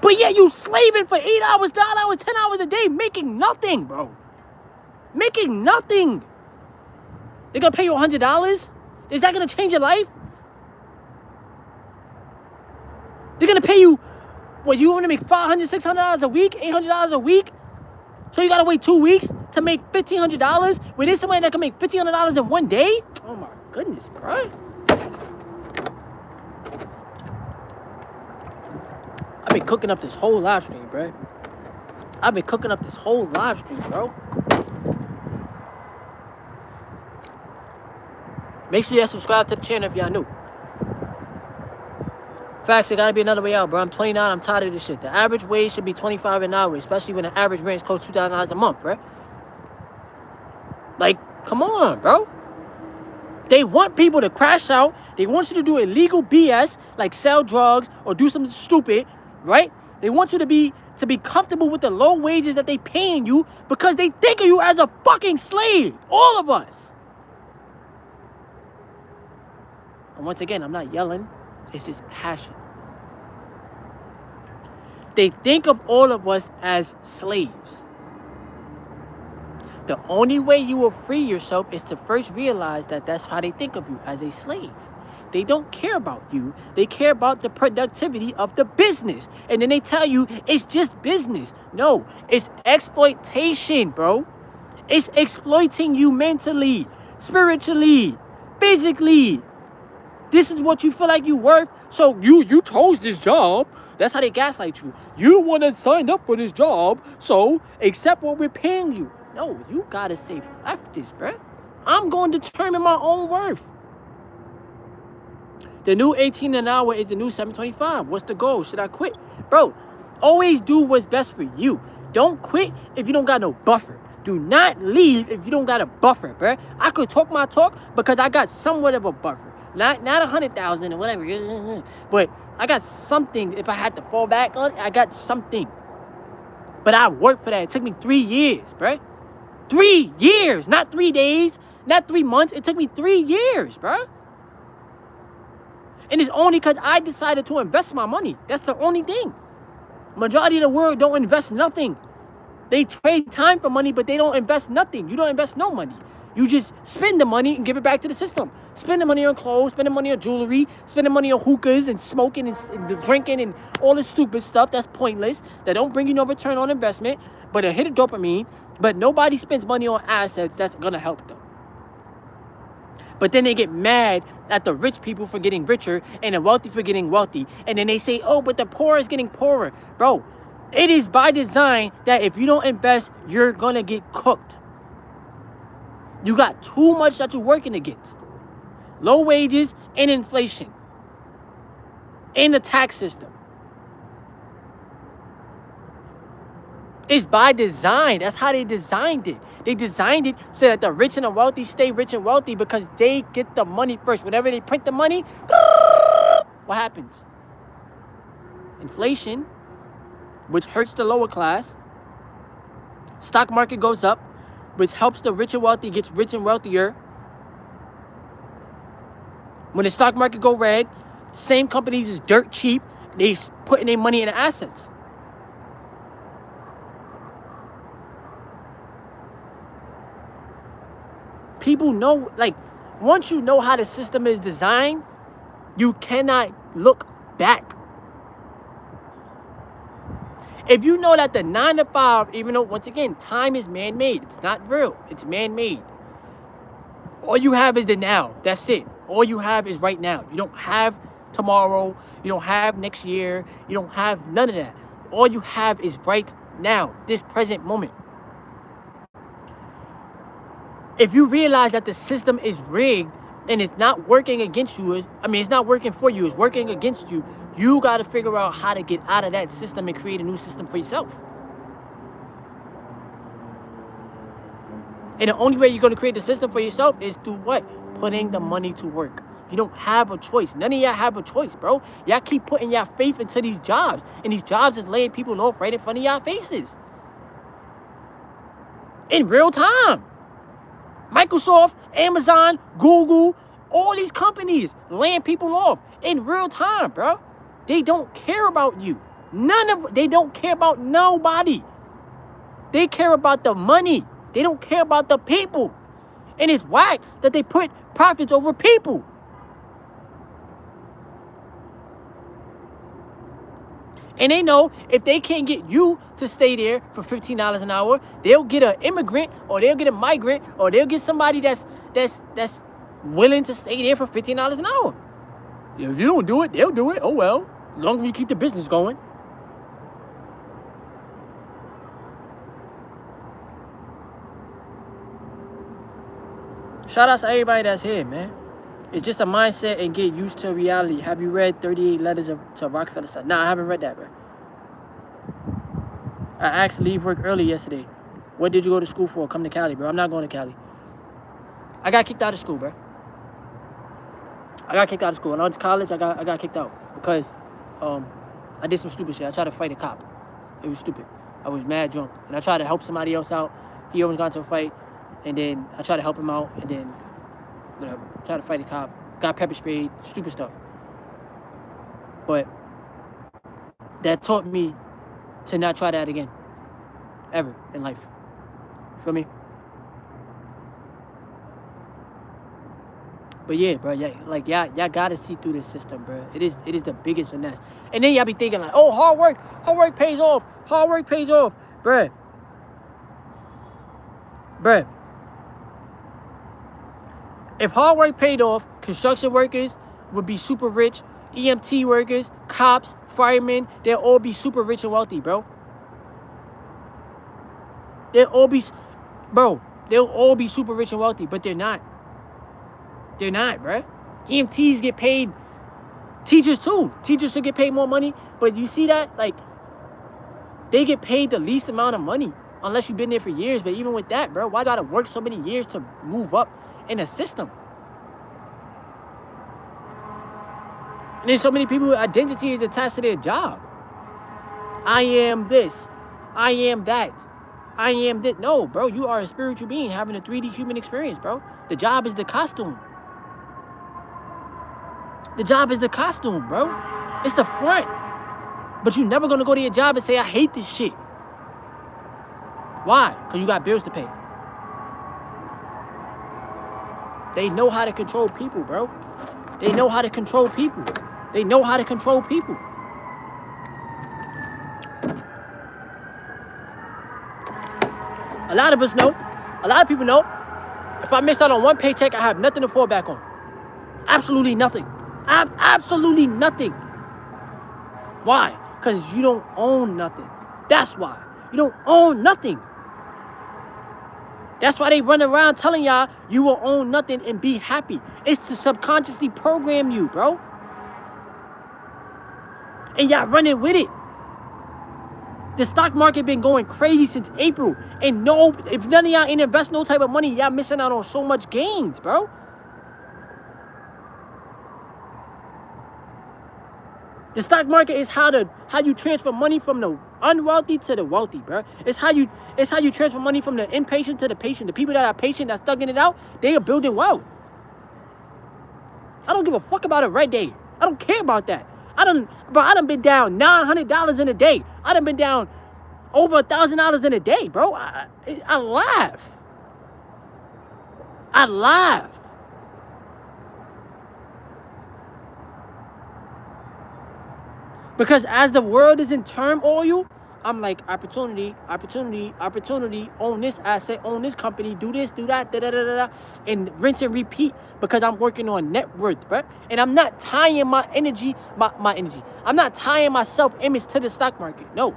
But yet you slaving for 8 hours, 9 hours, 10 hours a day, making nothing, bro. Making nothing. They're gonna pay you $100? Is that gonna change your life? They're gonna pay you, what, you wanna make $500, $600 a week, $800 a week? So you gotta wait 2 weeks to make $1,500? When there's somebody that can make $1,500 in 1 day? Oh my goodness, bro. I've been cooking up this whole live stream, bro. I've been cooking up this whole live stream, bro. Make sure you subscribe to the channel if y'all new. Facts, there gotta be another way out, bro. I'm 29, I'm tired of this shit. The average wage should be $25 an hour, especially when the average rent costs $2,000 a month, bro. Like, come on, bro. They want people to crash out. They want you to do illegal BS, like sell drugs or do something stupid, right? They want you to be comfortable with the low wages that they paying you because they think of you as a fucking slave. All of us. And once again, I'm not yelling. It's just passion. They think of all of us as slaves. The only way you will free yourself is to first realize that that's how they think of you, as a slave. They don't care about you. They care about the productivity of the business. And then they tell you it's just business. No, it's exploitation, bro. It's exploiting you mentally, spiritually, physically. This is what you feel like you worth. So you chose this job. That's how they gaslight you. You the one that signed up for this job. So accept what we're paying you. No, you gotta say, F this, bruh. I'm going to determine my own worth. The new 18 an hour is the new 725. What's the goal? Should I quit? Bro, always do what's best for you. Don't quit if you don't got no buffer. Do not leave if you don't got a buffer, bruh. I could talk my talk because I got somewhat of a buffer. Not 100,000 or whatever, but I got something. If I had to fall back on it, I got something. But I worked for that. It took me 3 years, bruh. 3 years, not 3 days, not 3 months. It took me 3 years, bruh. And it's only because I decided to invest my money. That's the only thing. Majority of the world don't invest nothing. They trade time for money, but they don't invest nothing. You don't invest no money. You just spend the money and give it back to the system. Spend the money on clothes, spend the money on jewelry, spend the money on hookahs and smoking and drinking and all this stupid stuff that's pointless, that don't bring you no return on investment, but a hit of dopamine. But nobody spends money on assets that's going to help them. But then they get mad at the rich people for getting richer and the wealthy for getting wealthy. And then they say, oh, but the poor is getting poorer. Bro, it is by design that if you don't invest, you're going to get cooked. You got too much that you're working against. Low wages and inflation. And the tax system. It's by design. That's how they designed it. They designed it so that the rich and the wealthy stay rich and wealthy because they get the money first. Whenever they print the money, what happens? Inflation, which hurts the lower class. Stock market goes up, which helps the rich and wealthy gets rich and wealthier. When the stock market go red, same companies is dirt cheap. They putting their money in assets. People know, like, once you know how the system is designed, you cannot look back. If you know that the 9 to 5, even though, once again, time is man-made. It's not real. It's man-made. All you have is the now. That's it. All you have is right now. You don't have tomorrow. You don't have next year. You don't have none of that. All you have is right now, this present moment. If you realize that the system is rigged and it's not working against you, it's not working for you, it's working against you, you got to figure out how to get out of that system and create a new system for yourself. And the only way you're going to create the system for yourself is through what? Putting the money to work. You don't have a choice. None of y'all have a choice, bro. Y'all keep putting y'all faith into these jobs, and these jobs is laying people off right in front of y'all faces. In real time. Microsoft, Amazon, Google, all these companies laying people off in real time, bro. They don't care about you. They don't care about nobody. They care about the money. They don't care about the people. And it's whack that they put profits over people. And they know if they can't get you to stay there for $15 an hour, they'll get an immigrant, or they'll get a migrant, or they'll get somebody that's willing to stay there for $15 an hour. If you don't do it, they'll do it. Oh well, as long as you keep the business going. Shout out to everybody that's here, man. It's just a mindset and get used to reality. Have you read 38 Letters to Rockefeller Son? Nah, I haven't read that, bro. I asked leave work early yesterday. What did you go to school for? Come to Cali, bro. I'm not going to Cali. I got kicked out of school, bro. I got kicked out of school. When I went to college, I got kicked out because I did some stupid shit. I tried to fight a cop. It was stupid. I was mad drunk. And I tried to help somebody else out. He almost got into a fight. And then I tried to help him out. And then, whatever. Tried to fight a cop. Got pepper sprayed. Stupid stuff. But that taught me to not try that again. Ever in life. Feel me? But yeah, bro, yeah, like y'all gotta see through this system, bro. It is the biggest finesse. And then y'all be thinking like, oh, hard work pays off. Hard work pays off, bruh. If hard work paid off, construction workers would be super rich. EMT workers, cops, firemen, they'll all be super rich and wealthy, bro. They'll all be super rich and wealthy, but they're not. They're not, bro. EMTs get paid. Teachers too. Teachers should get paid more money. But you see that? Like, they get paid the least amount of money. Unless you've been there for years. But even with that, bro, why gotta work so many years to move up in a system? And then so many people with identity is attached to their job. I am this. I am that. I am this. No, bro, you are a spiritual being having a 3D human experience, bro. The job is the costume. The job is the costume, bro. It's the front. But you're never going to go to your job and say, I hate this shit. Why? Because you got bills to pay. They know how to control people, bro. They know how to control people. They know how to control people. A lot of us know. A lot of people know. If I miss out on one paycheck, I have nothing to fall back on. Absolutely nothing. Absolutely nothing. Why? Because you don't own nothing. That's why. You don't own nothing. That's why they run around telling y'all you will own nothing and be happy. It's to subconsciously program you, bro. And y'all running with it. The stock market been going crazy since April. And no, if none of y'all ain't invest no type of money, y'all missing out on so much gains, bro. The stock market is how you transfer money from the unwealthy to the wealthy, bro. It's how you transfer money from the impatient to the patient. The people that are patient, that's thugging it out, they are building wealth. I don't give a fuck about a red day. I don't care about that. I done been down $900 in a day. I done been down over $1,000 in a day, bro. I laugh. I laugh. Because as the world is in turmoil, I'm like, opportunity, own this asset, own this company, do this, do that, and rinse and repeat, because I'm working on net worth, bro. And I'm not tying my energy, I'm not tying my self-image to the stock market. No.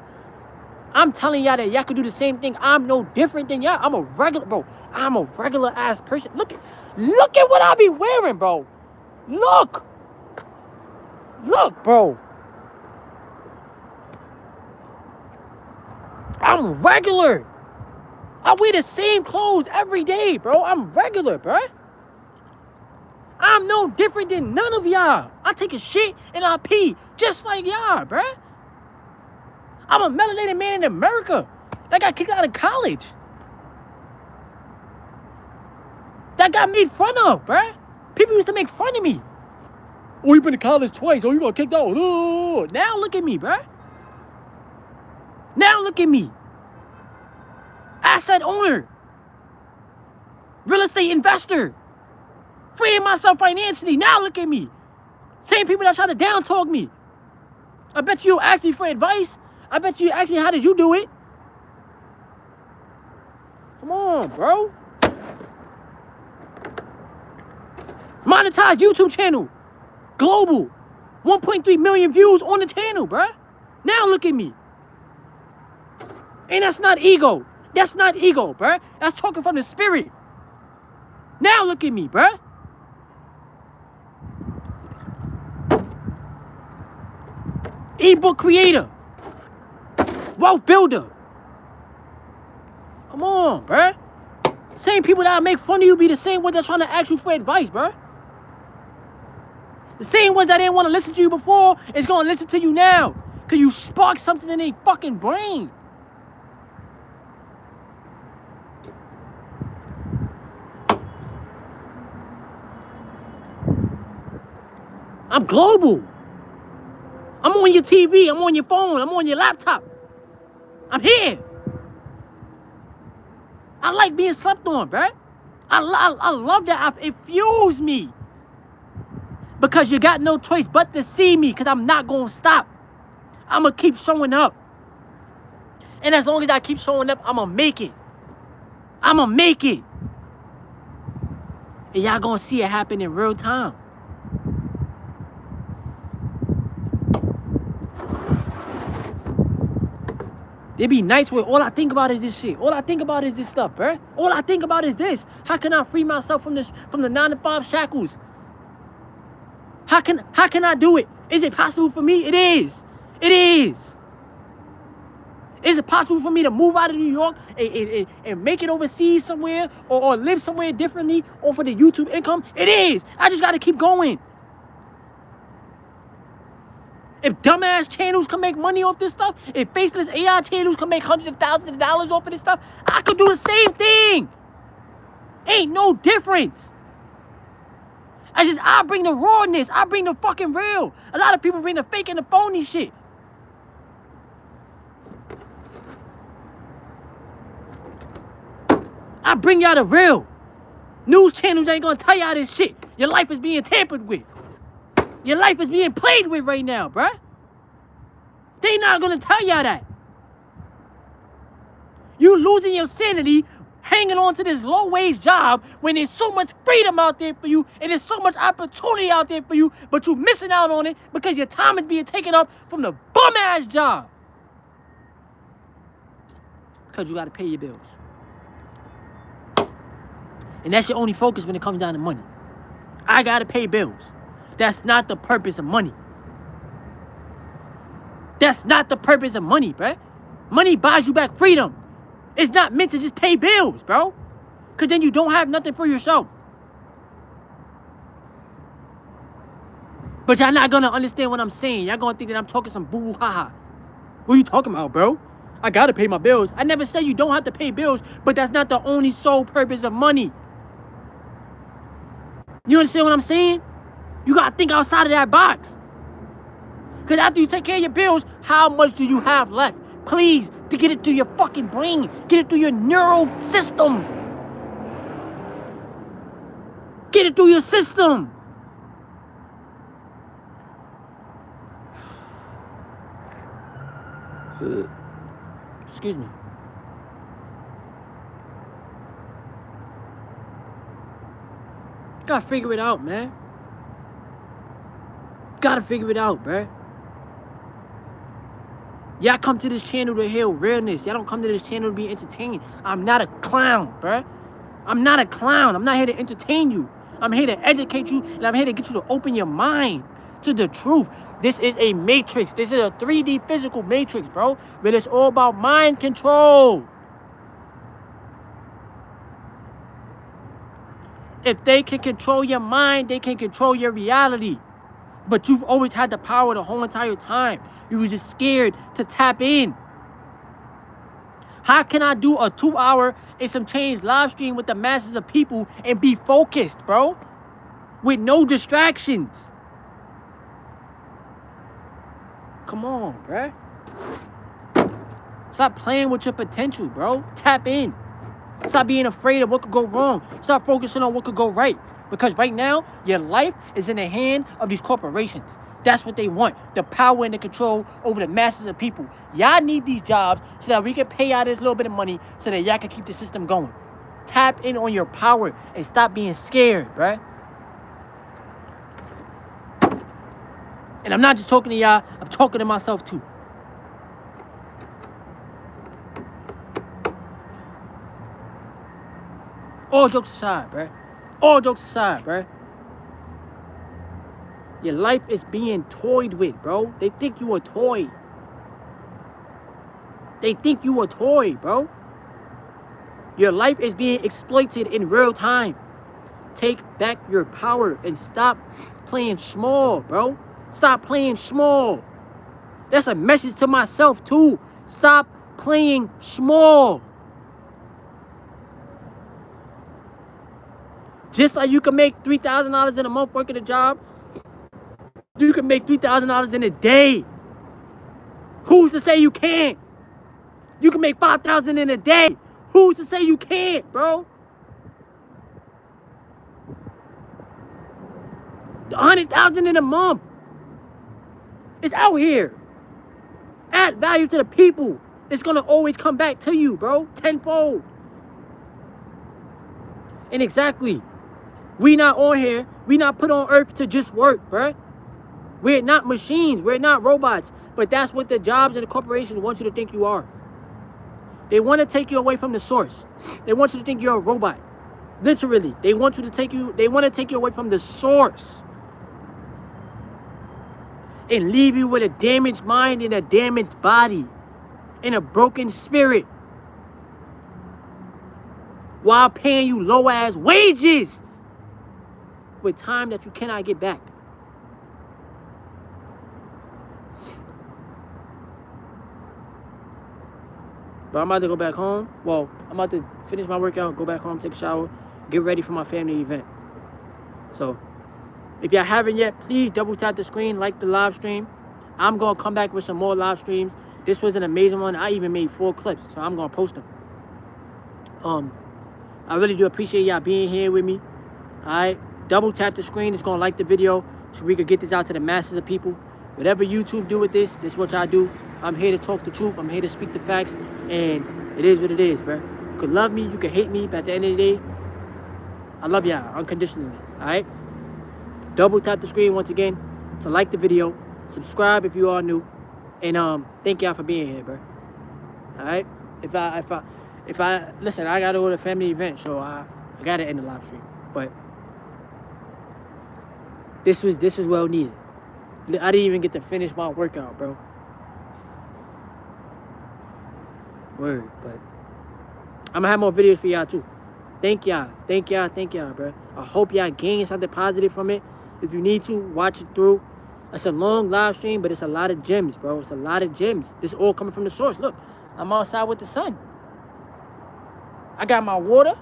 I'm telling y'all that y'all could do the same thing. I'm no different than y'all. I'm a regular, bro. I'm a regular ass person. Look at what I be wearing, bro. Look, bro. I'm regular. I wear the same clothes every day, bro. I'm regular, bro. I'm no different than none of y'all. I take a shit and I pee just like y'all, bro. I'm a melanated man in America that got kicked out of college. That got made fun of, bruh. People used to make fun of me. Oh, you been to college twice. Oh, you got kicked out. Oh. Now look at me, bruh. Now look at me. Asset owner. Real estate investor. Freeing myself financially. Now look at me. Same people that try to down talk me. I bet you ask me for advice. I bet you ask me how did you do it. Come on, bro. Monetized YouTube channel. Global. 1.3 million views on the channel, bruh. Now look at me. And that's not ego. That's not ego, bruh. That's talking from the spirit. Now look at me, bruh. Ebook creator. Wealth builder. Come on, bruh. Same people that make fun of you be the same ones that trying to ask you for advice, bruh. The same ones that didn't want to listen to you before is going to listen to you now. Because you sparked something in their fucking brain. I'm global. I'm on your TV. I'm on your phone. I'm on your laptop. I'm here. I like being slept on, bruh. I love that. It fuels me. Because you got no choice but to see me. Because I'm not going to stop. I'm going to keep showing up. And as long as I keep showing up, I'm going to make it. I'm going to make it. And y'all going to see it happen in real time. There be nights where all I think about is this shit. All I think about is this stuff, bruh. All I think about is this. How can I free myself from the 9-to-5 shackles? How can I do it? Is it possible for me? It is. It is. Is it possible for me to move out of New York and make it overseas somewhere or live somewhere differently off of the YouTube income? It is. I just got to keep going. If dumbass channels can make money off this stuff, if faceless AI channels can make hundreds of thousands of dollars off of this stuff, I could do the same thing. Ain't no difference. I bring the rawness. I bring the fucking real. A lot of people bring the fake and the phony shit. I bring y'all the real. News channels ain't gonna tell y'all this shit. Your life is being tampered with. Your life is being played with right now, bruh. They not gonna tell y'all that. You losing your sanity hanging on to this low-wage job when there's so much freedom out there for you and there's so much opportunity out there for you, but you're missing out on it because your time is being taken up from the bum-ass job. Because you got to pay your bills. And that's your only focus when it comes down to money. I got to pay bills. That's not the purpose of money. That's not the purpose of money, bruh. Money buys you back freedom. It's not meant to just pay bills, bro. Because then you don't have nothing for yourself. But y'all not going to understand what I'm saying. Y'all going to think that I'm talking some boo-boo ha-ha. What are you talking about, bro? I got to pay my bills. I never said you don't have to pay bills, but that's not the only sole purpose of money. You understand what I'm saying? You got to think outside of that box. Because after you take care of your bills, how much do you have left? Please, to get it through your fucking brain. Get it through your neural system. Get it through your system. Excuse me. Gotta figure it out, man. Gotta figure it out, bruh. Y'all come to this channel to hear realness. Y'all don't come to this channel to be entertained. I'm not a clown, bruh. I'm not a clown. I'm not here to entertain you. I'm here to educate you, and I'm here to get you to open your mind to the truth. This is a matrix. This is a 3D physical matrix, bro. But it's all about mind control. If they can control your mind, they can control your reality. But you've always had the power the whole entire time. You were just scared to tap in. How can I do a 2-hour and some change live stream with the masses of people and be focused, bro? With no distractions. Come on, bruh. Stop playing with your potential, bro. Tap in. Stop being afraid of what could go wrong. Stop focusing on what could go right. Because right now, your life is in the hand of these corporations. That's what they want. The power and the control over the masses of people. Y'all need these jobs so that we can pay out this little bit of money so that y'all can keep the system going. Tap in on your power and stop being scared, bruh. And I'm not just talking to y'all, I'm talking to myself too. All jokes aside, bruh. All jokes aside, bruh. Your life is being toyed with, bro. They think you a toy. They think you a toy, bro. Your life is being exploited in real time. Take back your power and stop playing small, bro. Stop playing small. That's a message to myself, too. Stop playing small. Just like you can make $3,000 in a month working a job, you can make $3,000 in a day. Who's to say you can't? You can make $5,000 in a day. Who's to say you can't, bro? $100,000 in a month. It's out here. Add value to the people. It's gonna always come back to you, bro. Tenfold. And exactly, we not on here. We not put on earth to just work, bro. We're not machines. We're not robots. But that's what the jobs and the corporations want you to think you are. They want to take you away from the source. They want you to think you're a robot. Literally, they want to take you away from the source. And leave you with a damaged mind and a damaged body. And a broken spirit. While paying you low-ass wages. With time that you cannot get back. But I'm about to go back home. Well, I'm about to finish my workout, go back home, take a shower, get ready for my family event. So, if y'all haven't yet, please double tap the screen, like the live stream. I'm going to come back with some more live streams. This was an amazing one. I even made 4 clips, so I'm going to post them. I really do appreciate y'all being here with me. All right? Double tap the screen. It's going to like the video so we could get this out to the masses of people. Whatever YouTube do with this is what y'all do. I'm here to talk the truth. I'm here to speak the facts. And it is what it is, bro. You could love me. You could hate me. But at the end of the day, I love y'all unconditionally. All right? Double tap the screen once again to like the video. Subscribe if you are new. And thank y'all for being here, bro. All right? If I listen, I got to go to a family event. So I got to end the live stream. But this is well needed. I didn't even get to finish my workout, bro. Word, but I'm gonna have more videos for y'all too. Thank y'all, bro. I hope y'all gain something positive from it. If you need to, watch it through. It's a long live stream, but it's a lot of gems, bro. It's a lot of gems. This is all coming from the source. Look, I'm outside with the sun. I got my water,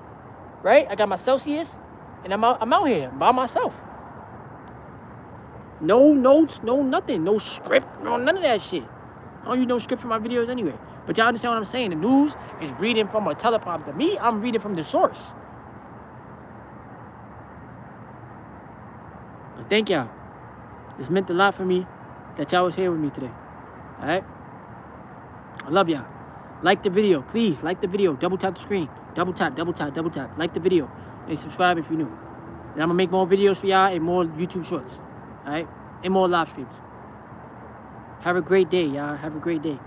right? I got my Celsius, and I'm out here by myself. No notes, no nothing, no script, no none of that shit. I don't use no script for my videos anyway. But y'all understand what I'm saying? The news is reading from a teleprompter. Me, I'm reading from the source. But thank y'all. It's meant a lot for me that y'all was here with me today. All right? I love y'all. Like the video. Please, like the video. Double tap the screen. Double tap, double tap, double tap. Like the video. And subscribe if you're new. And I'm going to make more videos for y'all and more YouTube shorts. All right? And more live streams. Have a great day, y'all. Have a great day.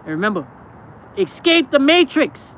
And remember, escape the matrix.